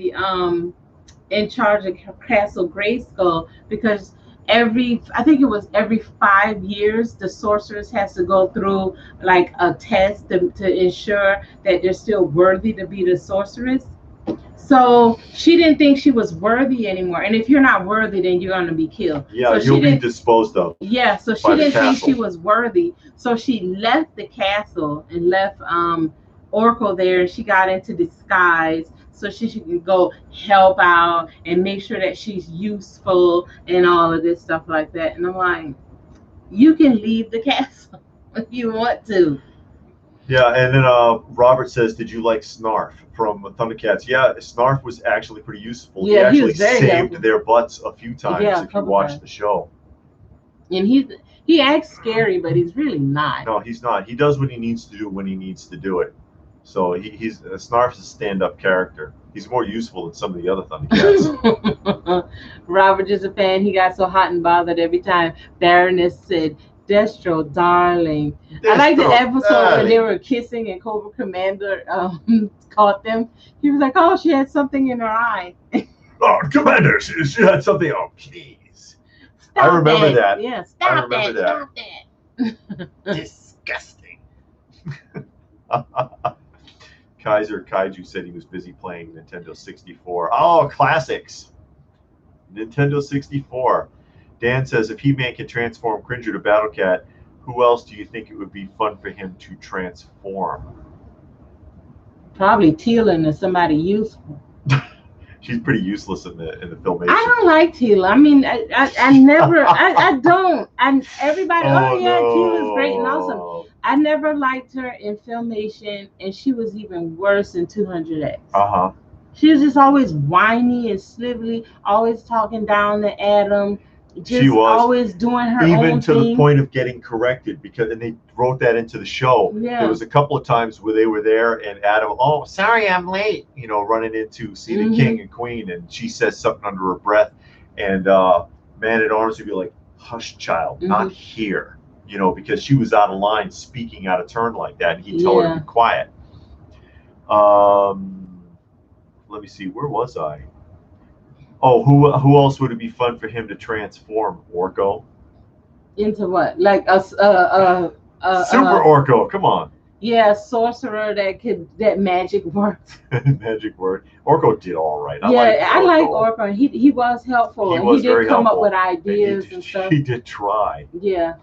Castle Grayskull because I think it was every 5 years, the sorceress has to go through like a test to ensure that they're still worthy to be the sorceress. So she didn't think she was worthy anymore. And if you're not worthy, then you're going to be killed. Yeah, so you'll be disposed of. Yeah, so she didn't think she was worthy. So she left the castle and left Orko there. And she got into disguise so she could go help out and make sure that she's useful and all of this stuff like that. And I'm like, you can leave the castle if you want to. Yeah, and then Robert says, did you like Snarf from Thundercats? Yeah, Snarf was actually pretty useful. Yeah, he actually saved their butts a few times if you watch the show. And he acts scary, but he's really not. No, he's not. He does what he needs to do when he needs to do it. So he's Snarf's a stand-up character. He's more useful than some of the other Thundercats. Robert is a fan. He got so hot and bothered every time Baroness said, Destro, darling. I like the episode when they were kissing and Cobra Commander caught them. He was like, oh, she had something in her eye. Oh, Commander, she had something. Oh, please. I remember that. Yeah, stop that. Disgusting. Kaiser Kaiju said he was busy playing Nintendo 64. Oh, classics. Nintendo 64. Dan says, if He-Man can transform Cringer to Battle Cat, who else do you think it would be fun for him to transform? Probably Teela into somebody useful. She's pretty useless in the filmation. I don't like Teela. I mean, I never, I don't. And everybody, Teela's great and awesome. I never liked her in Filmation, and she was even worse in 200X. Uh-huh. She was just always whiny and snivelly, always talking down to Adam. She was always doing her even own to thing. The point of getting corrected and they wrote that into the show. Yeah. There was a couple of times where they were there and Adam, oh, sorry, I'm late, running into see the king and queen, and she says something under her breath, and Man at Arms would be like, hush, child, not here, because she was out of line speaking out of turn like that, and he told her to be quiet. Let me see, where was I? Oh, who else would it be fun for him to transform? Orko? Into what? Like a Super Orko, come on. Yeah, sorcerer that magic works. Magic work. Orko did all right. I like Orko. He was helpful. He did come up with ideas and stuff. He did try. Yeah.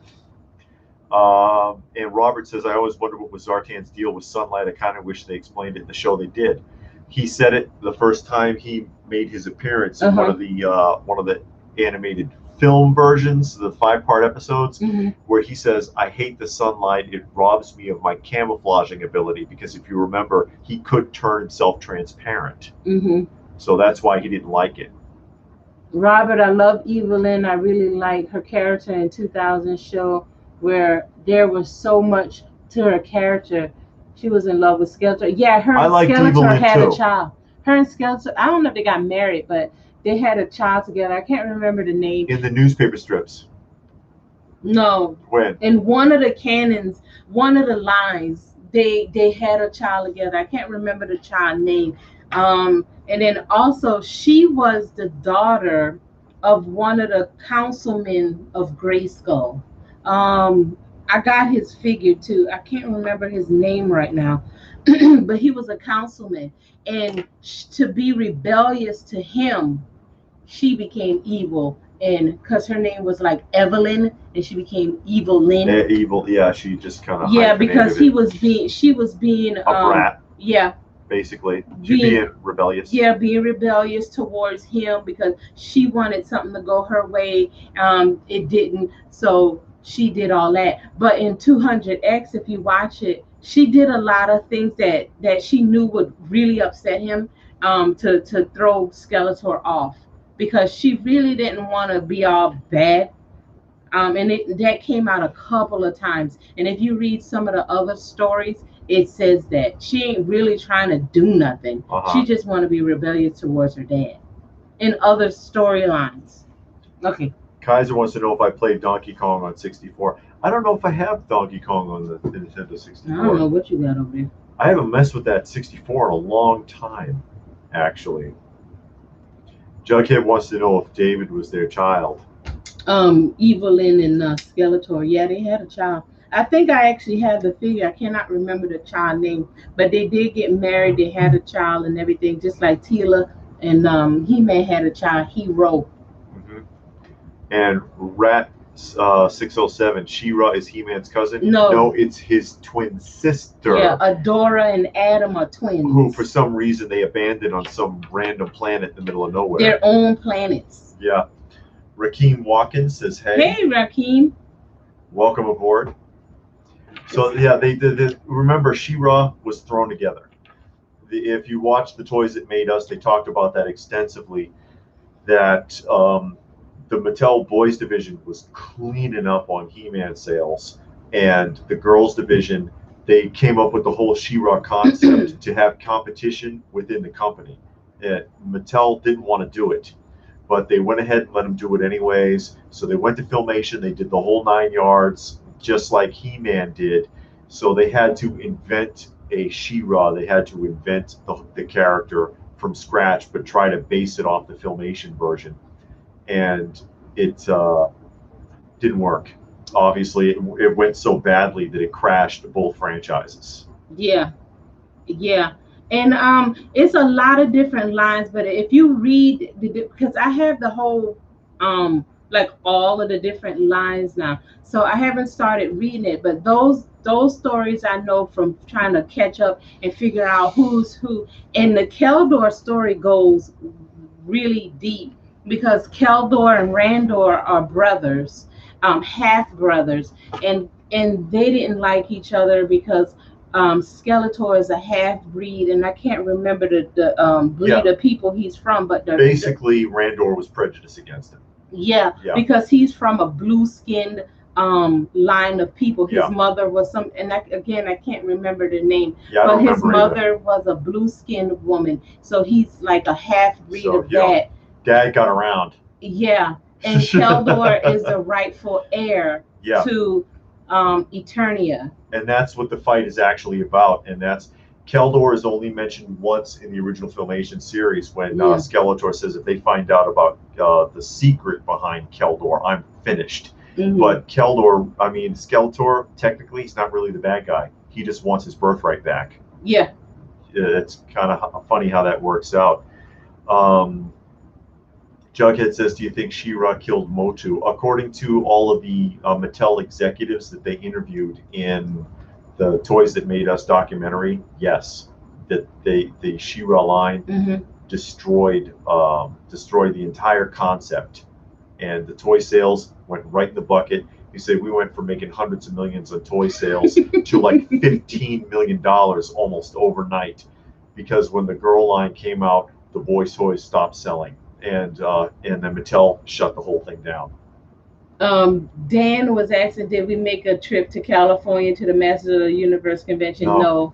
And Robert says, I always wonder what was Zartan's deal with sunlight. I kind of wish they explained it in the show. They did. He said it the first time he made his appearance in one of the animated film versions, the 5-part episodes, where he says, I hate the sunlight. It robs me of my camouflaging ability, because if you remember, he could turn himself transparent. So that's why he didn't like it. Robert, I love Evelyn. I really like her character in 2000 show, where there was so much to her character. She was in love with Skeletor. Yeah, her and Skeletor had a child. Her and Skeletor, I don't know if they got married, but they had a child together. I can't remember the name. In the newspaper strips. No. When? In one of the canons, one of the lines, they had a child together. I can't remember the child name. And then also she was the daughter of one of the councilmen of Grayskull. I got his figure too. I can't remember his name right now, but he was a councilman, and to be rebellious to him, she became evil, and because her name was like Evelyn, and she became Evil Lynn. Evil, yeah. She just kind of Yeah, because she was being a brat. Yeah, basically, being rebellious. Yeah, being rebellious towards him because she wanted something to go her way. It didn't, so she did all that. But in 200X, if you watch it, she did a lot of things that she knew would really upset him. To throw Skeletor off because she really didn't want to be all bad. And that came out a couple of times. And if you read some of the other stories, it says that she ain't really trying to do nothing. She just want to be rebellious towards her dad. In other storylines. Okay. Kaiser wants to know if I played Donkey Kong on 64. I don't know if I have Donkey Kong on the Nintendo 64. I don't know what you got over there. I haven't messed with that 64 in a long time, actually. Jughead wants to know if David was their child. Evelyn and Skeletor. Yeah, they had a child. I think I actually had the figure. I cannot remember the child name, but they did get married. They had a child and everything, just like Tila and He-Man had a child, Hero. Mm-hmm. And Rat 607, She-Ra is He-Man's cousin? No, it's his twin sister. Yeah, Adora and Adam are twins. Who, for some reason, they abandoned on some random planet in the middle of nowhere. Their own planets. Yeah. Rakeem Watkins says, hey. Hey, Rakeem. Welcome aboard. So, yeah, they remember, She-Ra was thrown together. If you watch The Toys That Made Us, they talked about that extensively, that the Mattel Boys Division was cleaning up on He-Man sales, and the Girls Division, they came up with the whole She-Ra concept to have competition within the company. Mattel didn't want to do it, but they went ahead and let them do it anyways. So they went to Filmation, they did the whole 9 yards, just like He-Man did. So they had to invent a She-Ra. They had to invent the character from scratch, but try to base it off the Filmation version. And it didn't work. Obviously, it went so badly that it crashed both franchises. Yeah. And it's a lot of different lines, but if you read because I have the whole like all of the different lines now, so I haven't started reading it, but those stories I know from trying to catch up and figure out who's who. And the Keldor story goes really deep because Keldor and Randor are brothers, half brothers, and they didn't like each other because Skeletor is a half breed, and I can't remember the breed of people he's from, but basically Randor was prejudiced against him. Yeah, because he's from a blue-skinned line of people. His mother was some, and I can't remember the name, but his mother was a blue-skinned woman, so he's like a half breed of that. Dad got around. Yeah, and Keldor is the rightful heir to Eternia. And that's what the fight is actually about. And that's Keldor is only mentioned once in the original Filmation series when Skeletor says if they find out about the secret behind Keldor, I'm finished. Mm-hmm. But Skeletor, technically, he's not really the bad guy. He just wants his birthright back. Yeah. It's kind of funny how that works out. Jughead says, do you think She-Ra killed Motu? According to all of the Mattel executives that they interviewed in the Toys That Made Us documentary, yes, that the She-Ra line destroyed the entire concept. And the toy sales went right in the bucket. You say we went from making hundreds of millions on toy sales to like $15 million almost overnight. Because when the girl line came out, the boys' toys stopped selling. And then Mattel shut the whole thing down. Dan was asking, did we make a trip to California to the Masters of the Universe convention? No.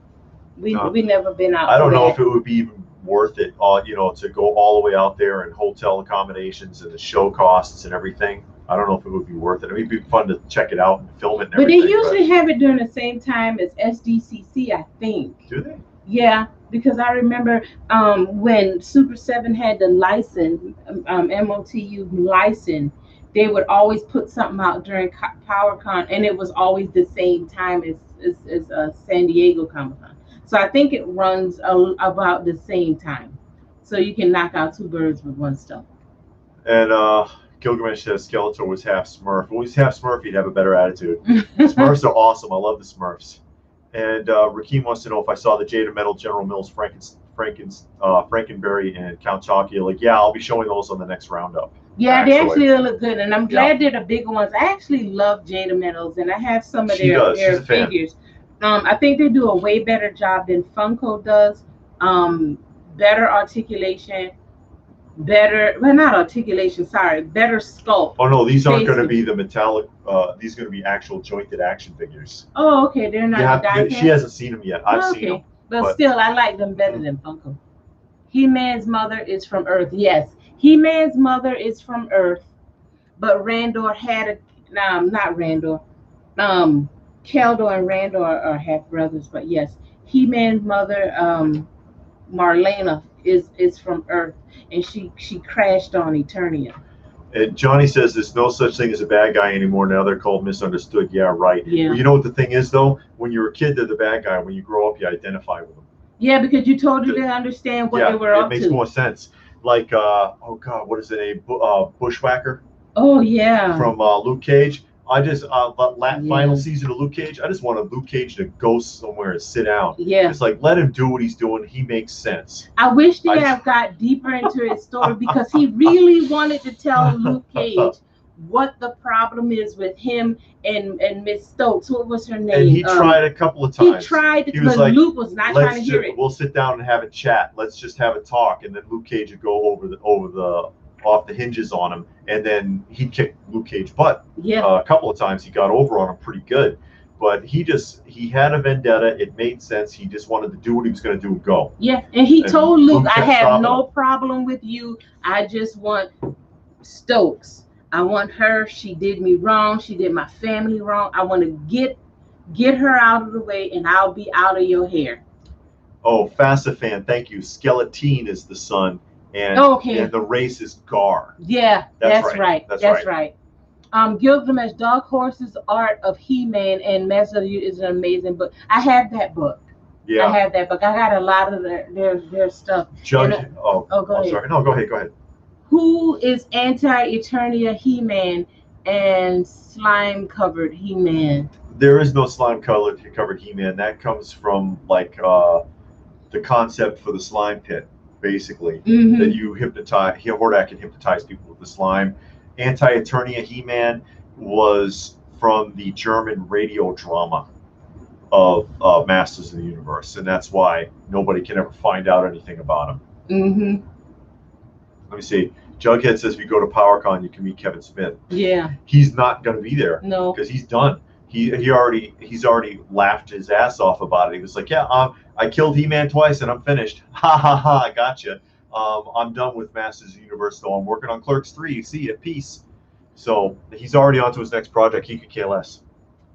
We never been out. I don't know if it would be even worth it, to go all the way out there and hotel accommodations and the show costs and everything. I don't know if it would be worth it. I mean, it'd be fun to check it out and film it and But they everything. usually have it during the same time as SDCC, I think. Do they? Yeah, because I remember when Super 7 had the license, MOTU license, they would always put something out during PowerCon, and it was always the same time as San Diego Comic Con. So I think it runs about the same time. So you can knock out two birds with one stone. And Gilgamesh says Skeletor was half Smurf. If he was half Smurf, he'd have a better attitude. Smurfs are awesome. I love the Smurfs. And Rakeem wants to know if I saw the Jada Metal, General Mills, Frankenberry, and Count Chocula. Like, yeah, I'll be showing those on the next roundup. Yeah, they actually look good, and I'm glad they're the bigger ones. I actually love Jada Metals, and I have some of their figures. I think they do a way better job than Funko does. Better articulation, better sculpt. Oh no, these aren't going to be the metallic. These are going to be actual jointed action figures. Oh, okay, they're not. She hasn't seen them yet. I've seen them, but still, I like them better than Funko. He-Man's mother is from Earth. Yes, He-Man's mother is from Earth, but Randor had not Randor. Keldor and Randor are half brothers, but yes, He-Man's mother, Marlena, is from Earth, and she crashed on Eternia. And Johnny says there's no such thing as a bad guy anymore. Now they're called misunderstood. Yeah, right. Yeah. Well, you know what the thing is, though? When you're a kid, they're the bad guy. When you grow up, you identify with them. Yeah, because you totally understand what they were up to. It makes more sense. Like, oh God, what is it? A Bushwhacker? Oh, yeah. From Luke Cage. I just, final season of Luke Cage, I just wanted Luke Cage to go somewhere and sit down. Yeah. It's like, let him do what he's doing. He makes sense. I wish they had got deeper into his story because he really wanted to tell Luke Cage what the problem is with him and Miss Stokes. What was her name? And he tried a couple of times. He tried, he was but like, Luke was not trying to hear it. We'll sit down and have a chat. Let's just have a talk. And then Luke Cage would go off the hinges on him, and then he'd kick Luke Cage butt. Yeah. A couple of times he got over on him pretty good, but he had a vendetta. It made sense. He just wanted to do what he was going to do and go. Yeah, and he told Luke, I have no problem with you. I just want Stokes. I want her. She did me wrong. She did my family wrong. I want to get her out of the way, and I'll be out of your hair. Oh, Fasafan, thank you. Skeletine is the son. And, and the race is Gar. Yeah, that's right. That's right. Gilgamesh Dark Horse's art of He-Man and Master is an amazing book. I have that book. Yeah. I have that book. I got a lot of their stuff. Go ahead. Sorry. No, go ahead. Who is anti-Eternia He-Man and slime-covered He-Man? There is no slime-covered He-Man. That comes from like the concept for the slime pit. Basically, that you Hordak can hypnotize people with the slime. Anti-Eternia He-Man was from the German radio drama of Masters of the Universe, and that's why nobody can ever find out anything about him. Let me see. Jughead says if you go to PowerCon, you can meet Kevin Smith. Yeah. He's not going to be there. No. Because he's done. He's already laughed his ass off about it. He was like, yeah, I killed He-Man twice and I'm finished. Ha ha ha, I gotcha. I'm done with Masters of the Universe, though. I'm working on Clerks 3. See ya, peace. So he's already on to his next project. He could care less.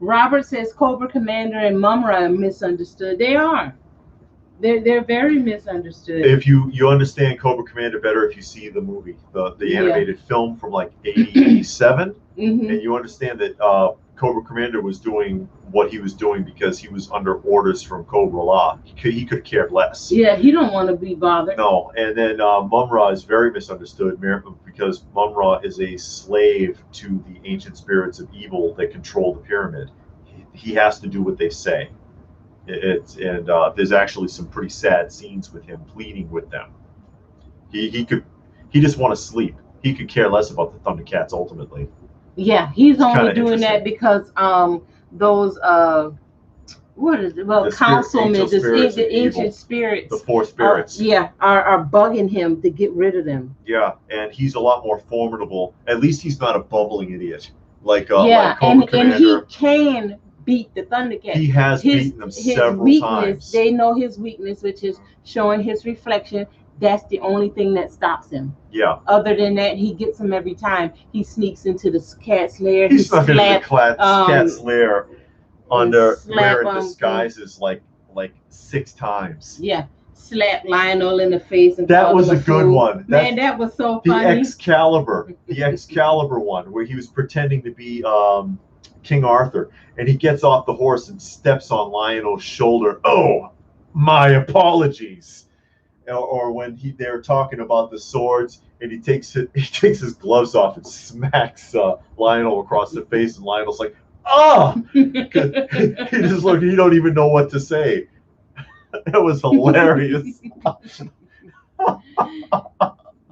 Robert says Cobra Commander and Mumra are misunderstood. They are. They're very misunderstood. If you understand Cobra Commander better if you see the movie, the animated film from like 87, and you understand that Cobra Commander was doing what he was doing because he was under orders from Cobra Law. He could have cared less. Yeah, he don't want to be bothered. No, and then Mumra is very misunderstood because Mumra is a slave to the ancient spirits of evil that control the pyramid. He has to do what they say. There's actually some pretty sad scenes with him pleading with them. He just want to sleep. He could care less about the Thundercats ultimately. Yeah, he's only doing that because those what is it? Well, councilmen, the ancient spirits, the four spirits, are bugging him to get rid of them. Yeah, and he's a lot more formidable. At least he's not a bubbling idiot like Cobra Commander. And he can beat the Thundercats. He has beaten them several times. They know his weakness, which is showing his reflection that's the only thing that stops him. Yeah. Other than that, he gets them every time. He sneaks into the cat's lair. He snuck into the cat's lair under wearing disguises like 6 times. Yeah. Slap Lionel in the face. And that was a good one. Man, that was so funny. The Excalibur one, where he was pretending to be King Arthur, and he gets off the horse and steps on Lionel's shoulder. Oh, my apologies. Or when they're talking about the swords, and he takes his gloves off and smacks Lionel across the face, and Lionel's like, "Oh!" He just look. He don't even know what to say. That was hilarious.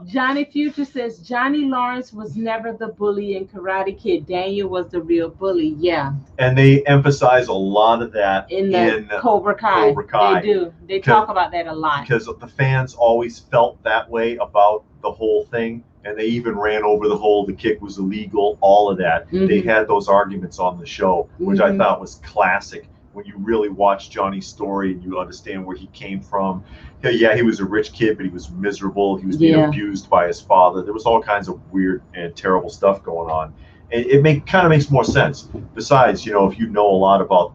Johnny Future says Johnny Lawrence was never the bully in Karate Kid. Daniel was the real bully. Yeah. And they emphasize a lot of that in Cobra Kai. They do. They talk about that a lot. Because the fans always felt that way about the whole thing. And they even ran over the kick was illegal, all of that. Mm-hmm. They had those arguments on the show, which I thought was classic. When you really watch Johnny's story and you understand where he came from. Yeah, he was a rich kid, but he was miserable. He was being abused by his father. There was all kinds of weird and terrible stuff going on. And it kind of makes more sense. Besides, if you know a lot about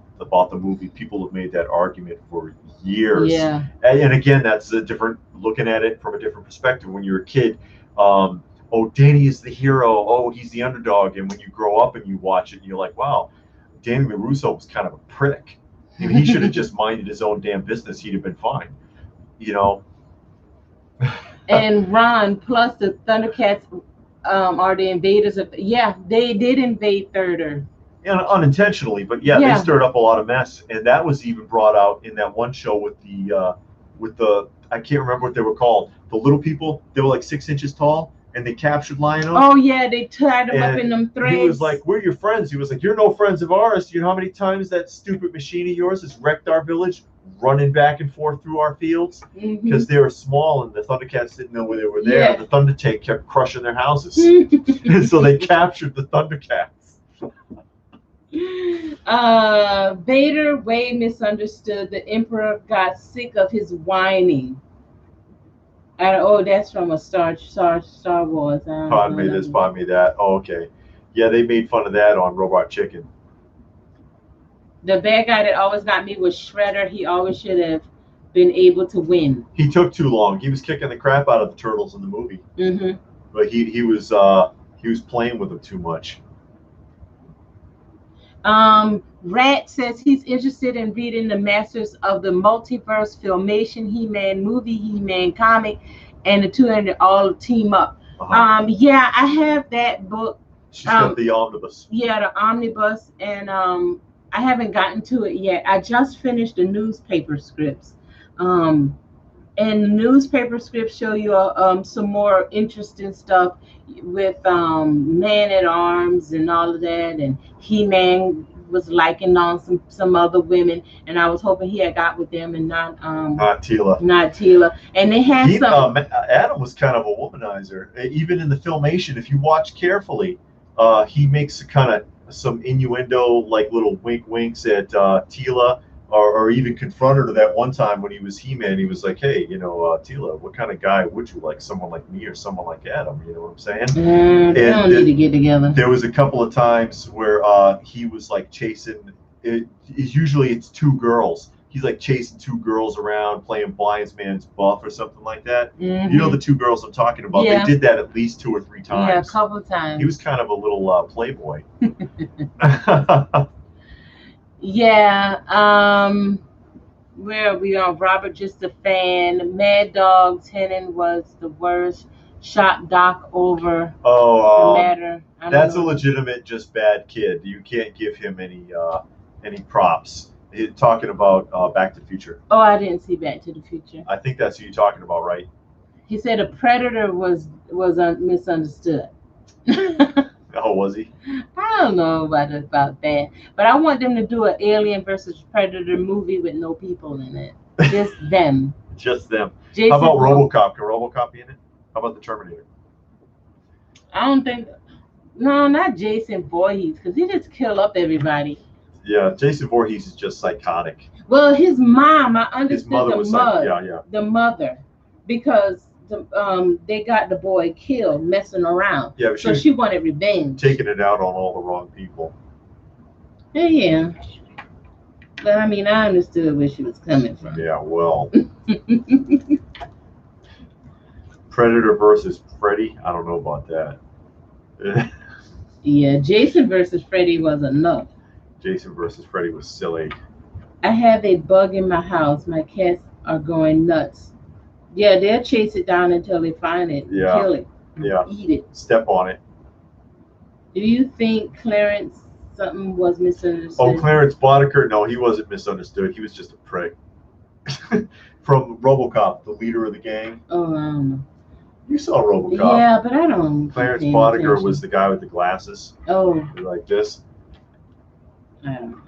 the movie, people have made that argument for years. Yeah. And again, that's looking at it from a different perspective. When you're a kid, Danny is the hero. Oh, he's the underdog. And when you grow up and you watch it, you're like, wow, Danny LaRusso was kind of a prick. I mean, he should have just minded his own damn business. He'd have been fine. And Ron, plus the Thundercats are the invaders of. Yeah, they did invade Third Earth. Yeah, unintentionally, but they stirred up a lot of mess, and that was even brought out in that one show with the I can't remember what they were called. The little people, they were like 6 inches tall, and they captured Lionel. Oh yeah, they tied him up in them threads. He was like, "We're your friends." He was like, "You're no friends of ours. You know how many times that stupid machine of yours has wrecked our village, running back and forth through our fields?" Because they were small, and the Thundercats didn't know where they were there. Yeah. The Thunder Tank kept crushing their houses, and so they captured the Thundercats. Vader way misunderstood. The Emperor got sick of his whining. That's from a Star Wars. Pardon me this, pardon me that. Oh, okay. Yeah, they made fun of that on Robot Chicken. The bad guy that always got me was Shredder. He always should have been able to win. He took too long. He was kicking the crap out of the turtles in the movie. But he was playing with them too much. Rat says he's interested in reading the Masters of the Multiverse Filmation, He-Man movie, He-Man comic, and the 200 all team up. Yeah, I have that book. She's got the omnibus. Yeah, the omnibus, and I haven't gotten to it yet. I just finished the newspaper scripts. And the newspaper scripts show you some more interesting stuff with Man-at-Arms and all of that, and He-Man was liking on some other women, and I was hoping he had got with them and not Tila. And they had Adam was kind of a womanizer. Even in the filmation, if you watch carefully, he makes kind of some innuendo, like little winks at Tila. Or even confronted her that one time when he was He-Man. He was like, "Hey, Tila, what kind of guy would you like? Someone like me or someone like Adam?" You know what I'm saying? They don't need to get together. There was a couple of times where he was like chasing. Usually it's 2 girls. He's like chasing 2 girls around, playing Blind Man's Buff or something like that. You know the 2 girls I'm talking about. Yeah. They did that at least 2 or 3 times. Yeah, a couple of times. He was kind of a little playboy. Yeah, where are we on? Robert Just a Fan. Mad Dog's Hennon was the worst. Shot Doc over the matter. That's a legitimate, just bad kid. You can't give him any props. Talking about Back to the Future. Oh, I didn't see Back to the Future. I think that's who you're talking about, right? He said a predator was misunderstood. Oh, was he? I don't know about that, but I want them to do an Alien versus Predator movie with no people in it, just them. Just them. How about RoboCop? Can RoboCop be in it? How about the Terminator? I don't think. No, not Jason Voorhees, because he just kill up everybody. Yeah, Jason Voorhees is just psychotic. Well, his mom, I understood the mother. Yeah. The mother. because they got the boy killed messing around. Yeah, but so she wanted revenge. Taking it out on all the wrong people. Yeah. But I mean, I understood where she was coming from. Yeah, well. Predator versus Freddy. I don't know about that. Yeah, Jason versus Freddy was enough. Jason versus Freddy was silly. I have a bug in my house. My cats are going nuts. Yeah, they'll chase it down until they find it and kill it. Yeah. Eat it. Step on it. Do you think Clarence something was misunderstood? Oh, Clarence Boddicker? No, he wasn't misunderstood. He was just a prick. From RoboCop, the leader of the gang. Oh, I don't know. You saw RoboCop. Yeah, but I don't. Clarence Boddicker was the guy with the glasses. Oh. Like this. I don't know.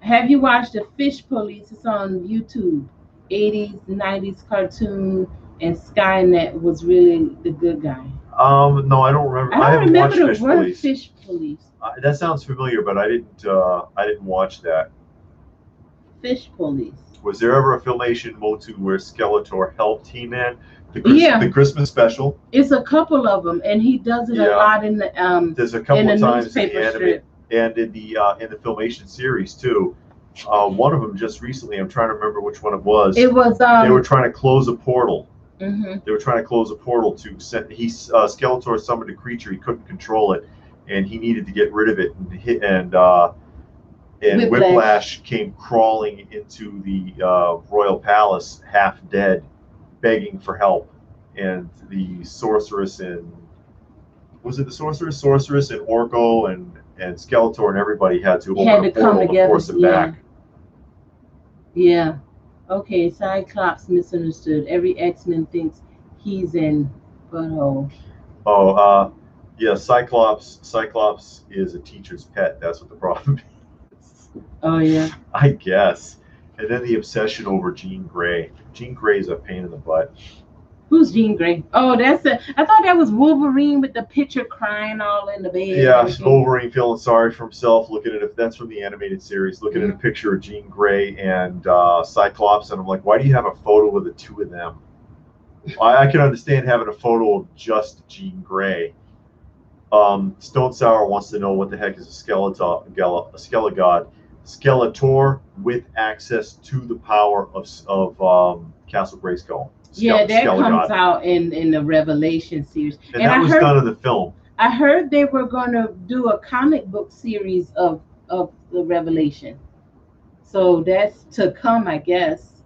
Have you watched The Fish Police? It's on YouTube. 80s, 90s cartoon, and Skynet was really the good guy. No, I don't remember. I don't remember the word Police. Fish Police. That sounds familiar, but I didn't watch that. Fish Police. Was there ever a Filmation Motu where Skeletor helped He-Man? The Christmas special. It's a couple of them, and he does it a lot in the There's a couple of times in the anime strip. And in the Filmation series too. One of them just recently. I'm trying to remember which one it was. It was. They were trying to close a portal. Mm-hmm. They were trying to close a portal to send. Skeletor summoned a creature. He couldn't control it, and he needed to get rid of it. And Whiplash came crawling into the royal palace, half dead, begging for help. And the sorceress and was it the sorceress and Orko and Skeletor and everybody had to open a portal to force him back. Yeah. Okay, Cyclops misunderstood. Every X-Men thinks he's in butthole. Oh, yeah, Cyclops is a teacher's pet. That's what the problem is. Oh, yeah. I guess. And then the obsession over Jean Grey. Jean Grey is a pain in the butt. Who's Jean Grey? Oh, I thought that was Wolverine with the picture crying all in the bed. Yeah, Wolverine feeling sorry for himself, looking at it. That's from the animated series. Looking at a picture of Jean Grey and Cyclops, and I'm like, why do you have a photo of the two of them? I can understand having a photo of just Jean Grey. Stone Sour wants to know what the heck is a Skelegod. Skeletor with access to the power of Castle Grayskull. That comes out in the Revelation series. And that was done in the film. I heard they were going to do a comic book series of the Revelation. So that's to come, I guess.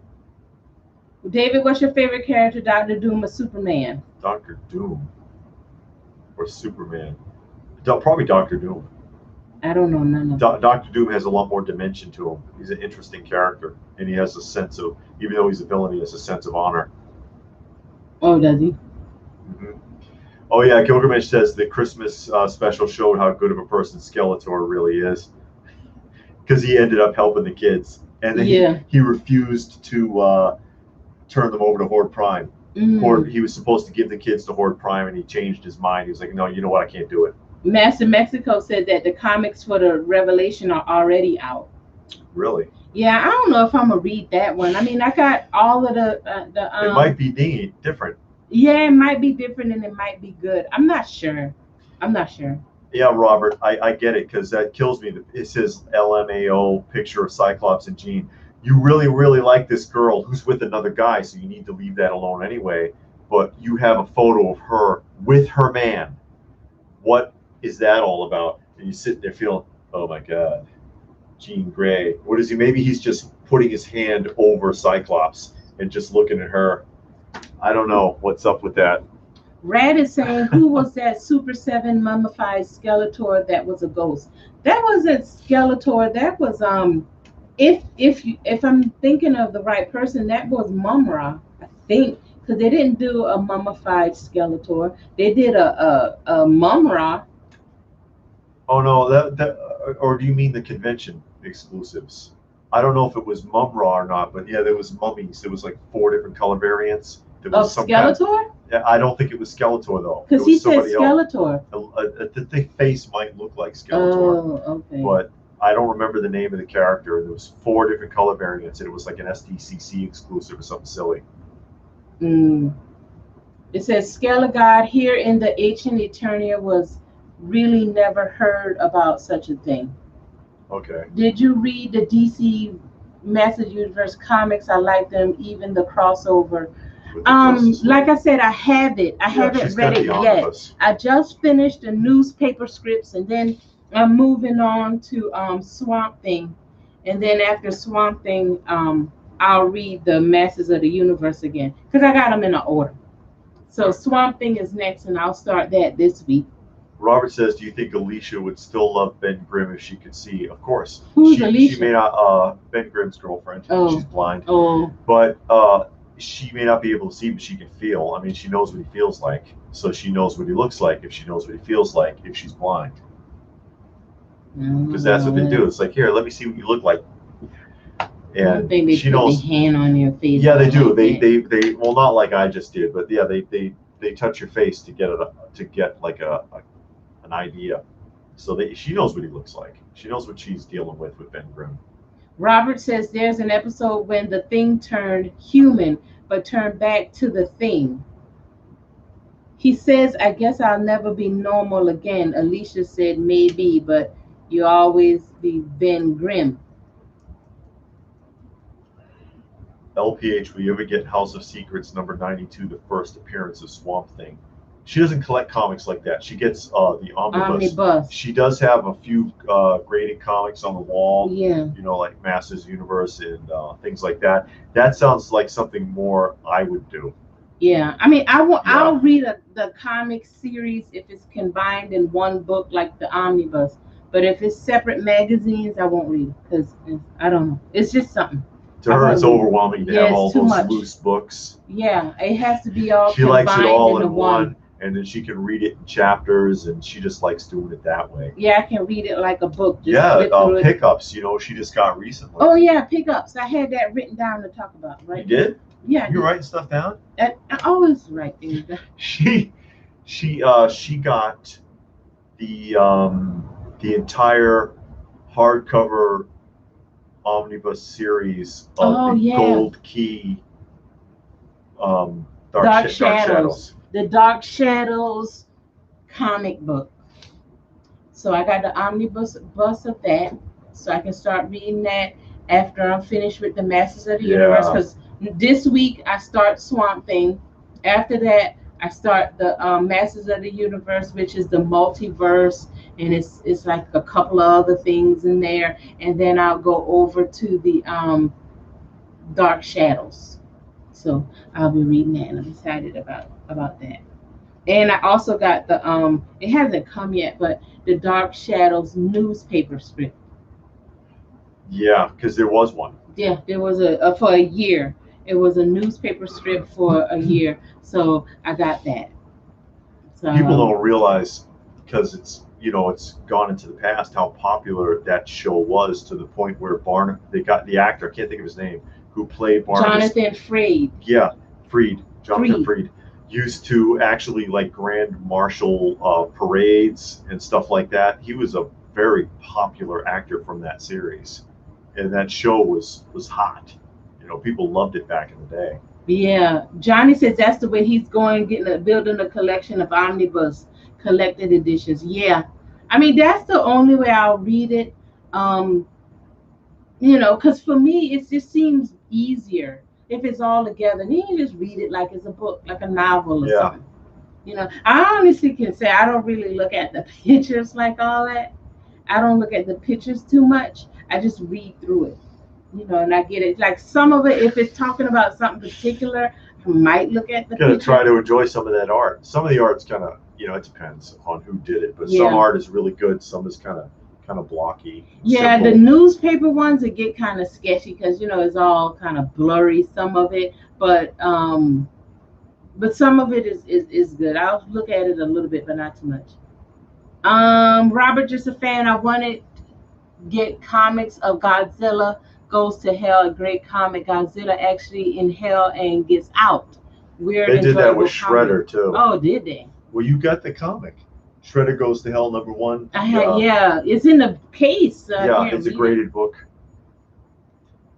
David, what's your favorite character, Dr. Doom or Superman? Dr. Doom or Superman? Probably Dr. Doom. I don't know none of them. Dr. Doom has a lot more dimension to him. He's an interesting character, and he has a sense of, even though he's a villain, he has a sense of honor. Oh, does he? Mm-hmm. Oh, yeah, Gilgamesh says the Christmas special showed how good of a person Skeletor really is, because he ended up helping the kids, and then he refused to turn them over to Horde Prime. He was supposed to give the kids to Horde Prime, and he changed his mind. He was like, no, you know what, I can't do it. Master Mexico said that the comics for the Revelation are already out. Really? Yeah, I don't know if I'm gonna read that one. I mean, I got all of the. It might be different. Yeah, it might be different, and it might be good. I'm not sure. Yeah, Robert, I get it, because that kills me. It says LMAO picture of Cyclops and Jean. You really, really like this girl who's with another guy, so you need to leave that alone anyway. But you have a photo of her with her man. What is that all about? And you sit there feeling, oh my God, Jean Grey. What is he? Maybe he's just putting his hand over Cyclops and just looking at her. I don't know what's up with that. Rad is saying, who was that Super 7 mummified Skeletor that was a ghost? That wasn't Skeletor. That was if I'm thinking of the right person, that was Mumra, I think, because they didn't do a mummified Skeletor. They did a Mumra. Oh no, that or do you mean the convention exclusives? I don't know if it was Mumra or not, but yeah, there was mummies. There was like 4 different color variants. There was some Skeletor? Yeah, I don't think it was Skeletor though. Because he said Skeletor. The face might look like Skeletor. Oh, okay. But I don't remember the name of the character. There was 4 different color variants, and it was like an SDCC exclusive or something silly. It says Scale of God here in the Ancient Eternia was really never heard about such a thing. Okay. Did you read the DC Masters Universe comics? I like them, even the crossover. Like I said, I have it. I haven't read it yet. I just finished the newspaper scripts, and then I'm moving on to Swamp Thing, and then after Swamp Thing, I'll read the Masters of the Universe again because I got them in an order. So Swamp Thing is next, and I'll start that this week. Robert says, "Do you think Alicia would still love Ben Grimm if she could see?" Of course. Who's Alicia? She may not. Ben Grimm's girlfriend. Oh. She's blind. Oh. But she may not be able to see, but she can feel. I mean, she knows what he feels like, so she knows what he looks like if she knows what he feels like if she's blind. Because that's what they do. It's like, here, let me see what you look like. And she knows. Their hand on your face. Yeah, they do. They well, not like I just did, but yeah, they touch your face to get like an idea. So she knows what he looks like. She knows what she's dealing with Ben Grimm. Robert says there's an episode when the Thing turned human, but turned back to the Thing. He says, I guess I'll never be normal again. Alicia said, maybe, but you always be Ben Grimm. LPH, will you ever get House of Secrets number 92, the first appearance of Swamp Thing? She doesn't collect comics like that. She gets the omnibus. She does have a few graded comics on the wall. Yeah. You know, like Masters Universe and things like that. That sounds like something more I would do. Yeah. I mean, I'll read the comic series if it's combined in one book, like the omnibus. But if it's separate magazines, I won't read it because I don't know. It's just something. To her, it's overwhelming to have all those loose books. Yeah, it has to be all. She likes it all in one. And then she can read it in chapters, and she just likes doing it that way. Yeah, I can read it like a book. Pickups, you know, she just got recently. Oh, yeah, pickups. I had that written down to talk about, right? You did? Yeah. You're writing stuff down? I always write things down. She got the entire hardcover omnibus series of Gold Key Dark Shadows. The Dark Shadows comic book. So I got the omnibus of that, so I can start reading that after I'm finished with the Masters of the Universe. Because this week I start Swamp Thing. After that, I start the Masters of the Universe, which is the multiverse, and it's like a couple of other things in there. And then I'll go over to the Dark Shadows. So I'll be reading that, and I'm excited about that. And I also got the it hasn't come yet, but the Dark Shadows newspaper script. Yeah, because there was one. Yeah, there was for a year. It was a newspaper script for a year, so I got that. So, people don't realize, because it's gone into the past, how popular that show was, to the point where they got the actor, I can't think of his name, who played Barnabas. Jonathan Freed. Yeah, Jonathan Freed used to actually like grand marshal parades and stuff like that. He was a very popular actor from that series, and that show was hot. You know, people loved it back in the day. Yeah, Johnny says that's the way he's building a collection of omnibus collected editions. Yeah, I mean that's the only way I'll read it. Because for me it just seems easier if it's all together. Then you just read it like it's a book, like a novel or something. I honestly can say I don't really look at the pictures like all that. I don't look at the pictures too much. I just read through it. And I get it. Like some of it, if it's talking about something particular, I might look at the picture. Try to enjoy some of that art. Some of the art's kind of, it depends on who did it. But some art is really good. Some is kind of blocky. Yeah, simple. The newspaper ones that get kind of sketchy because it's all kind of blurry. Some of it, but some of it is good. I'll look at it a little bit, but not too much. Robert, just a fan. I wanted to get comics of Godzilla Goes to Hell, a great comic. Godzilla actually in hell and gets out. They did that with Shredder too. Oh, did they? Well, you got the comic. Shredder Goes to Hell #1. Yeah, it's in the case. Yeah, it's a graded book.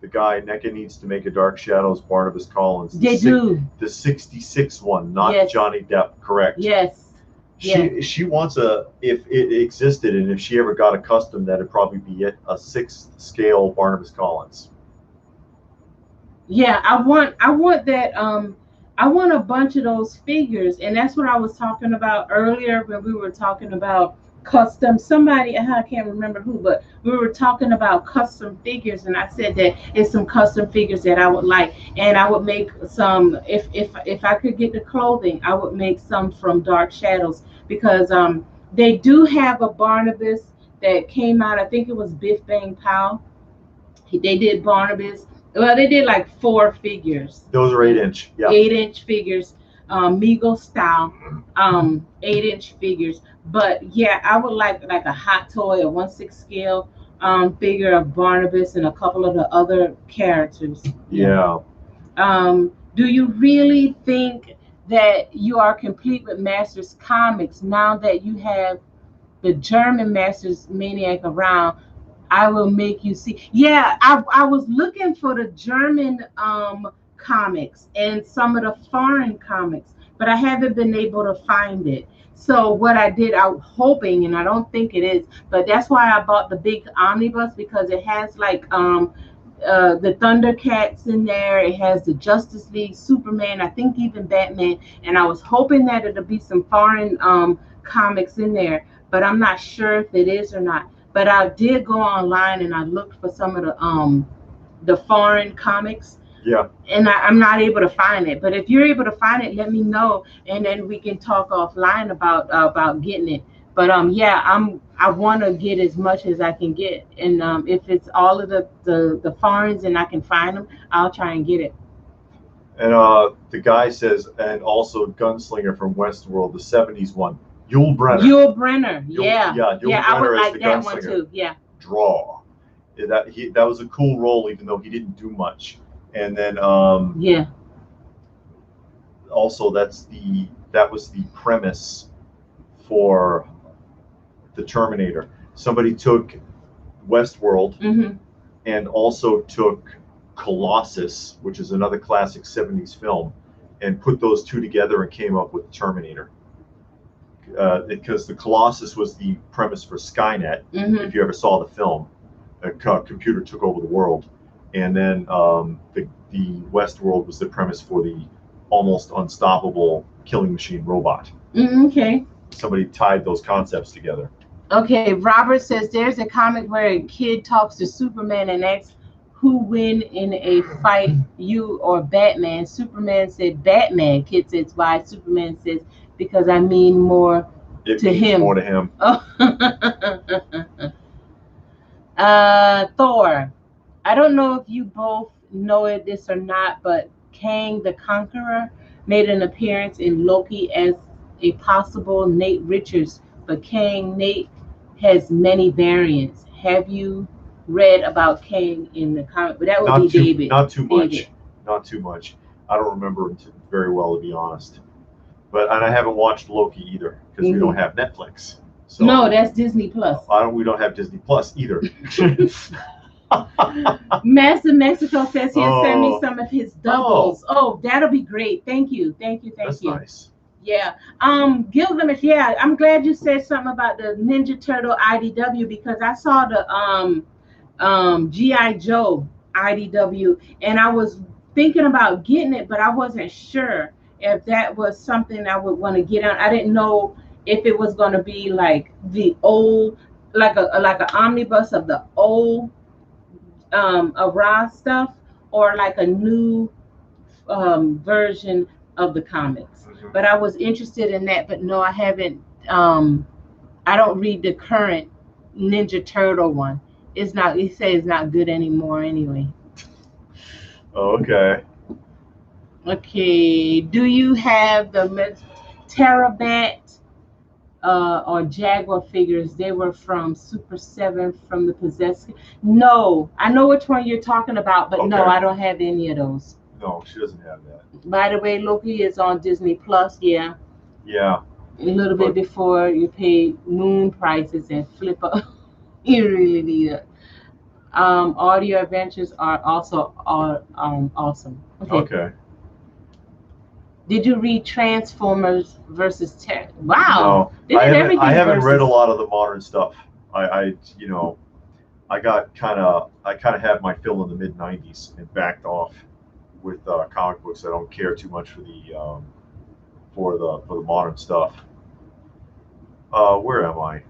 The guy NECA needs to make a Dark Shadows Barnabas Collins. They do. The 66 one, not Johnny Depp, correct? Yes. She wants if it existed and if she ever got a custom, that'd probably be it, a 6th scale Barnabas Collins. Yeah, I want that. I want a bunch of those figures, and that's what I was talking about earlier when we were talking about custom. Somebody, I can't remember who, but we were talking about custom figures, and I said that it's some custom figures that I would like, and I would make some if I could get the clothing, I would make some from Dark Shadows, because they do have a Barnabas that came out. I think it was Biff Bang Pow. They did Barnabas. Well, they did like 4 figures. Those are 8-inch. Yeah. 8-inch figures, Meagle style, 8-inch figures. But yeah, I would like a Hot Toy, a 1/6 scale figure of Barnabas and a couple of the other characters. Yeah. Do you really think that you are complete with Masters Comics now that you have the German Masters Maniac around? I will make you see. Yeah, I was looking for the German comics and some of the foreign comics, but I haven't been able to find it. So what I did, I was hoping, and I don't think it is, but that's why I bought the big omnibus, because it has like the Thundercats in there. It has the Justice League, Superman, I think even Batman, and I was hoping that it'll be some foreign comics in there, but I'm not sure if it is or not. But I did go online and I looked for some of the foreign comics. Yeah. And I'm not able to find it. But if you're able to find it, let me know, and then we can talk offline about getting it. But yeah, I want to get as much as I can get, and if it's all of the foreigns and I can find them, I'll try and get it. And the guy says, and also Gunslinger from Westworld, the 70s one. Yul Brynner. Yul Brynner, yeah. Yul Brynner I would like the that Gunslinger. one too. Yeah. Draw. That was a cool role, even though he didn't do much. And then yeah. Also, that was the premise for the Terminator. Somebody took Westworld and also took Colossus, which is another classic 70s film, and put those two together and came up with Terminator. Because the Colossus was the premise for Skynet. If you ever saw the film, a computer took over the world, and then the Westworld was the premise for the almost unstoppable killing machine robot. Okay. Somebody tied those concepts together. Okay, Robert says there's a comic where a kid talks to Superman and asks who win in a fight, you or Batman. Superman said Batman. Kid says why? Superman says because I mean more to him. More to him. Thor. I don't know if you both know this or not, but Kang the Conqueror made an appearance in Loki as a possible Nate Richards, but Kang Nate has many variants. Have you read about Kang in the comic? But that would be David. Not too much. Not too much. I don't remember it very well, to be honest. And I haven't watched Loki either because we don't have Netflix. So no, that's Disney Plus. We don't have Disney Plus either. Master Mexico says he'll send me some of his doubles. Oh, that'll be great. Thank you. That's nice. Yeah. Gilgamesh, yeah, I'm glad you said something about the Ninja Turtle IDW, because I saw the G.I. Joe IDW and I was thinking about getting it, but I wasn't sure if that was something I would want to get on. I didn't know if it was going to be like the old, like an omnibus of the old raw stuff, or like a new version of the comics. But I was interested in that, but no, I haven't. I don't read the current Ninja Turtle one. It's not. He says it's not good anymore anyway. Okay. Okay. Do you have the Terabat or Jaguar figures? They were from Super 7 from the Possessed. No, I know which one you're talking about, but no, I don't have any of those. No, she doesn't have that. By the way, Loki is on Disney Plus. Yeah. Yeah. a little bit before you pay moon prices and flip up. You really need it. Audio adventures are also awesome. Okay. Did you read Transformers versus Terra? Wow. No, I haven't read a lot of the modern stuff. I you know, I kind of had my fill in the mid '90s and backed off with comic books. I don't care too much for the modern stuff. Where am I?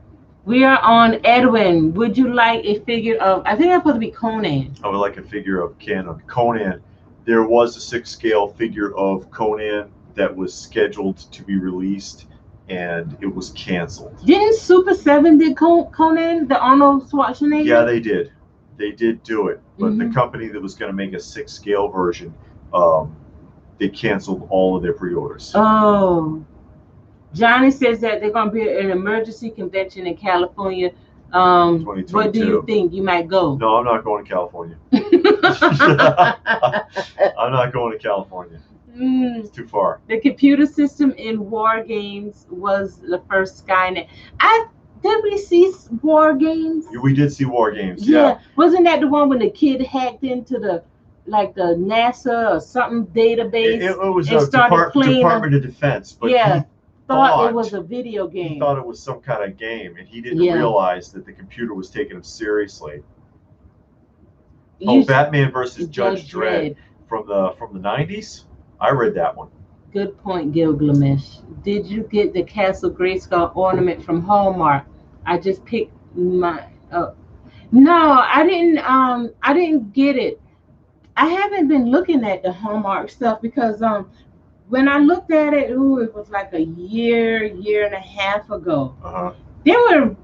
We are on Edwin. Would you like a figure of? I think that's supposed to be Conan. I would like a figure of Conan. There was a 6-scale figure of Conan that was scheduled to be released, and it was canceled. Didn't Super 7 did Conan, the Arnold Schwarzenegger? Yeah, they did. They did do it, but the company that was going to make a 6-scale version, they canceled all of their pre-orders. Oh. Johnny says that they're going to be an emergency convention in California. What do you think? You might go. No, I'm not going to California. I'm not going to California. It's too far. The computer system in War Games was the first Skynet. Did we see War Games? We did see War Games. Yeah. Wasn't that the one when the kid hacked into the NASA or something database? It was a Department of Defense, but yeah. Thought it was a video game. He thought it was some kind of game, and he didn't realize that the computer was taking him seriously. Batman versus Judge Dredd from the '90s. I read that one. Good point, Gilgamesh. Did you get the Castle Grayskull ornament from Hallmark? I just picked my up. No, I didn't. I didn't get it. I haven't been looking at the Hallmark stuff because when I looked at it, it was like a year and a half ago. They were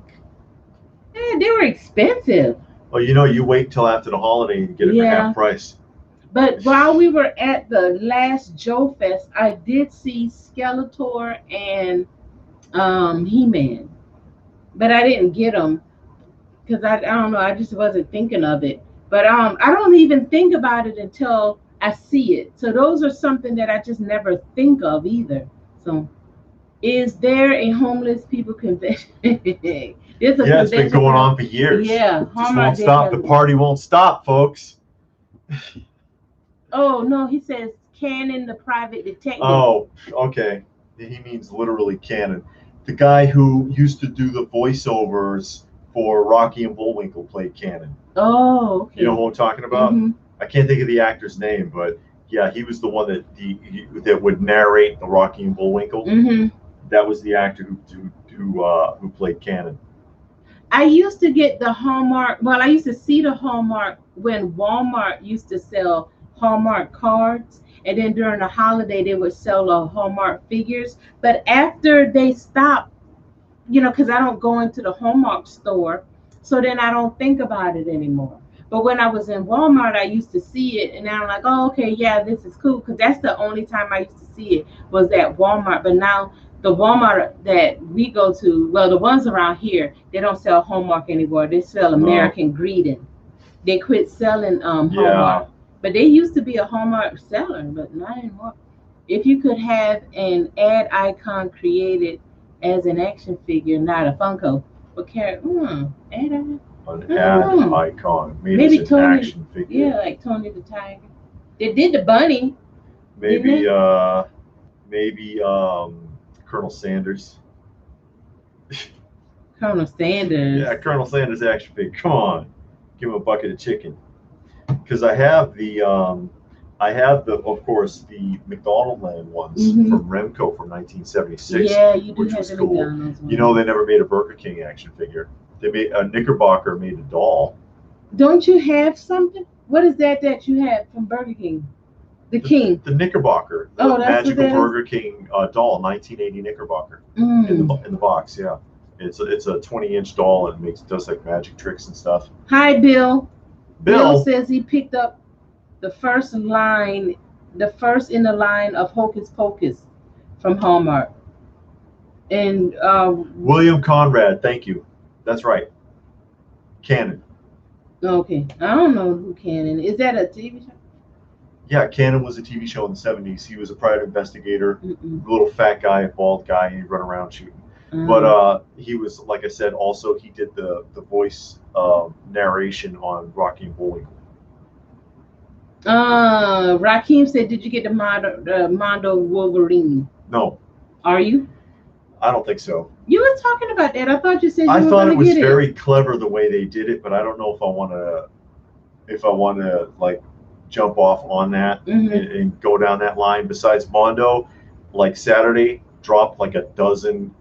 expensive. Well, you wait till after the holiday and get it for half price. But while we were at the last Joe Fest, I did see Skeletor and He-Man, but I didn't get them because I don't know. I just wasn't thinking of it. But I don't even think about it until I see it. So those are something that I just never think of either. So, is there a homeless people convention? It's been going on for years. Yeah, it just won't stop. The party won't stop, folks. Oh no, he says Cannon, the private detective. Oh, okay. He means literally Cannon. The guy who used to do the voiceovers for Rocky and Bullwinkle played Cannon. Oh, okay. You know who I'm talking about? I can't think of the actor's name, but yeah, he was the one that would narrate the Rocky and Bullwinkle. That was the actor who played Cannon. I used to get the Hallmark. Well, I used to see the Hallmark when Walmart used to sell Hallmark cards, and then during the holiday they would sell Hallmark figures. But after they stopped, because I don't go into the Hallmark store, so then I don't think about it anymore. But when I was in Walmart, I used to see it, and I'm like, oh, okay, yeah, this is cool, because that's the only time I used to see it was at Walmart. But now the Walmart that we go to, well, the ones around here, they don't sell Hallmark anymore. They sell American Greeting. They quit selling Hallmark. But they used to be a Hallmark seller, but not anymore. If you could have an ad icon created as an action figure, not a Funko, what character? An ad icon made maybe as an Tony, action figure. Yeah, like Tony the Tiger. They did the bunny. Maybe Colonel Sanders. Colonel Sanders. Yeah, Colonel Sanders action figure. Come on, give him a bucket of chicken. Because I have of course, the McDonald Land ones from Remco from 1976. Yeah, you do which have was the cool. McDonald's one. They never made a Burger King action figure. They made Knickerbocker made a doll. Don't you have something? What is that you have from Burger King? The King. The Knickerbocker. The magical Burger King doll, 1980 Knickerbocker in the box. Yeah, it's a 20-inch doll and does like magic tricks and stuff. Hi, Bill. Bill says he picked up the first in the line of Hocus Pocus from Hallmark. And William Conrad, thank you. That's right. Cannon. Okay, I don't know who Cannon is. That a TV show? Yeah, Cannon was a TV show in the 70s. He was a private investigator, Mm-mm. little fat guy, bald guy, and he'd run around shooting. But he was, like I said, also he did the voice narration on Rocky and Bullwinkle. Raheem said, "Did you get the Mondo Wolverine?" No, Are you? I don't think so. You were talking about that. I thought you said you I were thought going it to was get very clever the way they did it, but I don't know if I want to like jump off on that and go down that line. Besides Mondo, like Saturday dropped like a dozen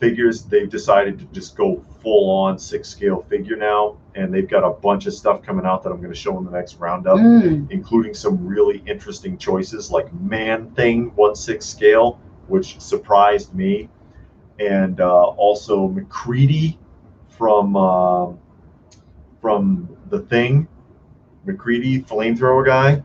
figures. They've decided to just go full on 6-scale figure now, and they've got a bunch of stuff coming out that I'm going to show in the next roundup, including some really interesting choices like Man Thing 1/6 scale, which surprised me, and also McCready from The Thing. McCready, flamethrower guy.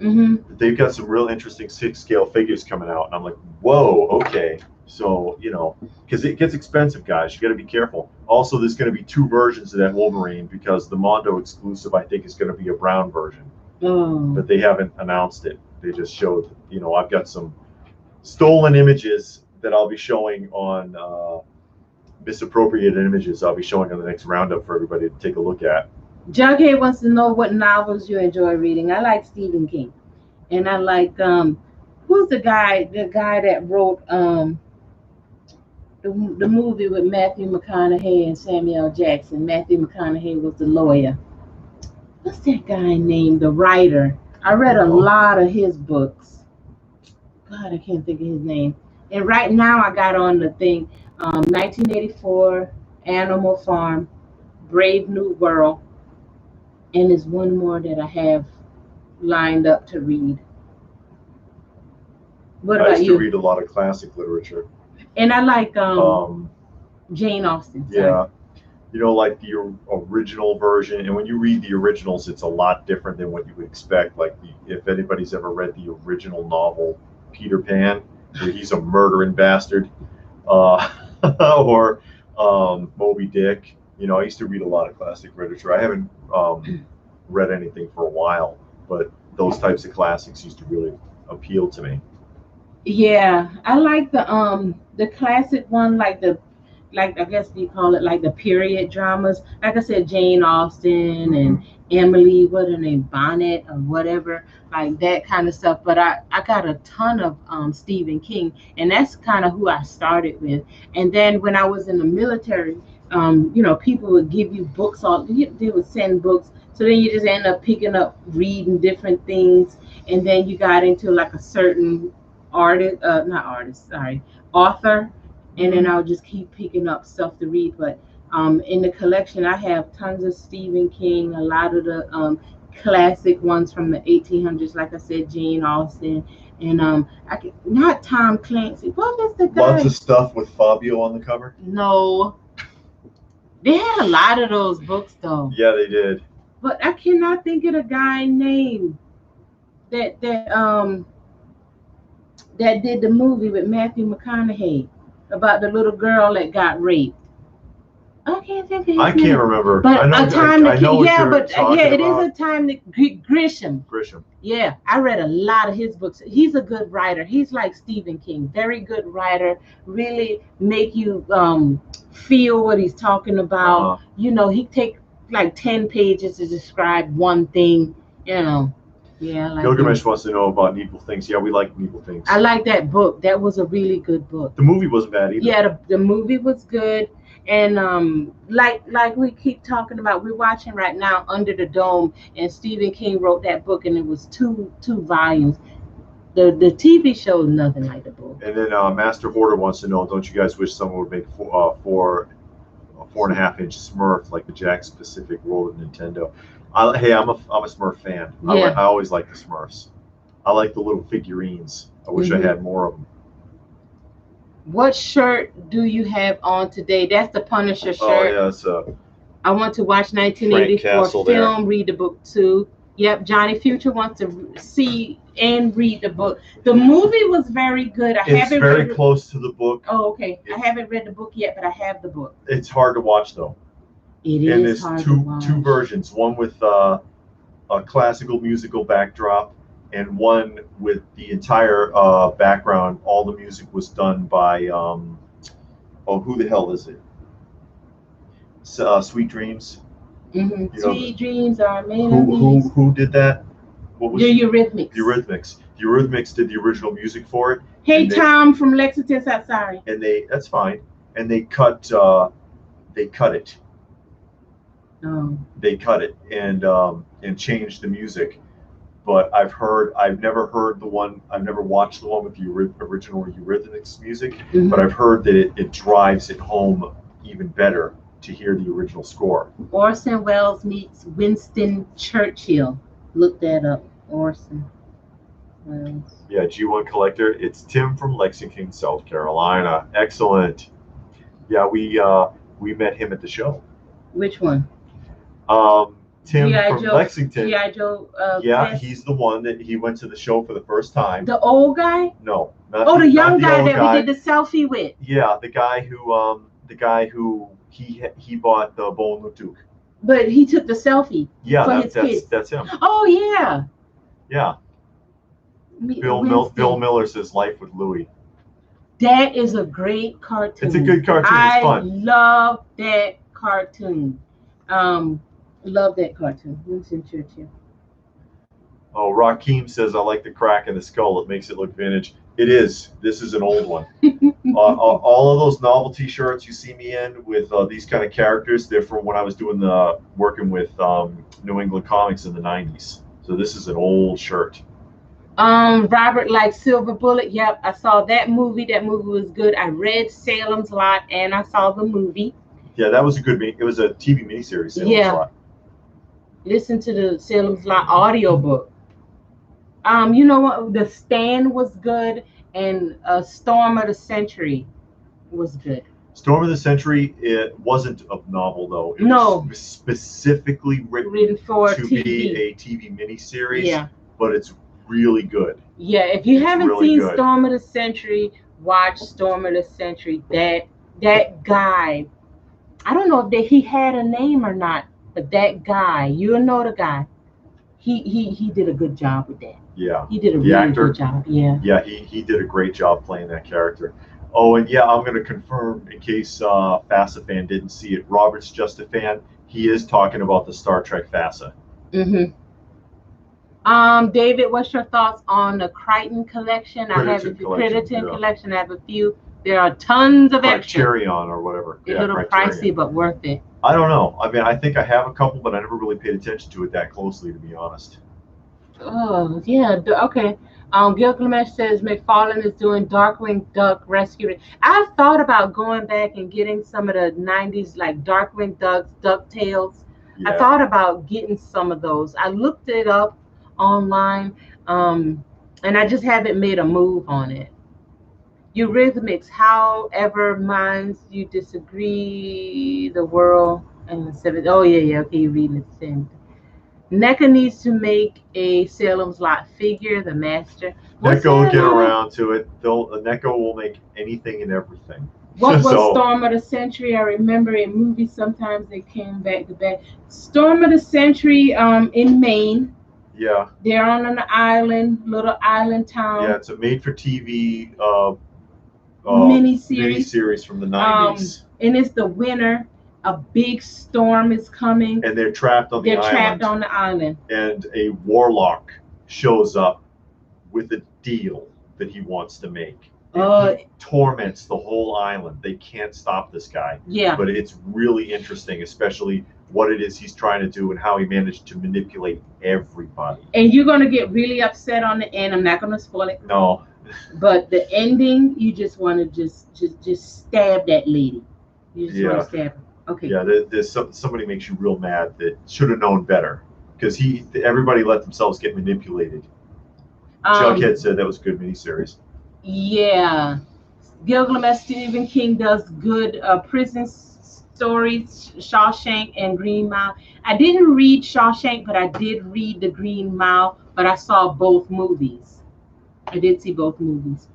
They've got some real interesting 6-scale figures coming out, and I'm like, whoa, okay. So, you know, because it gets expensive, guys. You got to be careful. Also, there's going to be 2 versions of that Wolverine, because the Mondo exclusive, I think, is going to be a brown version. But they haven't announced it. They just showed, you know, I've got some stolen images that I'll be showing on misappropriated images I'll be showing on the next roundup for everybody to take a look at. Jughead wants to know what novels you enjoy reading. I like Stephen King, and I like who's the guy that wrote the movie with Matthew McConaughey and Samuel Jackson. Matthew McConaughey was the lawyer. What's that guy named? The writer. I read a lot of his books. God, I can't think of his name. And right now I got on the thing, 1984, Animal Farm, Brave New World, and there's one more that I have lined up to read. What about you? I used to read a lot of classic literature. And I like Jane Austen. Sorry. Yeah. You know, like the original version, and when you read the originals, it's a lot different than what you would expect. Like, if anybody's ever read the original novel, Peter Pan, where he's a murdering bastard, or Moby Dick. You know, I used to read a lot of classic literature. I haven't read anything for a while, but those types of classics used to really appeal to me. Yeah, I like the classic one, like I guess you call it like the period dramas. Like I said, Jane Austen and Emily, what her name, Bonnet or whatever, like that kind of stuff. But I got a ton of Stephen King, and that's kind of who I started with. And then when I was in the military, you know, people would give you books they would send books. So then you just end up picking up reading different things, and then you got into like a certain author, and then I'll just keep picking up stuff to read. But in the collection, I have tons of Stephen King, a lot of the classic ones from the 1800s, like I said, Jane Austen, and not Tom Clancy. What is the guy? Lots of stuff with Fabio on the cover. No, they had a lot of those books though. Yeah, they did. But I cannot think of the guy name that did the movie with Matthew McConaughey about the little girl that got raped. I can't think of his name. I can't remember. But I know it is a time that Grisham. Grisham. Yeah, I read a lot of his books. He's a good writer. He's like Stephen King, very good writer. Really make you feel what he's talking about. You know, he take like 10 pages to describe one thing. You know. Yeah, like Gilgamesh wants to know about Needful Things. Yeah, we like Needful Things. I like that book. That was a really good book. The movie wasn't bad either. Yeah, the movie was good. And like we keep talking about, we're watching right now Under the Dome, and Stephen King wrote that book, and it was two volumes. The TV show is nothing like the book. And then Master Hoarder wants to know, don't you guys wish someone would make a 4.5-inch Smurf like the Jakks Pacific World of Nintendo? Hey, I'm a Smurf fan. Yeah. I always like the Smurfs. I like the little figurines. I wish I had more of them. What shirt do you have on today? That's the Punisher shirt. Oh yeah, it's I want to watch 1984 film, read the book too. Yep, Johnny Future wants to see and read the book. The movie was very good. It's very close to the book. Oh, okay. I haven't read the book yet, but I have the book. It's hard to watch though. It is hard to watch. Two versions. One with a classical musical backdrop, and one with the entire background. All the music was done by who the hell is it? Sweet Dreams. Mm-hmm. Sweet Dreams are made of these. Who did that? What was the Eurythmics. The Eurythmics. The Eurythmics did the original music for it. Hey, Tom from Lexington, sorry. And that's fine. And they cut it. Oh. They cut it and changed the music. But I've never heard the one. I've never watched the one with the original Eurythmics music. Mm-hmm. But I've heard that it drives it home even better to hear the original score. Orson Welles meets Winston Churchill. Look that up, Orson Welles. Yeah, G1 Collector. It's Tim from Lexington, South Carolina. Excellent. Yeah, we met him at the show. Which one? Tim from Lexington. G.I. Joe. Yeah, he's the one that he went to the show for the first time. The old guy? No, the young guy that we did the selfie with. Yeah, the guy who he bought the Bon Lutuk. But he took the selfie. Yeah, that's him. Oh yeah. Yeah. Bill Miller says Life with Louie. That is a great cartoon. It's a good cartoon. It's fun. I love that cartoon. Love that cartoon. Winston Churchill. Oh, Rakeem says I like the crack in the skull. It makes it look vintage. It is. This is an old one. All of those novelty shirts you see me in with these kind of characters, they're from when I was working with New England Comics in the 90s. So this is an old shirt. Robert likes Silver Bullet. Yep, I saw that movie. That movie was good. I read Salem's Lot and I saw the movie. Yeah, that was a good movie. It was a TV miniseries. Salem's Lot. Listen to the Salem's Lot audiobook. You know what? The Stand was good, and Storm of the Century was good. Storm of the Century, it wasn't a novel though. It was specifically written for to TV. Be a TV miniseries. Yeah. But it's really good. Yeah, if you haven't seen Storm of the Century, watch Storm of the Century. That guy, I don't know if he had a name or not, but that guy, you'll know the guy. He did a good job with that. Yeah. He did a really good job. Yeah. Yeah, he did a great job playing that character. Oh, and yeah, I'm going to confirm in case FASA fan didn't see it. Robert's just a fan. He is talking about the Star Trek FASA. Mm-hmm. David, what's your thoughts on the Crichton collection? I have the Crichton collection. I have a few. There are tons of extras. Criterion or whatever. It's a little pricey, but worth it. I don't know. I mean, I think I have a couple, but I never really paid attention to it that closely, to be honest. Oh, yeah. Okay. Gilgamesh says McFarlane is doing Darkwing Duck Rescue. I've thought about going back and getting some of the 90s, like Darkwing Ducks, DuckTales. Yeah. I thought about getting some of those. I looked it up online, and I just haven't made a move on it. Eurythmics, however minds you disagree, the world and the 70s. Oh yeah, okay, you're reading it. Same. NECA needs to make a Salem's Lot figure, the master. NECA will get around to it. NECA will make anything and everything. What was Storm of the Century? I remember in movies sometimes they came back to back. Storm of the Century in Maine. Yeah. They're on an island, little island town. Yeah, it's a made-for-TV miniseries from the 90s. And it's the winter. A big storm is coming. And they're trapped on the island. They're trapped on the island. And a warlock shows up with a deal that he wants to make. He torments the whole island. They can't stop this guy. Yeah. But it's really interesting, especially what it is he's trying to do and how he managed to manipulate everybody. And you're going to get really upset on the end. I'm not going to spoil it. No. But the ending, you just want to just stab that lady. You just want to stab her. Okay. Yeah, there's somebody makes you real mad that should have known better, because everybody let themselves get manipulated. Jughead said that was a good miniseries. Yeah, Gilgamesh Stephen King does good prison stories, Shawshank and Green Mile. I didn't read Shawshank, but I did read The Green Mile. But I saw both movies. I did see both movies.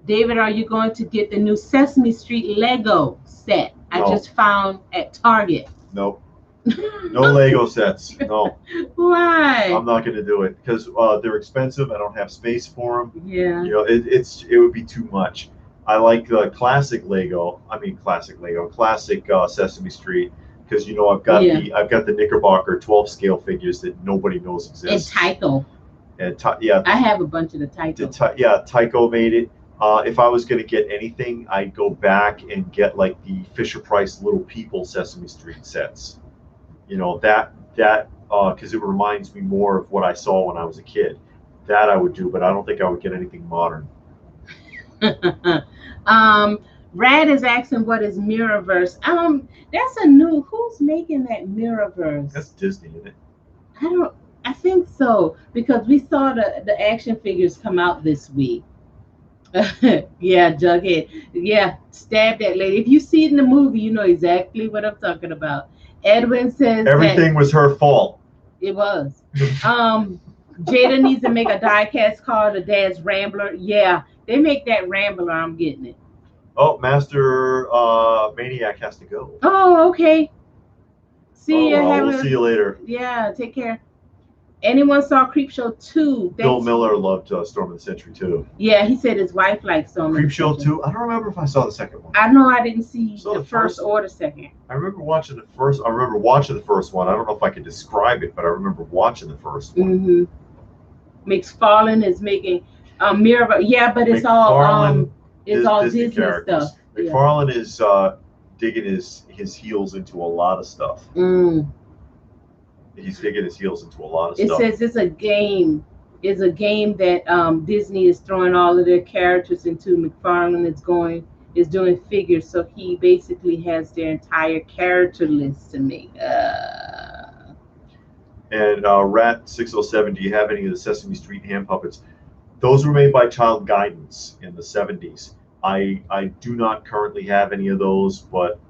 David, are you going to get the new Sesame Street Lego set? I just found at Target. Nope. No Lego sets. No. Why? I'm not going to do it because they're expensive. I don't have space for them. Yeah. You know, it would be too much. I like classic Lego. I mean, classic Lego, classic Sesame Street, because you know I've got the Knickerbocker 12 scale figures that nobody knows exist. And Tycho. And yeah, I have a bunch of the Tycho. Yeah, Tycho made it. If I was going to get anything, I'd go back and get like the Fisher Price Little People Sesame Street sets. You know, that because it reminds me more of what I saw when I was a kid. That I would do, but I don't think I would get anything modern. Rad is asking what is Mirrorverse. That's a new. Who's making that Mirrorverse? That's Disney, isn't it? I think so, because we saw the action figures come out this week. Yeah, Jughead. Yeah, stab that lady. If you see it in the movie, you know exactly what I'm talking about. Edwin says everything was her fault. It was. Jada needs to make a die-cast called the Dad's Rambler. Yeah, they make that Rambler. I'm getting it. Oh, Master Maniac has to go. Oh, okay. See you. We'll see you later. Yeah, take care. Anyone saw Creepshow 2? Bill Miller loved Storm of the Century too. Yeah, he said his wife liked Storm of the Century. Creepshow 2? I don't remember if I saw the second one. I know I didn't see the first or the second. I remember watching the first. I remember watching the first one. I don't know if I could describe it, but I remember watching the first one. McFarlane is making Mirror. Yeah, but it's all Disney characters. Stuff. McFarlane is digging his heels into a lot of stuff. He's digging his heels into a lot of stuff. It says it's a game. It's a game that Disney is throwing all of their characters into. McFarlane is doing figures, so he basically has their entire character list to make. And Rat 607, do you have any of the Sesame Street hand puppets? Those were made by Child Guidance in the 70s. I do not currently have any of those, but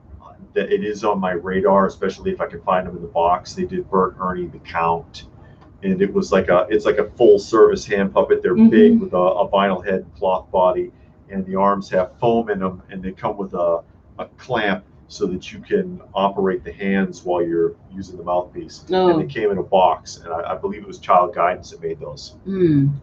it is on my radar, especially if I can find them in the box. They did Bert, Ernie, the Count, and it's like a full service hand puppet. They're big with a vinyl head, cloth body, and the arms have foam in them, and they come with a clamp so that you can operate the hands while you're using the mouthpiece. And they came in a box, and I believe it was Child Guidance that made those.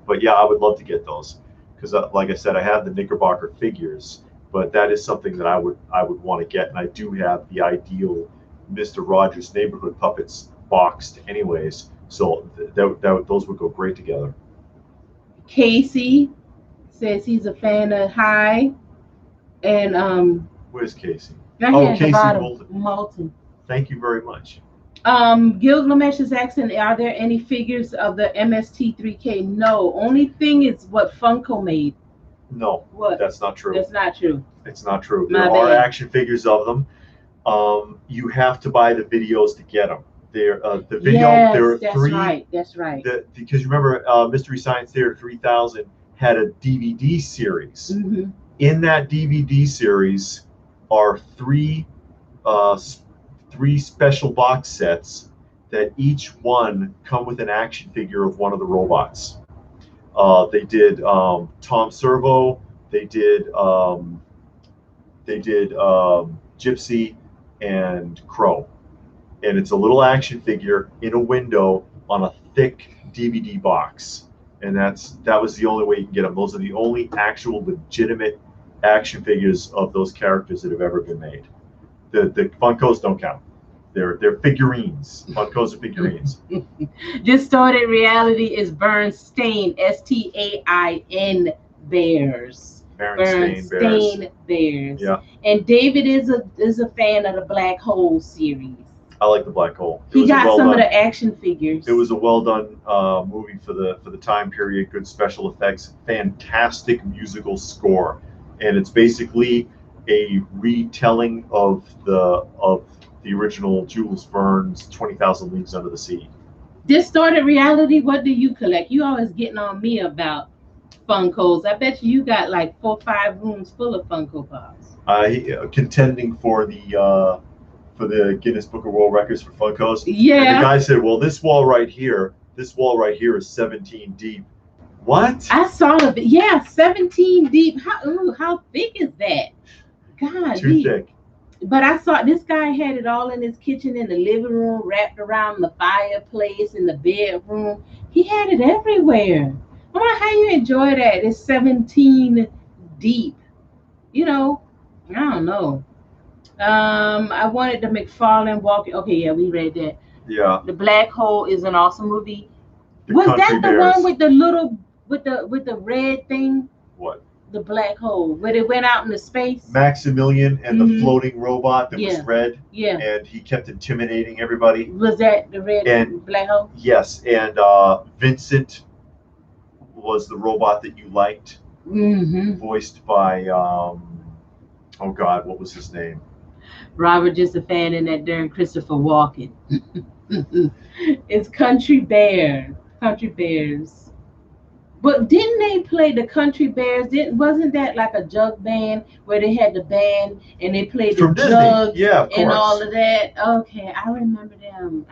But yeah, I would love to get those because, like I said, I have the Knickerbocker figures. But that is something that I would want to get, and I do have the ideal Mr. Rogers Neighborhood Puppets boxed, anyways. So those would go great together. Casey says he's a fan of High, and where's Casey? Casey Moulton. Thank you very much. Gilgamesh is asking, are there any figures of the MST3K? No. Only thing is what Funko made. No, that's not true. That's not true. It's not true. There are action figures of them. You have to buy the videos to get them. There are three. That's right. Because you remember, Mystery Science Theater 3000 had a DVD series. In that DVD series are three special box sets that each one come with an action figure of one of the robots. They did Tom Servo. They did Gypsy and Crow, and it's a little action figure in a window on a thick DVD box, and that was the only way you can get them. Those are the only actual legitimate action figures of those characters that have ever been made. The Funkos don't count. They're figurines. Funkos are figurines. Distorted Reality is Bernstein, Stain Bears. Bernstein Bears. Yeah. And David is a fan of the Black Hole series. I like the Black Hole. He got some of the action figures. It was a well done movie for the time period. Good special effects, fantastic musical score, and it's basically a retelling of the original Jules Verne's 20,000 Leagues Under the Sea. Distorted Reality, what do you collect? You always getting on me about Funkos. I bet you got like 4 or 5 rooms full of Funko Pops. Contending for the Guinness Book of World Records for Funkos. Yeah. And the guy said, well, this wall right here is 17 deep. What? I saw it. Yeah, 17 deep. How thick is that? God. Too thick. But I saw this guy had it all in his kitchen, in the living room, wrapped around the fireplace, in the bedroom. He had it everywhere. I wonder how you enjoy that. It's 17 deep. You know, I don't know. I wanted the McFarlane walking. Okay, yeah, we read that. Yeah. The Black Hole is an awesome movie. The Was Country that the Bears. one with the little with the red thing? What? The black hole where they went out into space. Maximilian and the floating robot that was red. Yeah. And he kept intimidating everybody. Was that the red And black hole? Yes, and Vincent was the robot that you liked, voiced by oh God, what was his name? Robert just a fan in that darn Christopher Walken. It's Country Bears. Country Bears. But didn't they play the Country Bears? Wasn't that like a jug band where they had the band and they played the jug and all of that? Okay, I remember them.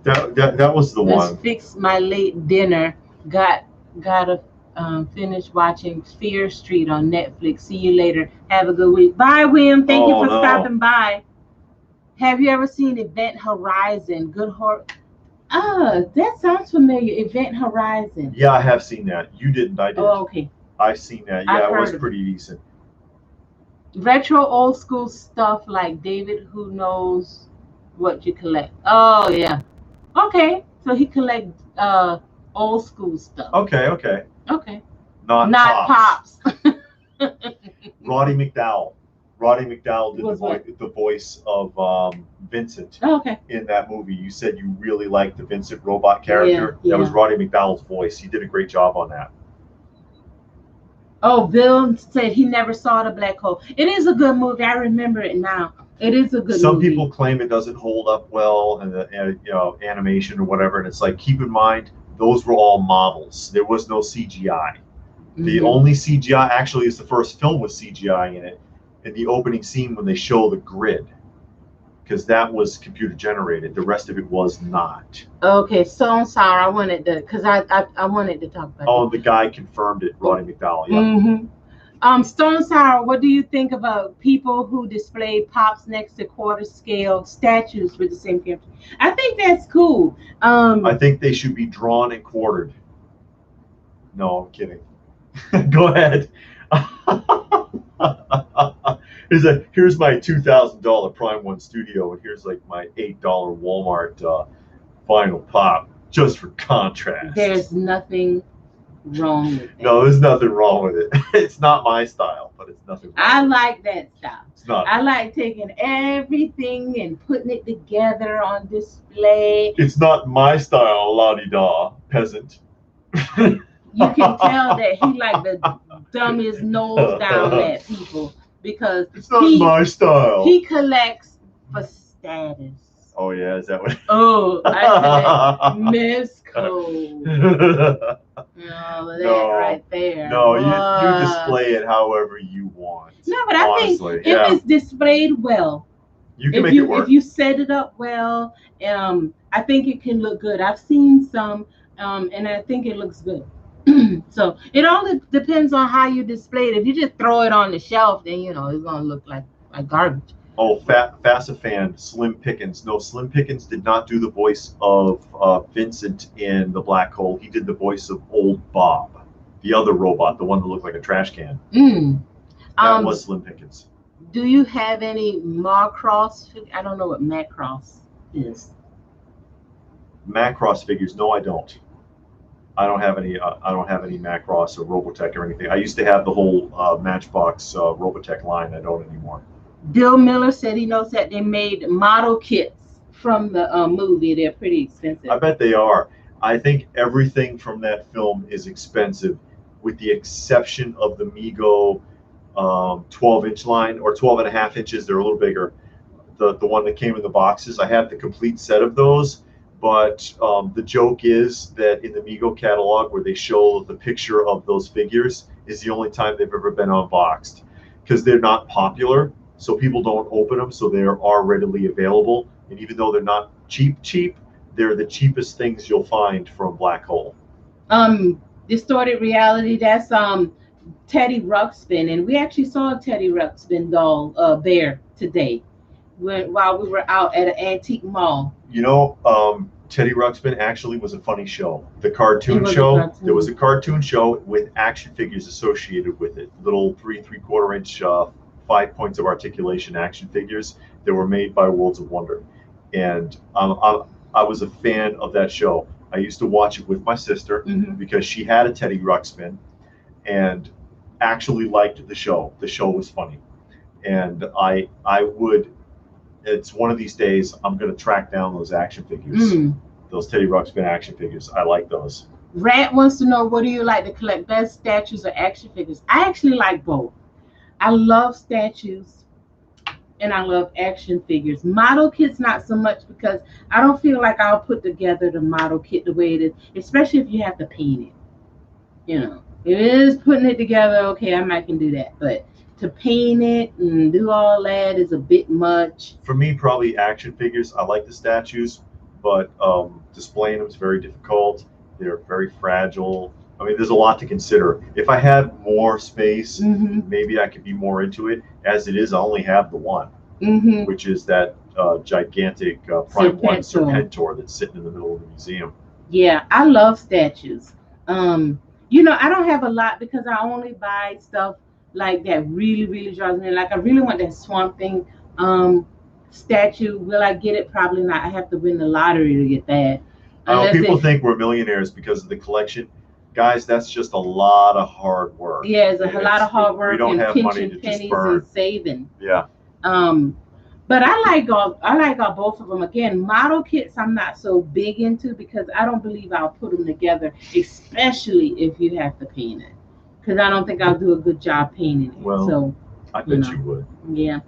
That was the one. Just fixed my late dinner. Gotta finish watching Fear Street on Netflix. See you later. Have a good week. Bye, William. Thank you for stopping by. Have you ever seen Event Horizon? Good horror. That sounds familiar. Event Horizon. Yeah, I have seen that. You didn't. I did. Oh, okay. I've seen that. Yeah, it was pretty decent. Retro old school stuff like David Who Knows What You Collect. Oh, yeah. Okay. So he collects old school stuff. Okay. Not Pops. Roddy McDowall. Roddy McDowall did the voice of Vincent in that movie. You said you really liked the Vincent robot character. Yeah. That was Roddy McDowall's voice. He did a great job on that. Oh, Bill said he never saw The Black Hole. It is a good movie. I remember it now. It is a good movie. Some people claim it doesn't hold up well, and the animation or whatever. And it's like, keep in mind, those were all models. There was no CGI. The only CGI actually is the first film with CGI in it. In the opening scene when they show the grid, because that was computer generated. The rest of it was not. Okay, so I'm sorry. I wanted to talk about. Oh, the guy confirmed it, Roddy McDowall. Yeah. Stone Sour, what do you think about people who display pops next to quarter scale statues with the same character? I think that's cool. I think they should be drawn and quartered. No, I'm kidding. Go ahead. Here's my $2,000 Prime One Studio, and here's like my $8 Walmart vinyl pop, just for contrast. There's nothing wrong with it. No, there's nothing wrong with it. It's not my style, but it's nothing wrong. I like that style. It's not. I like taking everything and putting it together on display. It's not my style, la-di-da, peasant. You can tell that he like to dumb his nose down at people because it's not my style. He collects for status. Oh yeah, is that what? Oh, I collect Miss Code. All of that right there. No, you display it however you want. No, but I think if it's displayed well, you can make it work. If you set it up well, I think it can look good. I've seen some, and I think it looks good. So it all depends on how you display it. If you just throw it on the shelf, then it's gonna look like garbage. Oh, Facifan, Slim Pickens. No, Slim Pickens did not do the voice of Vincent in The Black Hole. He did the voice of Old Bob, the other robot, the one that looked like a trash can. That was Slim Pickens. Do you have any Macross? I don't know what Macross is. Macross figures? No, I don't. I don't have any Macross or Robotech or anything. I used to have the whole Matchbox Robotech line. I don't anymore. Bill Miller said he knows that they made model kits from the movie. They're pretty expensive. I bet they are. I think everything from that film is expensive, with the exception of the Mego 12-inch line, or 12.5 inches. They're a little bigger. The one that came in the boxes. I have the complete set of those. But the joke is that in the Mego catalog, where they show the picture of those figures, is the only time they've ever been unboxed, because they're not popular, so people don't open them, so they are readily available. And even though they're not cheap, they're the cheapest things you'll find from Black Hole. Distorted Reality, that's Teddy Ruxpin, and we actually saw a Teddy Ruxpin doll bear today while we were out at an antique mall. You know, Teddy Ruxpin actually was a funny show. The cartoon It was a show, cartoon. there was a cartoon show with action figures associated with it. Little 3/4 inch, 5 points of articulation action figures that were made by Worlds of Wonder. And I was a fan of that show. I used to watch it with my sister Mhm. because she had a Teddy Ruxpin and actually liked the show. The show was funny. And I would, it's one of these days I'm going to track down those action figures. Mm. Those Teddy Ruxpin action figures. I like those. Rat wants to know, what do you like to collect, best statues or action figures? I actually like both. I love statues and I love action figures. Model kits, not so much, because I don't feel like I'll put together the model kit the way it is, especially if you have to paint it. You know, if it is putting it together, okay, I might can do that. But to paint it and do all that is a bit much. For me, probably action figures. I like the statues, but displaying them is very difficult. They're very fragile. I mean, there's a lot to consider. If I had more space, Mhm. maybe I could be more into it. As it is, I only have the one, Mhm. which is that gigantic Prime 1 Serpentor. Serpentor that's sitting in the middle of the museum. Yeah, I love statues. You know, I don't have a lot because I only buy stuff like that really, really draws me in. Like I really want that Swamp Thing statue. Will I get it? Probably not. I have to win the lottery to get that. Unless People they, think we're millionaires because of the collection. Guys, that's just a lot of hard work. yeah, it's a lot of hard work We don't and have money pinching to just pennies burn. and saving. Yeah. But I like all both of them. Again, model kits I'm not so big into because I don't believe I'll put them together, especially if you have to paint it. Because I don't think I'll do a good job painting it. Well, So I bet you would. yeah.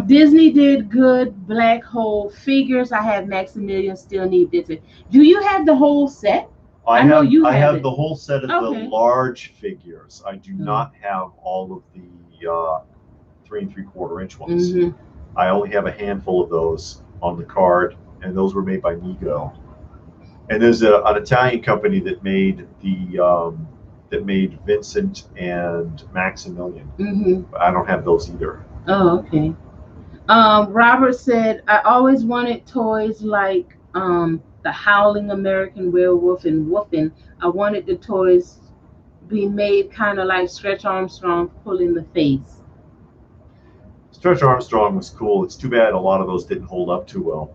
Disney did good black hole figures. I have Maximilian, still need this. Do you have the whole set? I know you I have have it. the whole set of Okay. the large figures. I do not have all of the 3 3/4 inch ones. Mhm. I only have a handful of those on the card, and those were made by Nigo. And there's an Italian company that made Vincent and Maximilian. Mhm. I don't have those either. Oh, okay. Robert said, I always wanted toys like the Howling American Werewolf and Woofin. I wanted the toys be made kind of like Stretch Armstrong pulling the face. Stretch Armstrong was cool. It's too bad a lot of those didn't hold up too well.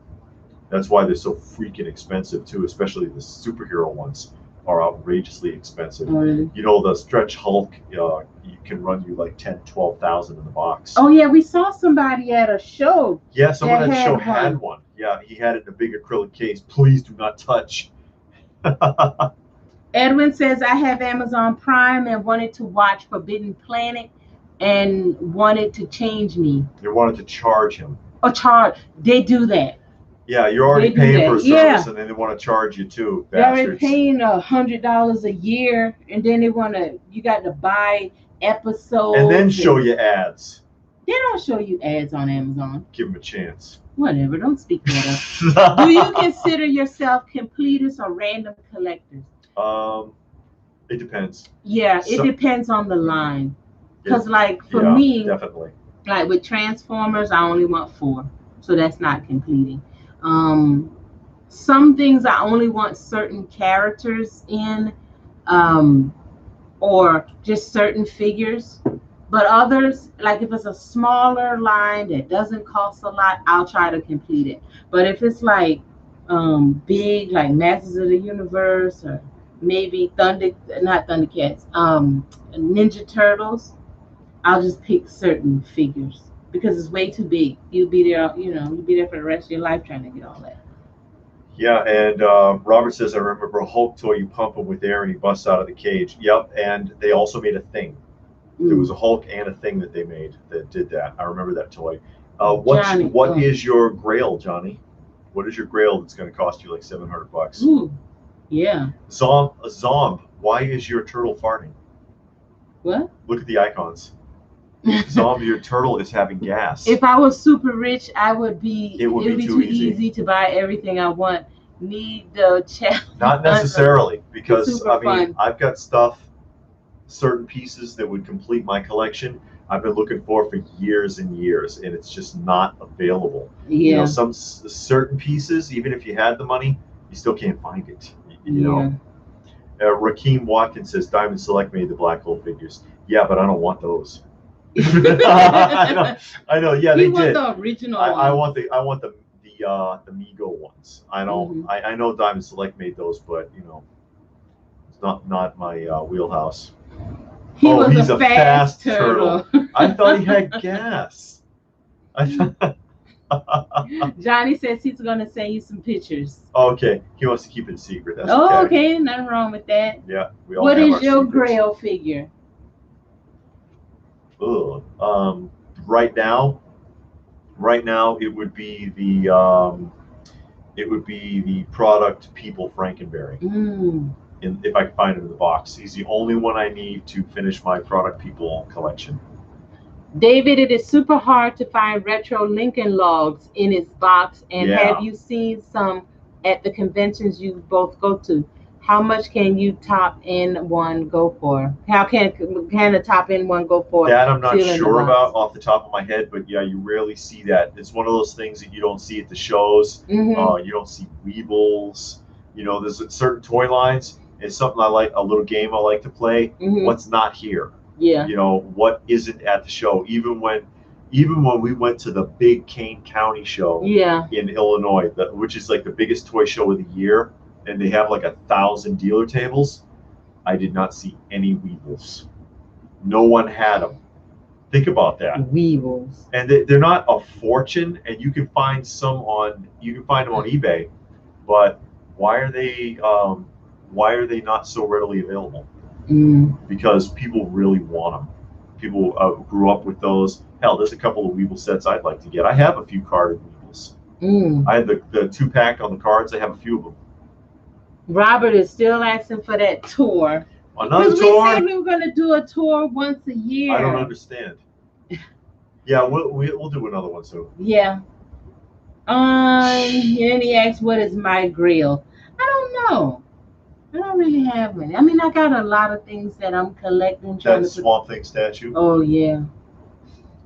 That's why they're so freaking expensive too, especially the superhero ones are outrageously expensive. Oh, really? You know, the Stretch Hulk, you can run you like 10, 12,000 in the box. Oh yeah, we saw somebody at a show. Yeah, someone that at the show had had one. Yeah, he had it in a big acrylic case. Please do not touch. Edwin says, I have Amazon Prime and wanted to watch Forbidden Planet and wanted to change me. You wanted to charge him. Or charge. They do that. Yeah, you're already They do paying that. for a service, Yeah. and then they want to charge you too, They're already bastards. paying $100 a year, and then you got to buy episodes. And then show you ads. They don't show you ads on Amazon. Give them a chance. Whatever, don't speak that up. Do you consider yourself completists or random collectors? It depends. Yeah, it depends on the line. Because like for Yeah, me, definitely. like with Transformers, I only want 4. So that's not completing. Some things I only want certain characters in, or just certain figures. But others, like if it's a smaller line that doesn't cost a lot, I'll try to complete it. But if it's like big, like Masters of the Universe, or maybe not Thundercats, Ninja Turtles, I'll just pick certain figures because it's way too big. You'll be there, you'll be there for the rest of your life trying to get all that. Yeah, and Robert says, I remember a Hulk toy, you pump him with air and he busts out of the cage. Yep, and they also made a Thing. There was a Hulk and a Thing that they made that did that. I remember that toy. What is your Grail, Johnny? What is your Grail that's going to cost you like $700? Ooh, yeah. Zomb, why is your turtle farting? What? Look at the icons. Zomb, your turtle is having gas. If I was super rich, it would be too easy to buy everything I want. Need the challenge. Not necessarily, because I mean, fun. I've got stuff certain pieces that would complete my collection. I've been looking for years and years, and it's just not available. You know, Yeah. some certain pieces, even if you had the money, you still can't find it. You know. Rakeem Watkins says Diamond Select made the black hole figures. Yeah, but I don't want those. I know. Yeah, they did. The original I want the Mego ones. I don't. Mhm. I know Diamond Select made those, but you know, it's not my wheelhouse. He's a fast turtle. I thought he had gas. I thought. Johnny says he's gonna send you some pictures. Okay, he wants to keep it secret. That's okay, nothing wrong with that. Yeah, we all What have is our your secrets. Grail figure? Ugh. Right now it would be the product People Frankenberry. If I can find him in the box, he's the only one I need to finish my product People collection. David, it is super hard to find retro Lincoln logs in its box. And have you seen some at the conventions you both go to? How much can you top in one go for? How can a top in one go for? That I'm not sure about off the top of my head, but yeah, you rarely see that. It's one of those things that you don't see at the shows. You don't see Weebles. You know, there's certain toy lines. It's something I like, a little game I like to play. What's not here? Yeah. You know, what isn't at the show? Even when we went to the big Kane County show in Illinois, which is like the biggest toy show of the year, and they have like 1,000 dealer tables, I did not see any Weebles. No one had them. Think about that. Weebles. And they're not a fortune, and you can find them on eBay, but why are they not so readily available? Because people really want them. People grew up with those. Hell, there's a couple of Weeble sets I'd like to get. I have a few carded Weebles. I had the 2-pack on the cards. I have a few of them. Robert is still asking for that tour. Another tour? We said we were going to do a tour once a year. I don't understand. Yeah, we'll do another one soon. Yeah. And he asked, what is my Grail? I don't know. I don't really have any. I mean, I got a lot of things that I'm collecting. That Swamp Thing statue? Oh, yeah.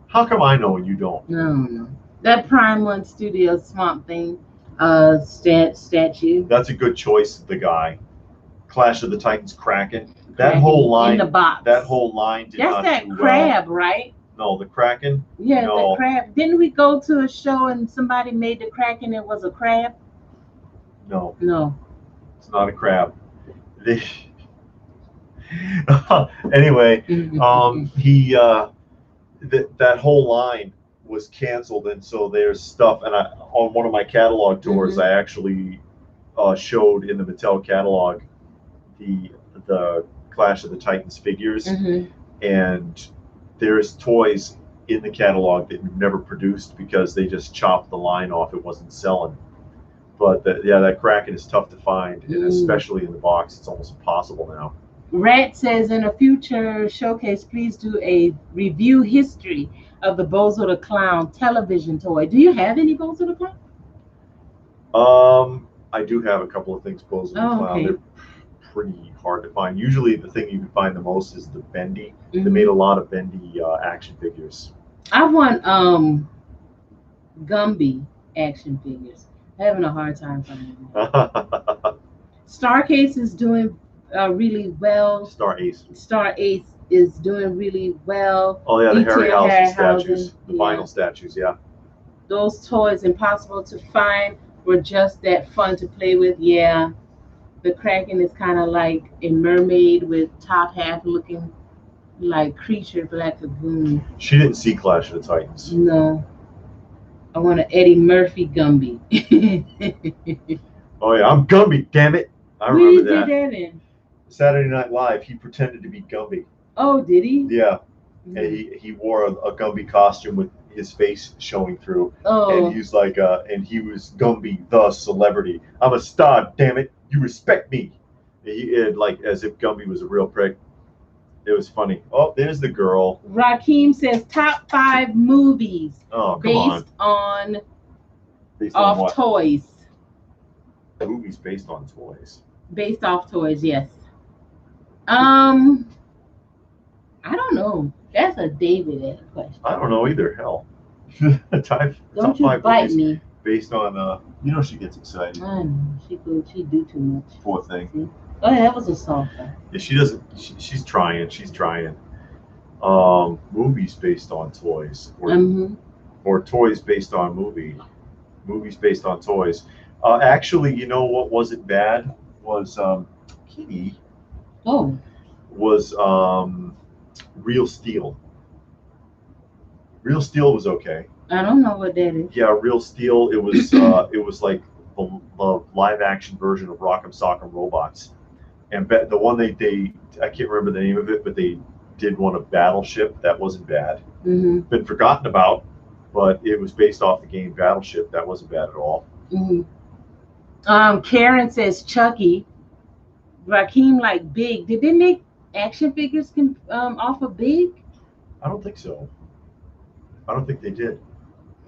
How come I know and you don't? No. That Prime One Studio Swamp Thing statue. That's a good choice, the guy. Clash of the Titans Kraken. That whole line. In the box. That whole line did not do well. That's that crab, right? No, the Kraken? Yeah, the crab. Didn't we go to a show and somebody made the Kraken? It was a crab? No. No. It's not a crab. Anyway, that whole line was canceled, and so there's stuff. And on one of my catalog tours, I actually showed in the Mattel catalog the Clash of the Titans figures, and there's toys in the catalog that we've never produced because they just chopped the line off. It wasn't selling. But that Kraken is tough to find, and especially in the box, it's almost impossible now. Rat says, in a future showcase, please do a review history of the Bozo the Clown television toy. Do you have any Bozo the Clown? I do have a couple of things Bozo the Clown. Okay. They're pretty hard to find. Usually the thing you can find the most is the Bendy. They made a lot of Bendy action figures. I want Gumby action figures. Having a hard time finding them. Starcase is doing really well. Star Ace is doing really well. Oh yeah, the Harryhausen statues, the vinyl statues, yeah. Those toys, impossible to find, were just that fun to play with. Yeah, the Kraken is kind of like a mermaid with top half looking like Creature Black Lagoon. She didn't see Clash of the Titans. No. I want an Eddie Murphy Gumby. Oh yeah, I'm Gumby, damn it! I remember that. Did that in? Saturday Night Live, he pretended to be Gumby. Oh, did he? Yeah, and he wore a Gumby costume with his face showing through. Oh. And he's like, and he was Gumby the celebrity. I'm a star, damn it! You respect me. Like as if Gumby was a real prick. It was funny. Oh, there's the girl. Rakeem says top 5 movies based on what? Toys. Movies based on toys. Based off toys, yes. I don't know. That's a David question. I don't know either. Hell, top Don't you five bite movies me. based on she gets excited. I know. She do too much. Poor thing. See? Oh, yeah, that was a soft one. Yeah, she doesn't. She's trying. She's trying. Movies based on toys, or toys based on movies based on toys. Actually, you know what wasn't bad was Kitty Oh, was Real Steel. Real Steel was okay. I don't know what that is. Yeah, Real Steel. It was like the live action version of Rock'em Sock'em Robots, and the one they I can't remember the name of it, but they did one of Battleship. That wasn't bad. Been forgotten about, but it was based off the game Battleship. That wasn't bad at all. Karen says Chucky. Raheem like Big. Did they make action figures off of Big? I don't think so. I don't think they did.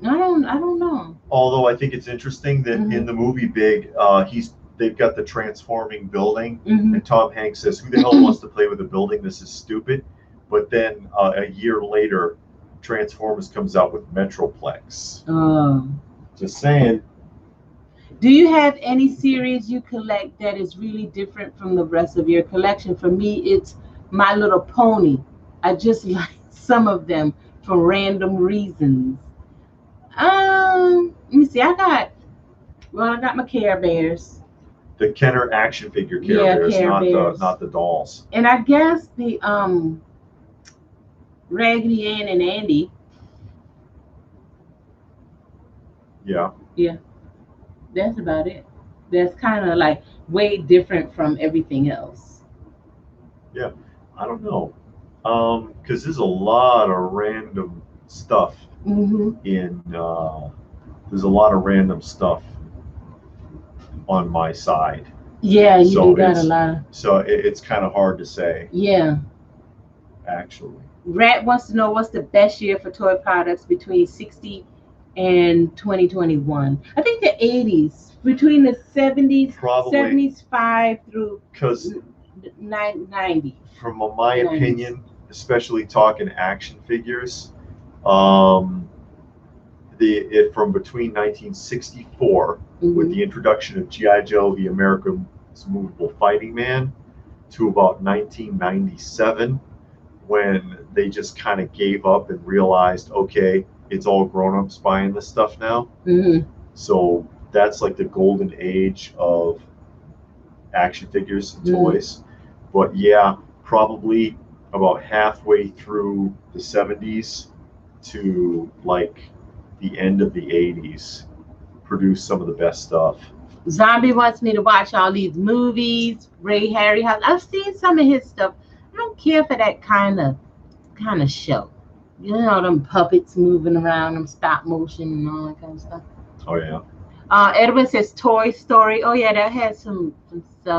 I don't know. Although I think it's interesting that in the movie Big, they've got the transforming building, and Tom Hanks says, "Who the hell wants to play with a building? This is stupid." But then a year later, Transformers comes out with Metroplex. Oh. Just saying. Do you have any series you collect that is really different from the rest of your collection? For me, it's My Little Pony. I just like some of them for random reasons. Let me see. I got my Care Bears. The Kenner action figure Care Bears, not the dolls. And I guess the Raggedy Ann and Andy. Yeah. Yeah. That's about it. That's kind of like way different from everything else. Yeah, I don't know, because there's a lot of random stuff in. There's a lot of random stuff on my side. Yeah, you do got a lot. So it's kind of hard to say. Yeah. Actually. Rat wants to know what's the best year for toy products between 60 and 2021. I think the 80s, between the 70s, probably 75 through 90. From my opinion, especially talking action figures, from between 1964 with the introduction of G.I. Joe, the America's Movable Fighting Man, to about 1997, when they just kind of gave up and realized, okay, it's all grown-ups buying this stuff now. So that's like the golden age of action figures and toys. But yeah, probably about halfway through the 70s to like the end of the 80s produced some of the best stuff. Zombie wants me to watch all these movies. Ray Harryhausen. I've seen some of his stuff. I don't care for that kind of show. You know, them puppets moving around, them stop motion and all that kind of stuff. Oh yeah. Edwin says Toy Story. Oh yeah, that has some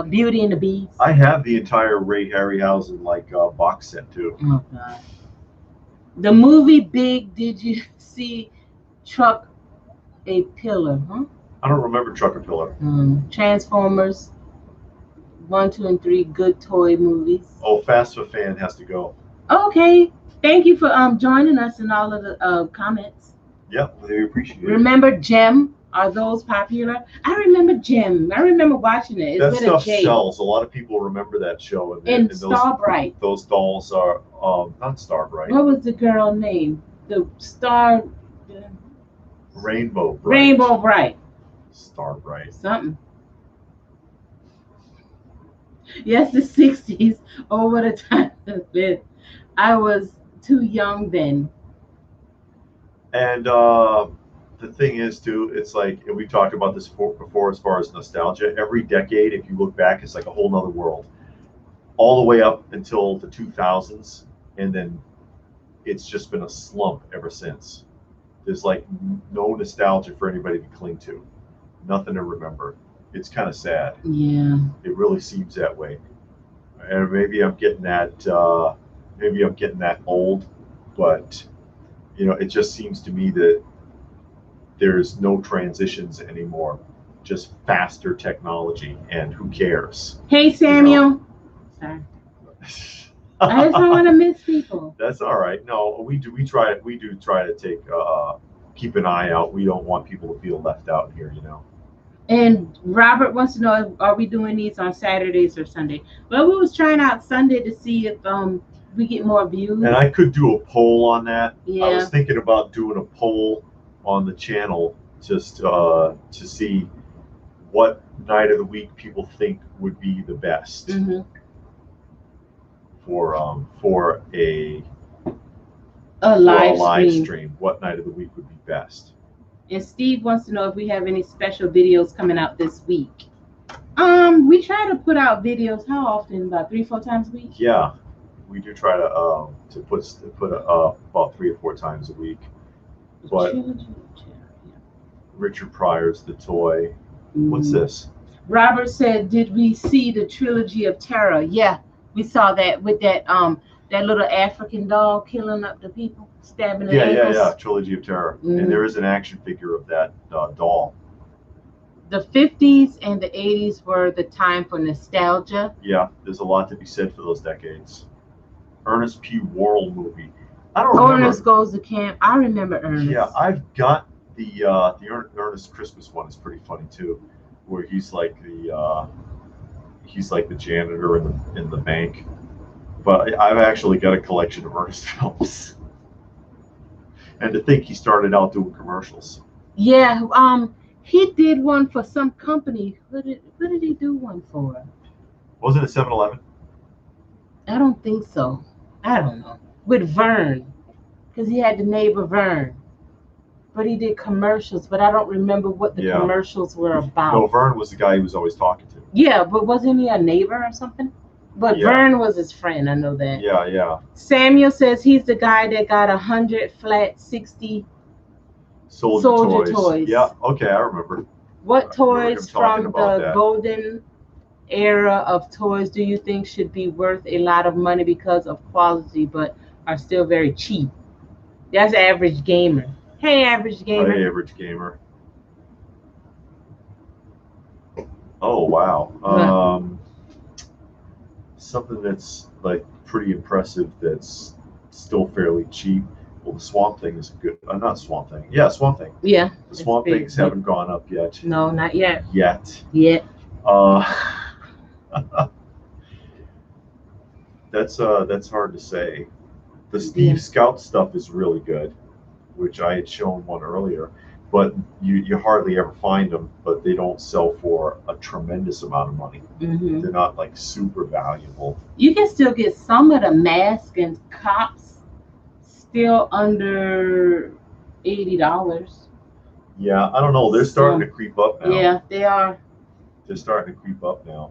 Beauty and the Beast. I have the entire Ray Harryhausen box set too. Oh god. The movie Big. Did you see Truck a Pillar? Huh? I don't remember Truck a Pillar. Transformers 1, 2, and 3 good toy movies. Oh, Fast for Fan has to go. Okay. Thank you for joining us in all of the comments. Yeah, we appreciate it. Remember Gem? Are those popular? I remember Gem. I remember watching it. That stuff sells. A lot of people remember that show. And Starbright. Those dolls are not Starbright. What was the girl name? The Star. Rainbow Bright. Rainbow Bright. Starbright. Something. Yes, the 60s. Oh, what a time of it. I was too young then. And the thing is, too, it's like, and we talked about this before as far as nostalgia. Every decade, if you look back, it's like a whole nother world. All the way up until the 2000s, and then it's just been a slump ever since. There's like no nostalgia for anybody to cling to. Nothing to remember. It's kind of sad. Yeah. It really seems that way. And maybe I'm getting that old, but you know, it just seems to me that there's no transitions anymore, just faster technology, and who cares? Hey, Samuel. You know? I just don't want to miss people. That's all right. No, we do try to take keep an eye out. We don't want people to feel left out here, you know. And Robert wants to know, are we doing these on Saturdays or Sunday? Well, we was trying out Sunday to see if we get more views. And I could do a poll on that. Yeah. I was thinking about doing a poll on the channel just to see what night of the week people think would be the best for a live stream. What night of the week would be best? And Steve wants to know if we have any special videos coming out this week. We try to put out videos. How often? About 3-4 times a week. Yeah, we do try to put about 3 or 4 times a week. But Richard Pryor's The Toy. What's this? Robert said, "Did we see the Trilogy of Terror?" Yeah, we saw that with that little African doll killing up the people, stabbing the ankles. Yeah. Trilogy of Terror, and there is an action figure of that doll. The 50s and the 80s were the time for nostalgia. Yeah, there's a lot to be said for those decades. Ernest P. Worrell movie. I don't remember. Ernest Goes to Camp. I remember Ernest. Yeah, I've got the Ernest Christmas one is pretty funny too, where he's like the janitor in the bank. But I've actually got a collection of Ernest films. And to think he started out doing commercials. Yeah, he did one for some company. Who did he do one for? Wasn't it 7-Eleven? I don't think so. I don't know. With Vern, because he had the neighbor Vern. But he did commercials, but I don't remember what the commercials were about. No, Vern was the guy he was always talking to. Yeah, but wasn't he a neighbor or something? But Vern was his friend, I know that. Yeah. Samuel says he's the guy that got 100 flat 60 soldier toys. Yeah, okay, I remember. What toys from the golden era of toys do you think should be worth a lot of money because of quality but are still very cheap? That's Average Gamer. Hey, Average Gamer. Hey, Average Gamer. Oh, wow. Something that's like pretty impressive that's still fairly cheap. Well, the Swamp Thing is good. Not Swamp Thing. Yeah, Swamp Thing. Yeah. The Swamp Things haven't gone up yet. No, not yet. Yet. That's hard to say. The Steve Scout stuff is really good, which I had shown one earlier, but you hardly ever find them, but they don't sell for a tremendous amount of money. They're not like super valuable. You can still get some of the Mask and Cops still under $80. Yeah, I don't know. They're starting to creep up now. Yeah, they are. They're starting to creep up now.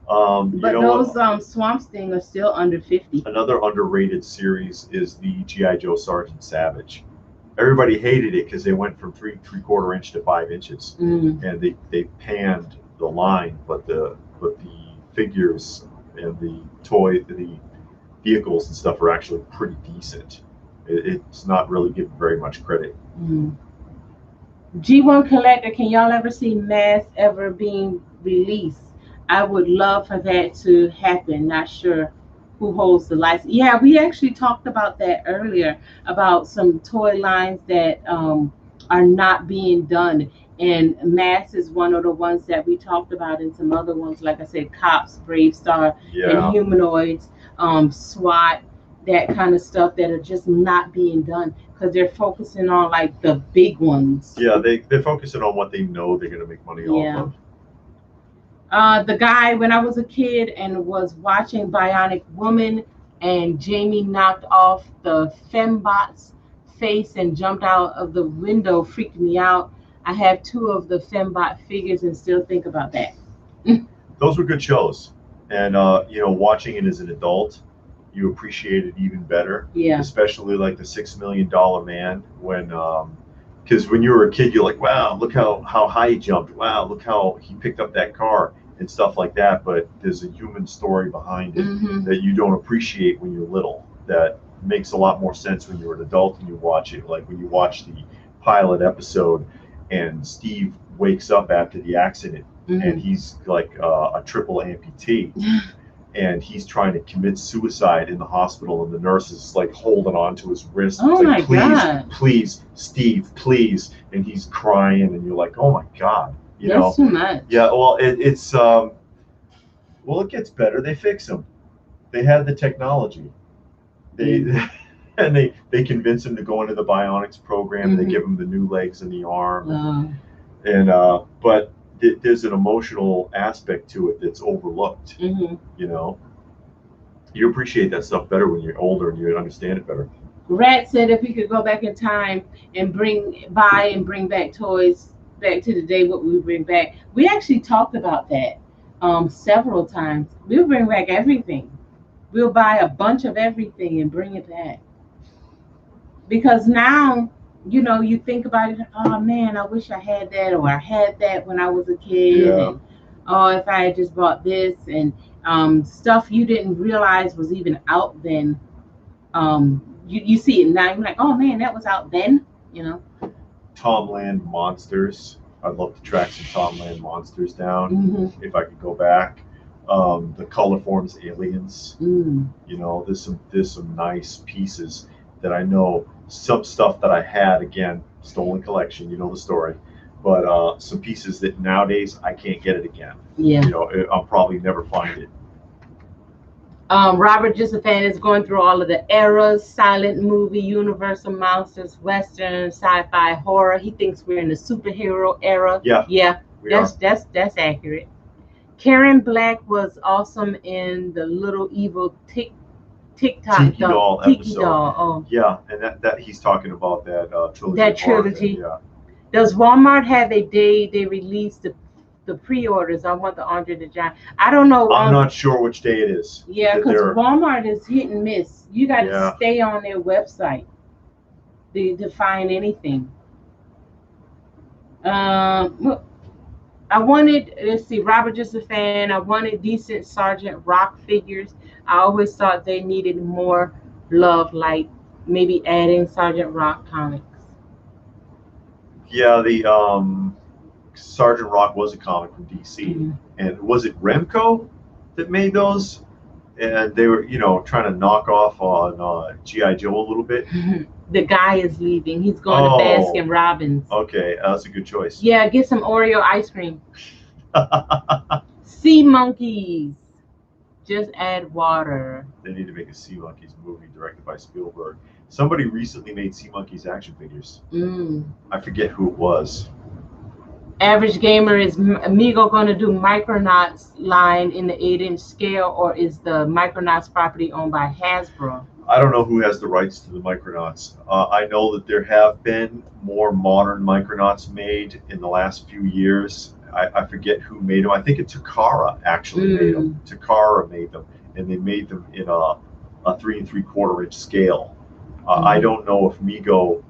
But those Swamp Thing are still under 50. Another underrated series is the G.I. Joe Sergeant Savage. Everybody hated it because they went from 3/4 inch to 5 inches, and they panned the line, but the figures and the vehicles and stuff are actually pretty decent. It's not really given very much credit. G1 Collector, can y'all ever see Mask ever being released? I would love for that to happen. Not sure who holds the license. Yeah, we actually talked about that earlier, about some toy lines that are not being done. And Mask is one of the ones that we talked about, and some other ones, like I said, Cops, Brave Star, and Humanoids, SWAT, that kind of stuff that are just not being done because they're focusing on like the big ones. Yeah, they're focusing on what they know they're going to make money off of. The guy, when I was a kid and was watching Bionic Woman, and Jamie knocked off the Fembot's face and jumped out of the window, freaked me out. I have 2 of the Fembot figures and still think about that. Those were good shows, and watching it as an adult, you appreciate it even better. Yeah. Especially like the $6 Million Man, when because when you were a kid, you're like, wow, look how high he jumped. Wow, look how he picked up that car and stuff like that. But there's a human story behind it that you don't appreciate when you're little. That makes a lot more sense when you're an adult and you watch it. Like when you watch the pilot episode and Steve wakes up after the accident and he's like a triple amputee. and he's trying to commit suicide in the hospital, and the nurse is like holding on to his wrist. Oh It's my like, please, God. please, Steve, please, and he's crying, and you're like, oh my God, you know. That's too much. Yeah, well, it's well, it gets better. They fix him. They have the technology. They and they convince him to go into the bionics program. And they give him the new legs and the arm, and but there's an emotional aspect to it that's overlooked. You know, you appreciate that stuff better when you're older and you understand it better. Rat said if we could go back in time and bring back toys back to the day, what we would bring back. We actually talked about that several times. We'll bring back everything. We'll buy a bunch of everything and bring it back. Because now, you know, you think about it, oh man, I wish I had that, or I had that when I was a kid. Yeah. And oh, if I had just bought this, and stuff you didn't realize was even out then. You see it now, you're like, oh man, that was out then, you know. Tomland monsters. I'd love to track some Tomland monsters down if I could go back. The color forms aliens. You know, there's some nice pieces that I know. Some stuff that I had, again, stolen collection. You know the story. But some pieces that nowadays I can't get it again. Yeah. You know, I'll probably never find it. Robert Josephan is going through all of the eras: silent movie, universal monsters, western, sci-fi, horror. He thinks we're in the superhero era. Yeah. That's accurate. Karen Black was awesome in the Little Evil TikTok Tiki doll episode. Oh. Yeah, and that he's talking about that trilogy. That trilogy. Yeah. Does Walmart have a day they release the pre-orders? I want the Andre the Giant. I don't know. I'm not sure which day it is. Yeah, because Walmart is hit and miss. You got to stay on their website to find anything. I wanted, let's see, Robert just a fan. I wanted decent Sergeant Rock figures. I always thought they needed more love, like maybe adding Sergeant Rock comics. Yeah, the Sergeant Rock was a comic from DC, and was it Remco that made those? And they were, you know, trying to knock off on G.I. Joe a little bit. The guy is leaving. He's going to Baskin Robbins. Okay, that's a good choice. Yeah, get some Oreo ice cream. Sea monkeys. Just add water. They need to make a Sea Monkeys movie directed by Spielberg. Somebody recently made Sea Monkeys action figures. I forget who it was. Average Gamer, is Amigo going to do Micronauts line in the 8-inch scale, or is the Micronauts property owned by Hasbro? I don't know who has the rights to the Micronauts. I know that there have been more modern Micronauts made in the last few years. I forget who made them. I think it's Takara actually made them. Takara made them, and they made them in a 3 3/4 inch scale. I don't know if Mego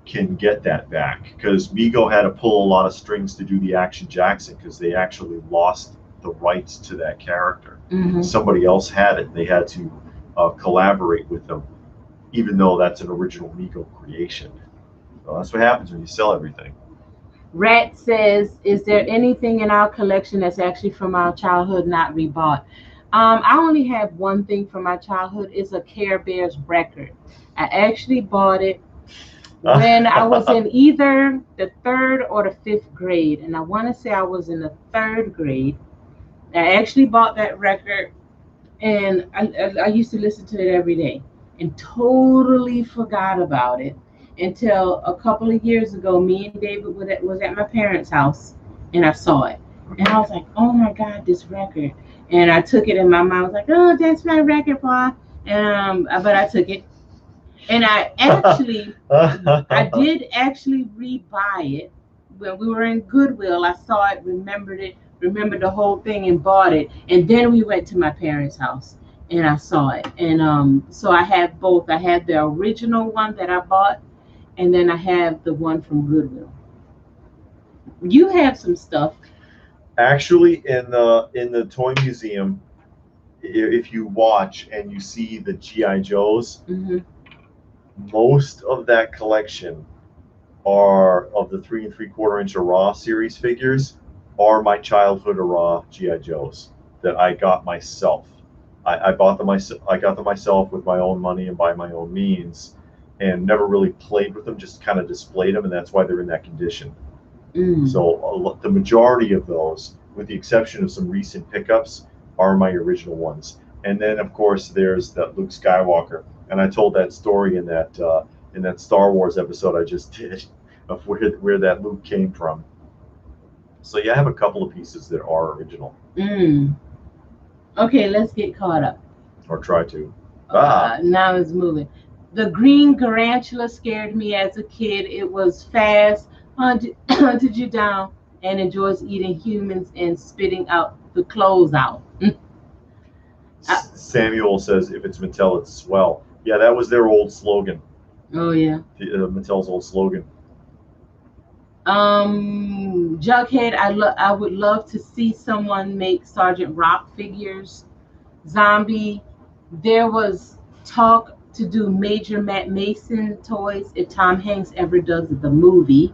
can get that back, because Mego had to pull a lot of strings to do the Action Jackson, because they actually lost the rights to that character. Somebody else had it. They had to collaborate with them, even though that's an original Mego creation. So that's what happens when you sell everything. Rat says, is there anything in our collection that's actually from our childhood not rebought? I only have one thing from my childhood. It's a Care Bears record. I actually bought it when I was in either the 3rd or the 5th grade, and I want to say I was in the 3rd grade. I actually bought that record, and I used to listen to it every day, and totally forgot about it until a couple of years ago. Me and David was at my parents' house, and I saw it, and I was like, oh my God, this record. And I took it, and my mom was like, oh, that's my record, boy. And but I took it, and I did actually re-buy it when we were in Goodwill. I saw it, remembered the whole thing, and bought it. And then we went to my parents' house, and I saw it. And so I have both. I have the original one that I bought, and then I have the one from Goodwill. You have some stuff. Actually, in the toy museum, if you watch and you see the G.I. Joes, most of that collection are of the 3 3/4 inch Raw series figures, are my childhood Raw G.I. Joes that I got myself. I bought them myself. I got them myself with my own money and by my own means, and never really played with them. Just kind of displayed them, and that's why they're in that condition. So the majority of those, with the exception of some recent pickups, are my original ones. And then of course there's that Luke Skywalker, and I told that story in that Star Wars episode I just did of where that Luke came from. So yeah, I have a couple of pieces that are original. Okay, let's get caught up. Or try to. Now it's moving. The green tarantula scared me as a kid. It was fast, hunted you down, and enjoys eating humans and spitting out the clothes out. Samuel says if it's Mattel, it's swell. Yeah, that was their old slogan. Oh yeah. Mattel's old slogan. Jughead, I would love to see someone make Sergeant Rock figures. Zombie, there was talk to do Major Matt Mason toys if Tom Hanks ever does the movie.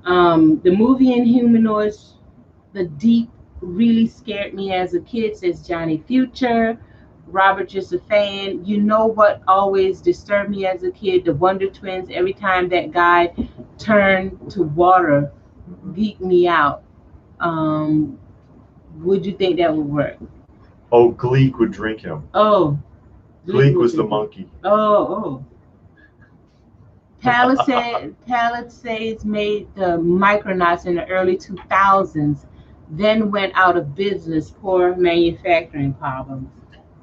The movie Inhumanoids, the Deep really scared me as a kid, says Johnny Future. Robert, just a fan. You know what always disturbed me as a kid? The Wonder Twins. Every time that guy turned to water, geeked me out. Would you think that would work? Oh, Gleek would drink him. Oh. Gleek was the monkey. Oh. Palisades made the Micronauts in the early 2000s, then went out of business, poor manufacturing problems.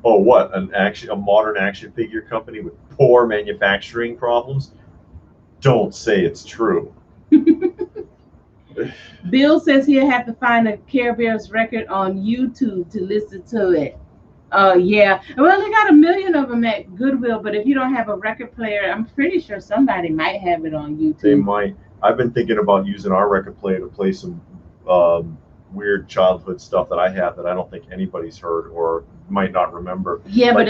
Oh, what? A modern action figure company with poor manufacturing problems? Don't say it's true. Bill says he'll have to find a Care Bears record on YouTube to listen to it. Yeah. Well, they got 1 million of them at Goodwill, but if you don't have a record player, I'm pretty sure somebody might have it on YouTube. They might. I've been thinking about using our record player to play some weird childhood stuff that I have that I don't think anybody's heard or might not remember. Yeah, like, but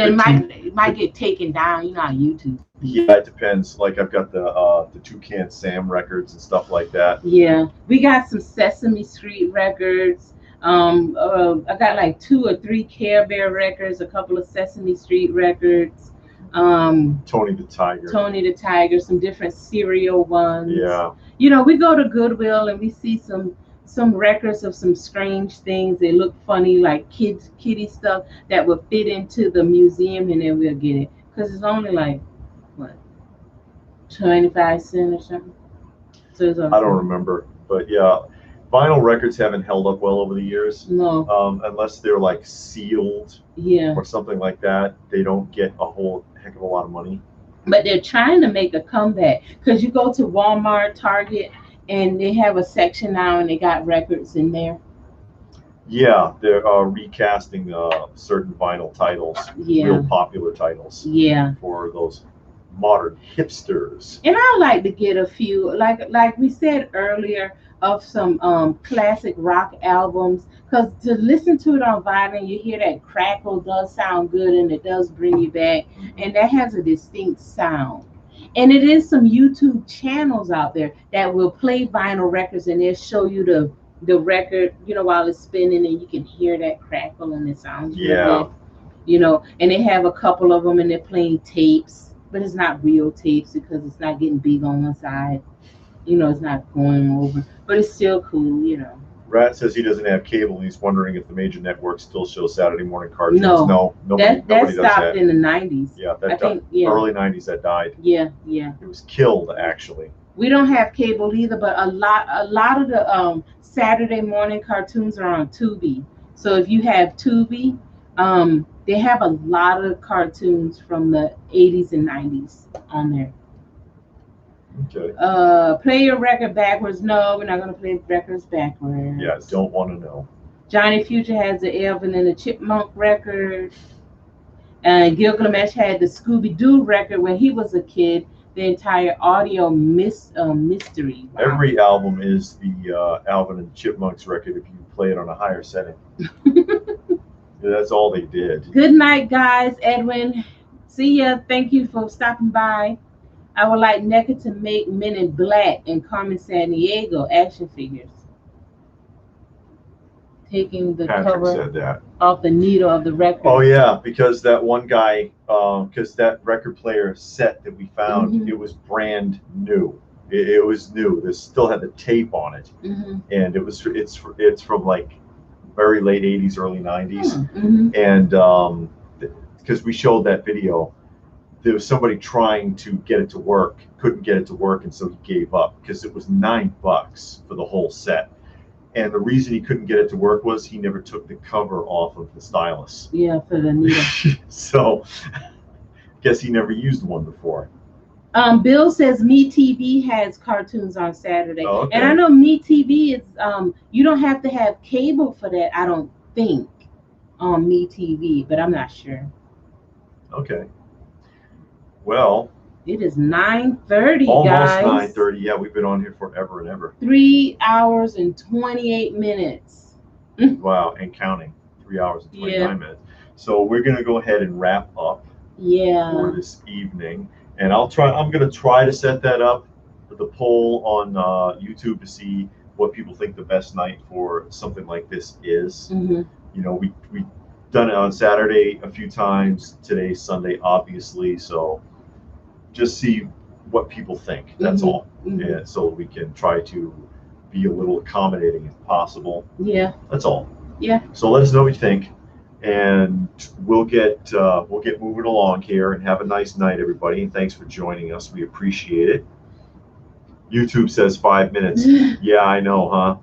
it might get taken down, on YouTube. Yeah, it depends. Like I've got the Toucan Sam records and stuff like that. Yeah, we got some Sesame Street records. I got like 2 or 3 Care Bear records, a couple of Sesame Street records. Tony the Tiger, some different cereal ones. Yeah. We go to Goodwill and we see some records of some strange things. They look funny, like kitty stuff that would fit into the museum, and then we'll get it because it's only like what, 25 cents or something. So it's I don't remember, but yeah, vinyl records haven't held up well over the years. No. Unless they're like sealed. Yeah. Or something like that, they don't get a whole heck of a lot of money. But they're trying to make a comeback because you go to Walmart, Target, and they have a section now, and they got records in there. Yeah, they're recasting certain vinyl titles, real popular titles. Yeah. For those modern hipsters. And I like to get a few, like we said earlier, of some classic rock albums, because to listen to it on vinyl, you hear that crackle does sound good, and it does bring you back, and that has a distinct sound. And it is some YouTube channels out there that will play vinyl records, and they'll show you the record, while it's spinning, and you can hear that crackle, and it sounds good. And they have a couple of them, and they're playing tapes, but it's not real tapes because it's not getting big on one side. It's not going over, but it's still cool, Rat says he doesn't have cable. He's wondering if the major networks still show Saturday morning cartoons. No, nobody that stopped in the 90s. Yeah, early 90s that died. Yeah. It was killed, actually. We don't have cable either, but a lot of the Saturday morning cartoons are on Tubi. So if you have Tubi, they have a lot of cartoons from the 80s and 90s on there. Okay. Play your record backwards. No, we're not going to play records backwards. Yeah, don't want to know. Johnny Future has the Alvin and the Chipmunk record. And Gilgamesh had the Scooby-Doo record when he was a kid. The entire audio mystery. Wow. Every album is the Alvin and the Chipmunks record if you play it on a higher setting. That's all they did. Good night, guys. Edwin. See ya. Thank you for stopping by. I would like NECA to make Men in Black and Carmen Sandiego action figures. taking the Patrick cover said that. off the needle of the record. Oh yeah, because that one guy, because that record player set that we found, Mhm. it was brand new. It was new. This still had the tape on it, Mhm. and it's from like very late '80s, early '90s, Mhm. and because we showed that video, there was somebody trying to get it to work, couldn't get it to work, and so he gave up because it was $9 for the whole set. And the reason he couldn't get it to work was he never took the cover off of the stylus. Yeah, for the needle. So, guess he never used one before. Bill says MeTV has cartoons on Saturday, Oh, okay. and I know MeTV is you don't have to have cable for that. I don't think on MeTV, but I'm not sure. Okay. Well, it is 9:30, almost guys. 9:30. Yeah, we've been on here forever and ever. 3 hours and 28 minutes. Wow, and counting. 3 hours and 29 minutes. So we're gonna go ahead and wrap up. Yeah. For this evening, and I'm gonna try to set that up, the poll on YouTube, to see what people think the best night for something like this is. Mm-hmm. You know, we done it on Saturday a few times. Today's Sunday, obviously, so just see what people think. That's Mm-hmm. all, and so we can try to be a little accommodating if possible. Yeah. That's all. Yeah. So let us know what you think, and we'll get moving along here, and have a nice night, everybody. And thanks for joining us. We appreciate it. YouTube says 5 minutes. Yeah, I know, huh?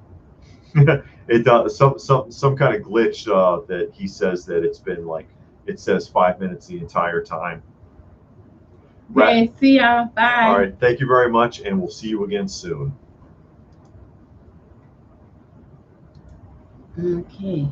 It does some kind of glitch that he says that it's been like, it says 5 minutes the entire time. Okay, see y'all. Bye. All right, thank you very much, and we'll see you again soon. Okay.